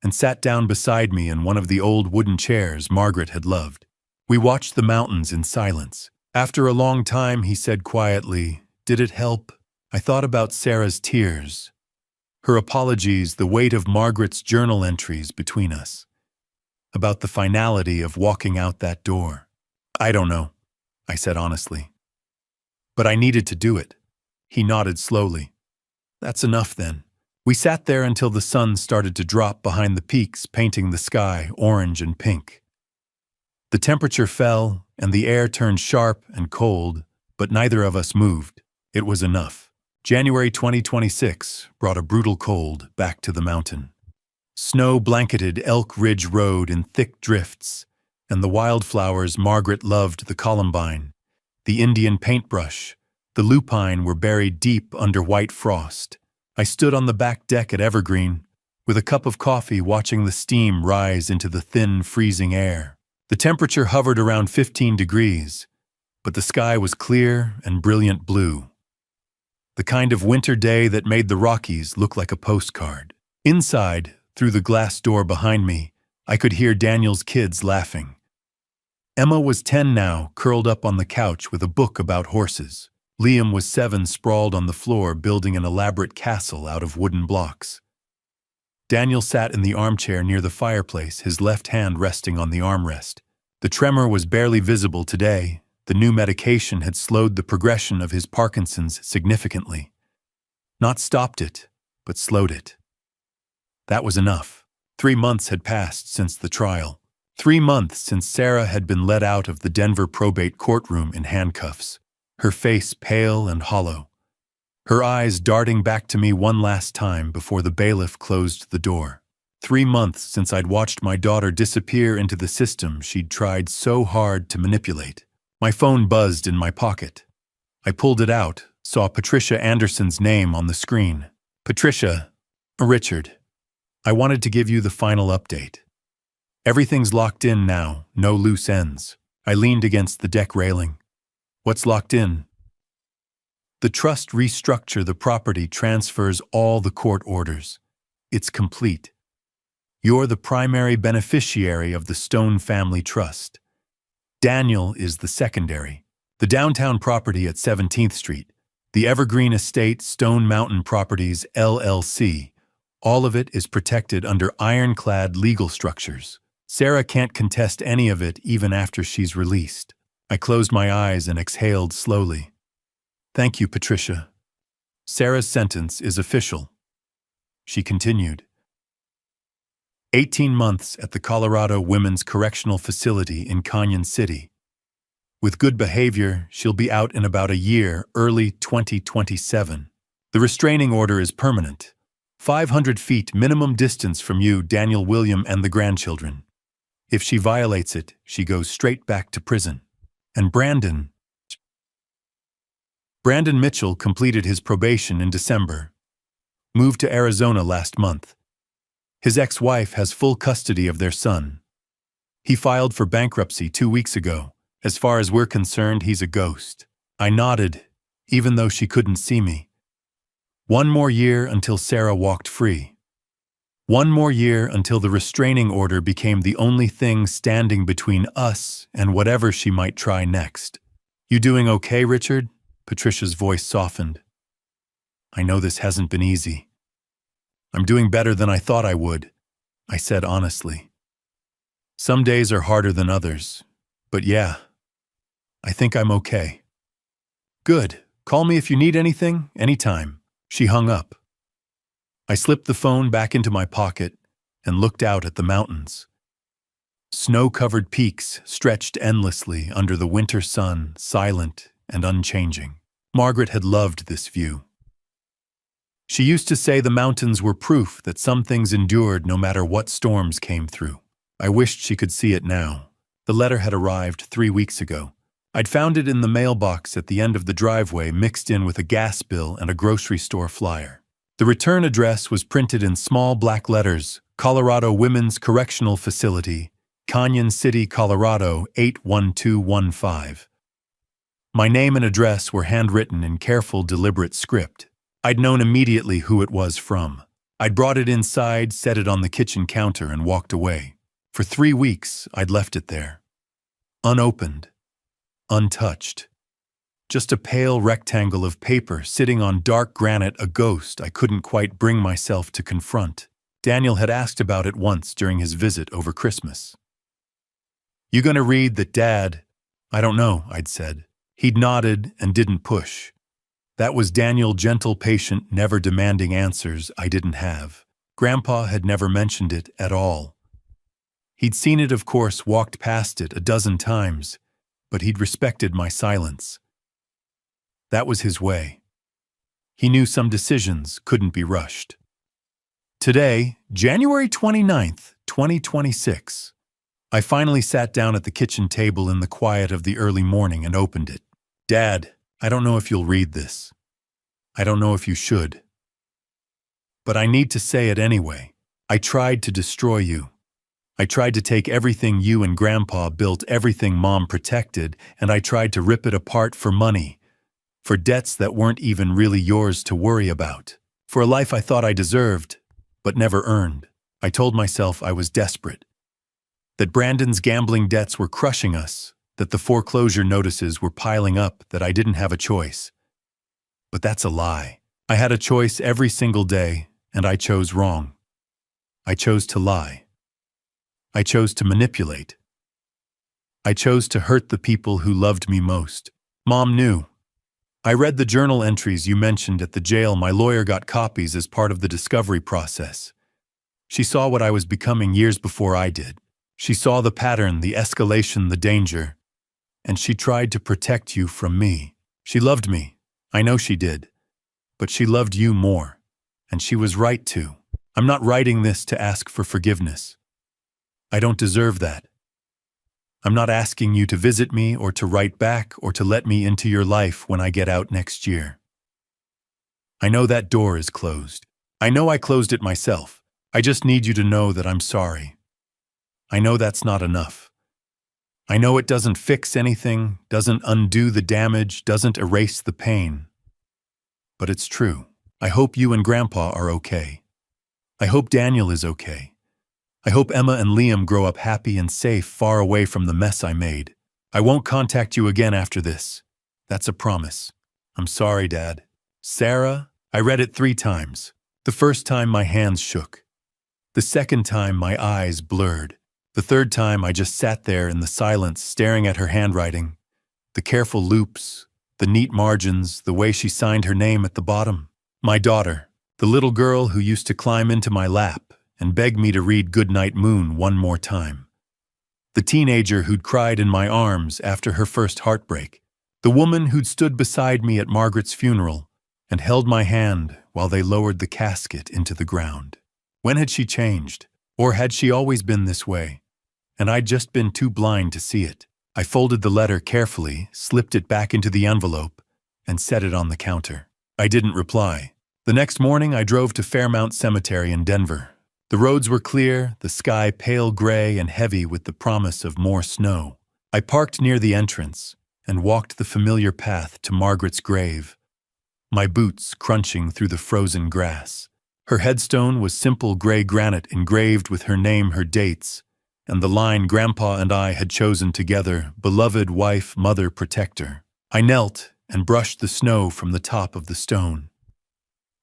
and sat down beside me in one of the old wooden chairs Margaret had loved. We watched the mountains in silence. After a long time, he said quietly, "Did it help?" I thought about Sarah's tears, her apologies, the weight of Margaret's journal entries between us, about the finality of walking out that door. I don't know, I said honestly. But I needed to do it. He nodded slowly. That's enough then. We sat there until the sun started to drop behind the peaks, painting the sky orange and pink. The temperature fell and the air turned sharp and cold, but neither of us moved. It was enough. January 2026 brought a brutal cold back to the mountain. Snow blanketed Elk Ridge Road in thick drifts, and the wildflowers Margaret loved, the columbine, the Indian paintbrush, the lupine, were buried deep under white frost. I stood on the back deck at Evergreen, with a cup of coffee, watching the steam rise into the thin, freezing air. The temperature hovered around 15 degrees, but the sky was clear and brilliant blue. The kind of winter day that made the Rockies look like a postcard. Inside, through the glass door behind me, I could hear Daniel's kids laughing. Emma was 10 now, curled up on the couch with a book about horses. Liam was 7, sprawled on the floor, building an elaborate castle out of wooden blocks. Daniel sat in the armchair near the fireplace, his left hand resting on the armrest. The tremor was barely visible today. The new medication had slowed the progression of his Parkinson's significantly. Not stopped it, but slowed it. That was enough. 3 months had passed since the trial. 3 months since Sarah had been led out of the Denver probate courtroom in handcuffs, her face pale and hollow, her eyes darting back to me one last time before the bailiff closed the door. 3 months since I'd watched my daughter disappear into the system she'd tried so hard to manipulate. My phone buzzed in my pocket. I pulled it out, saw Patricia Anderson's name on the screen. Patricia, Richard, I wanted to give you the final update. Everything's locked in now, no loose ends. I leaned against the deck railing. What's locked in? The trust restructure, the property transfers, all the court orders. It's complete. You're the primary beneficiary of the Stone Family Trust. Daniel is the secondary. The downtown property at 17th Street, The Evergreen Estate Stone Mountain Properties, LLC. All of it is protected under ironclad legal structures. Sarah can't contest any of it even after she's released. I closed my eyes and exhaled slowly. Thank you, Patricia. Sarah's sentence is official. She continued. 18 months at the Colorado Women's Correctional Facility in Canyon City. With good behavior, she'll be out in about a year, early 2027. The restraining order is permanent. 500 feet minimum distance from you, Daniel, William, and the grandchildren. If she violates it, she goes straight back to prison. And Brandon Mitchell completed his probation in December. Moved to Arizona last month. His ex-wife has full custody of their son. He filed for bankruptcy 2 weeks ago. As far as we're concerned, he's a ghost. I nodded, even though she couldn't see me. 1 more year until Sarah walked free. 1 more year until the restraining order became the only thing standing between us and whatever she might try next. You doing okay, Richard? Patricia's voice softened. I know this hasn't been easy. I'm doing better than I thought I would, I said honestly. Some days are harder than others, but yeah, I think I'm okay. Good. Call me if you need anything, anytime. She hung up. I slipped the phone back into my pocket and looked out at the mountains. Snow-covered peaks stretched endlessly under the winter sun, silent and unchanging. Margaret had loved this view. She used to say the mountains were proof that some things endured no matter what storms came through. I wished she could see it now. The letter had arrived 3 weeks ago. I'd found it in the mailbox at the end of the driveway, mixed in with a gas bill and a grocery store flyer. The return address was printed in small black letters: Colorado Women's Correctional Facility, Canyon City, Colorado 81215. My name and address were handwritten in careful, deliberate script. I'd known immediately who it was from. I'd brought it inside, set it on the kitchen counter, and walked away. For 3 weeks, I'd left it there. Unopened. Untouched. Just a pale rectangle of paper sitting on dark granite, a ghost I couldn't quite bring myself to confront. Daniel had asked about it once during his visit over Christmas. You gonna read that, Dad? I don't know, I'd said. He'd nodded and didn't push. That was Daniel, gentle, patient, never demanding answers I didn't have. Grandpa had never mentioned it at all. He'd seen it, of course, walked past it a dozen times, but he'd respected my silence. That was his way. He knew some decisions couldn't be rushed. Today, January 29th, 2026, I finally sat down at the kitchen table in the quiet of the early morning and opened it. Dad, I don't know if you'll read this. I don't know if you should. But I need to say it anyway. I tried to destroy you. I tried to take everything you and Grandpa built, everything Mom protected, and I tried to rip it apart for money, for debts that weren't even really yours to worry about, for a life I thought I deserved, but never earned. I told myself I was desperate, that Brandon's gambling debts were crushing us, that the foreclosure notices were piling up, that I didn't have a choice. But that's a lie. I had a choice every single day, and I chose wrong. I chose to lie. I chose to manipulate. I chose to hurt the people who loved me most. Mom knew. I read the journal entries you mentioned at the jail. My lawyer got copies as part of the discovery process. She saw what I was becoming years before I did. She saw the pattern, the escalation, the danger, and she tried to protect you from me. She loved me. I know she did. But she loved you more, and she was right to. I'm not writing this to ask for forgiveness. I don't deserve that. I'm not asking you to visit me or to write back or to let me into your life when I get out next year. I know that door is closed. I know I closed it myself. I just need you to know that I'm sorry. I know that's not enough. I know it doesn't fix anything, doesn't undo the damage, doesn't erase the pain. But it's true. I hope you and Grandpa are okay. I hope Daniel is okay. I hope Emma and Liam grow up happy and safe, far away from the mess I made. I won't contact you again after this. That's a promise. I'm sorry, Dad. Sarah, I read it 3 times. The first time my hands shook. The second time my eyes blurred. The third time I just sat there in the silence staring at her handwriting. The careful loops, the neat margins, the way she signed her name at the bottom. My daughter, the little girl who used to climb into my lap and beg me to read Goodnight Moon one more time. The teenager who'd cried in my arms after her first heartbreak. The woman who'd stood beside me at Margaret's funeral and held my hand while they lowered the casket into the ground. When had she changed? Or had she always been this way? And I'd just been too blind to see it. I folded the letter carefully, slipped it back into the envelope, and set it on the counter. I didn't reply. The next morning I drove to Fairmount Cemetery in Denver. The roads were clear, the sky pale gray and heavy with the promise of more snow. I parked near the entrance and walked the familiar path to Margaret's grave, my boots crunching through the frozen grass. Her headstone was simple gray granite engraved with her name, her dates, and the line Grandpa and I had chosen together, beloved wife, mother, protector. I knelt and brushed the snow from the top of the stone.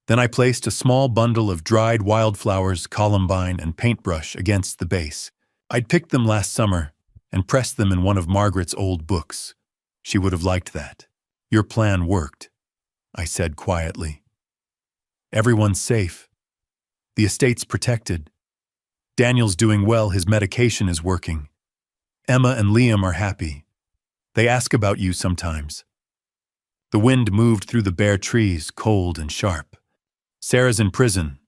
Then I placed a small bundle of dried wildflowers, columbine, and paintbrush against the base. I'd picked them last summer and pressed them in one of Margaret's old books. She would have liked that. Your plan worked, I said quietly. Everyone's safe. The estate's protected. Daniel's doing well, his medication is working. Emma and Liam are happy. They ask about you sometimes. The wind moved through the bare trees, cold and sharp. Sarah's in prison.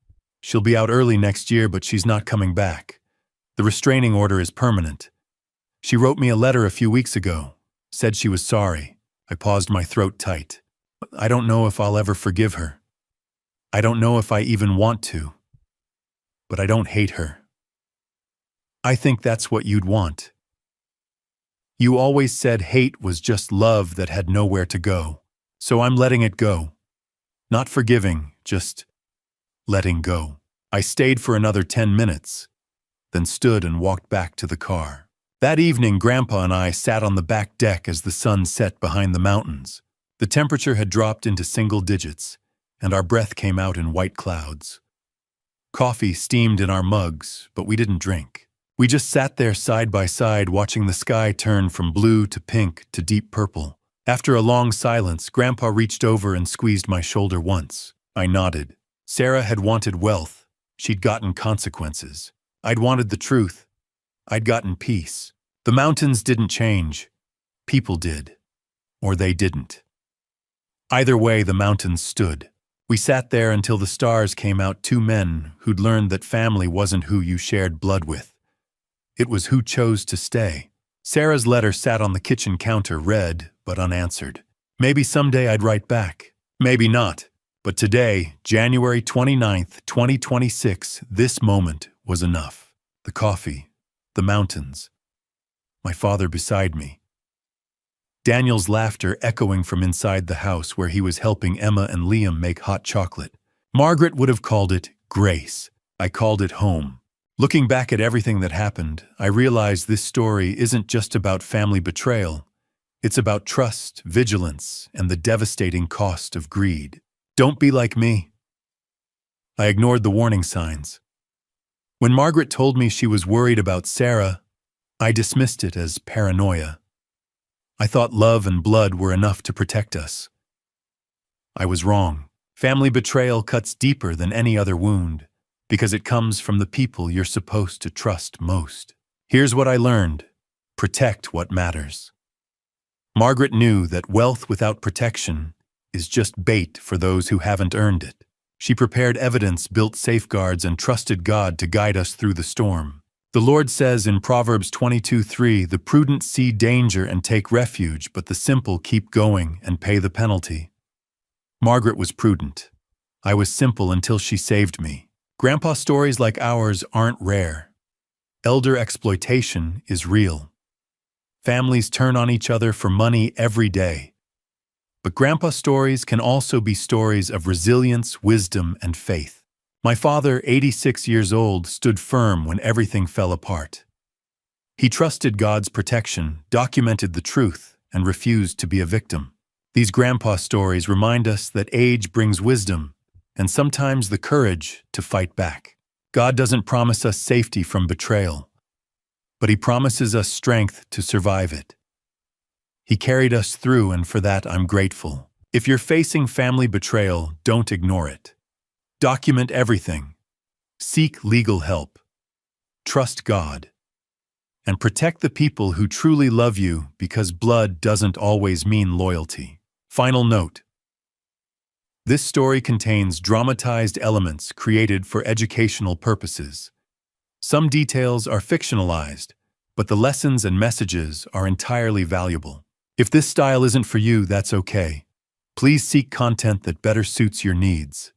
She'll be out early next year, but she's not coming back. The restraining order is permanent. She wrote me a letter a few weeks ago, said she was sorry. I paused, my throat tight. I don't know if I'll ever forgive her. I don't know if I even want to. But I don't hate her. I think that's what you'd want. You always said hate was just love that had nowhere to go. So I'm letting it go. Not forgiving, just letting go. I stayed for another 10 minutes, then stood and walked back to the car. That evening, Grandpa and I sat on the back deck as the sun set behind the mountains. The temperature had dropped into single digits, and our breath came out in white clouds. Coffee steamed in our mugs, but we didn't drink. We just sat there side by side, watching the sky turn from blue to pink to deep purple. After a long silence, Grandpa reached over and squeezed my shoulder once. I nodded. Sarah had wanted wealth. She'd gotten consequences. I'd wanted the truth. I'd gotten peace. The mountains didn't change. People did. Or they didn't. Either way, the mountains stood. We sat there until the stars came out, 2 men who'd learned that family wasn't who you shared blood with. It was who chose to stay. Sarah's letter sat on the kitchen counter, read but unanswered. Maybe someday I'd write back. Maybe not. But today, January 29th, 2026, this moment was enough. The coffee, the mountains, my father beside me. Daniel's laughter echoing from inside the house where he was helping Emma and Liam make hot chocolate. Margaret would have called it grace. I called it home. Looking back at everything that happened, I realized this story isn't just about family betrayal. It's about trust, vigilance, and the devastating cost of greed. Don't be like me. I ignored the warning signs. When Margaret told me she was worried about Sarah, I dismissed it as paranoia. I thought love and blood were enough to protect us. I was wrong. Family betrayal cuts deeper than any other wound, because it comes from the people you're supposed to trust most. Here's what I learned. Protect what matters. Margaret knew that wealth without protection is just bait for those who haven't earned it. She prepared evidence, built safeguards, and trusted God to guide us through the storm. The Lord says in Proverbs 22:3, "The prudent see danger and take refuge, but the simple keep going and pay the penalty." Margaret was prudent. I was simple until she saved me. Grandpa stories like ours aren't rare. Elder exploitation is real. Families turn on each other for money every day. But Grandpa stories can also be stories of resilience, wisdom, and faith. My father, 86 years old, stood firm when everything fell apart. He trusted God's protection, documented the truth, and refused to be a victim. These grandpa stories remind us that age brings wisdom and sometimes the courage to fight back. God doesn't promise us safety from betrayal, but He promises us strength to survive it. He carried us through, and for that I'm grateful. If you're facing family betrayal, don't ignore it. Document everything. Seek legal help. Trust God. And protect the people who truly love you, because blood doesn't always mean loyalty. Final note. This story contains dramatized elements created for educational purposes. Some details are fictionalized, but the lessons and messages are entirely valuable. If this style isn't for you, that's okay. Please seek content that better suits your needs.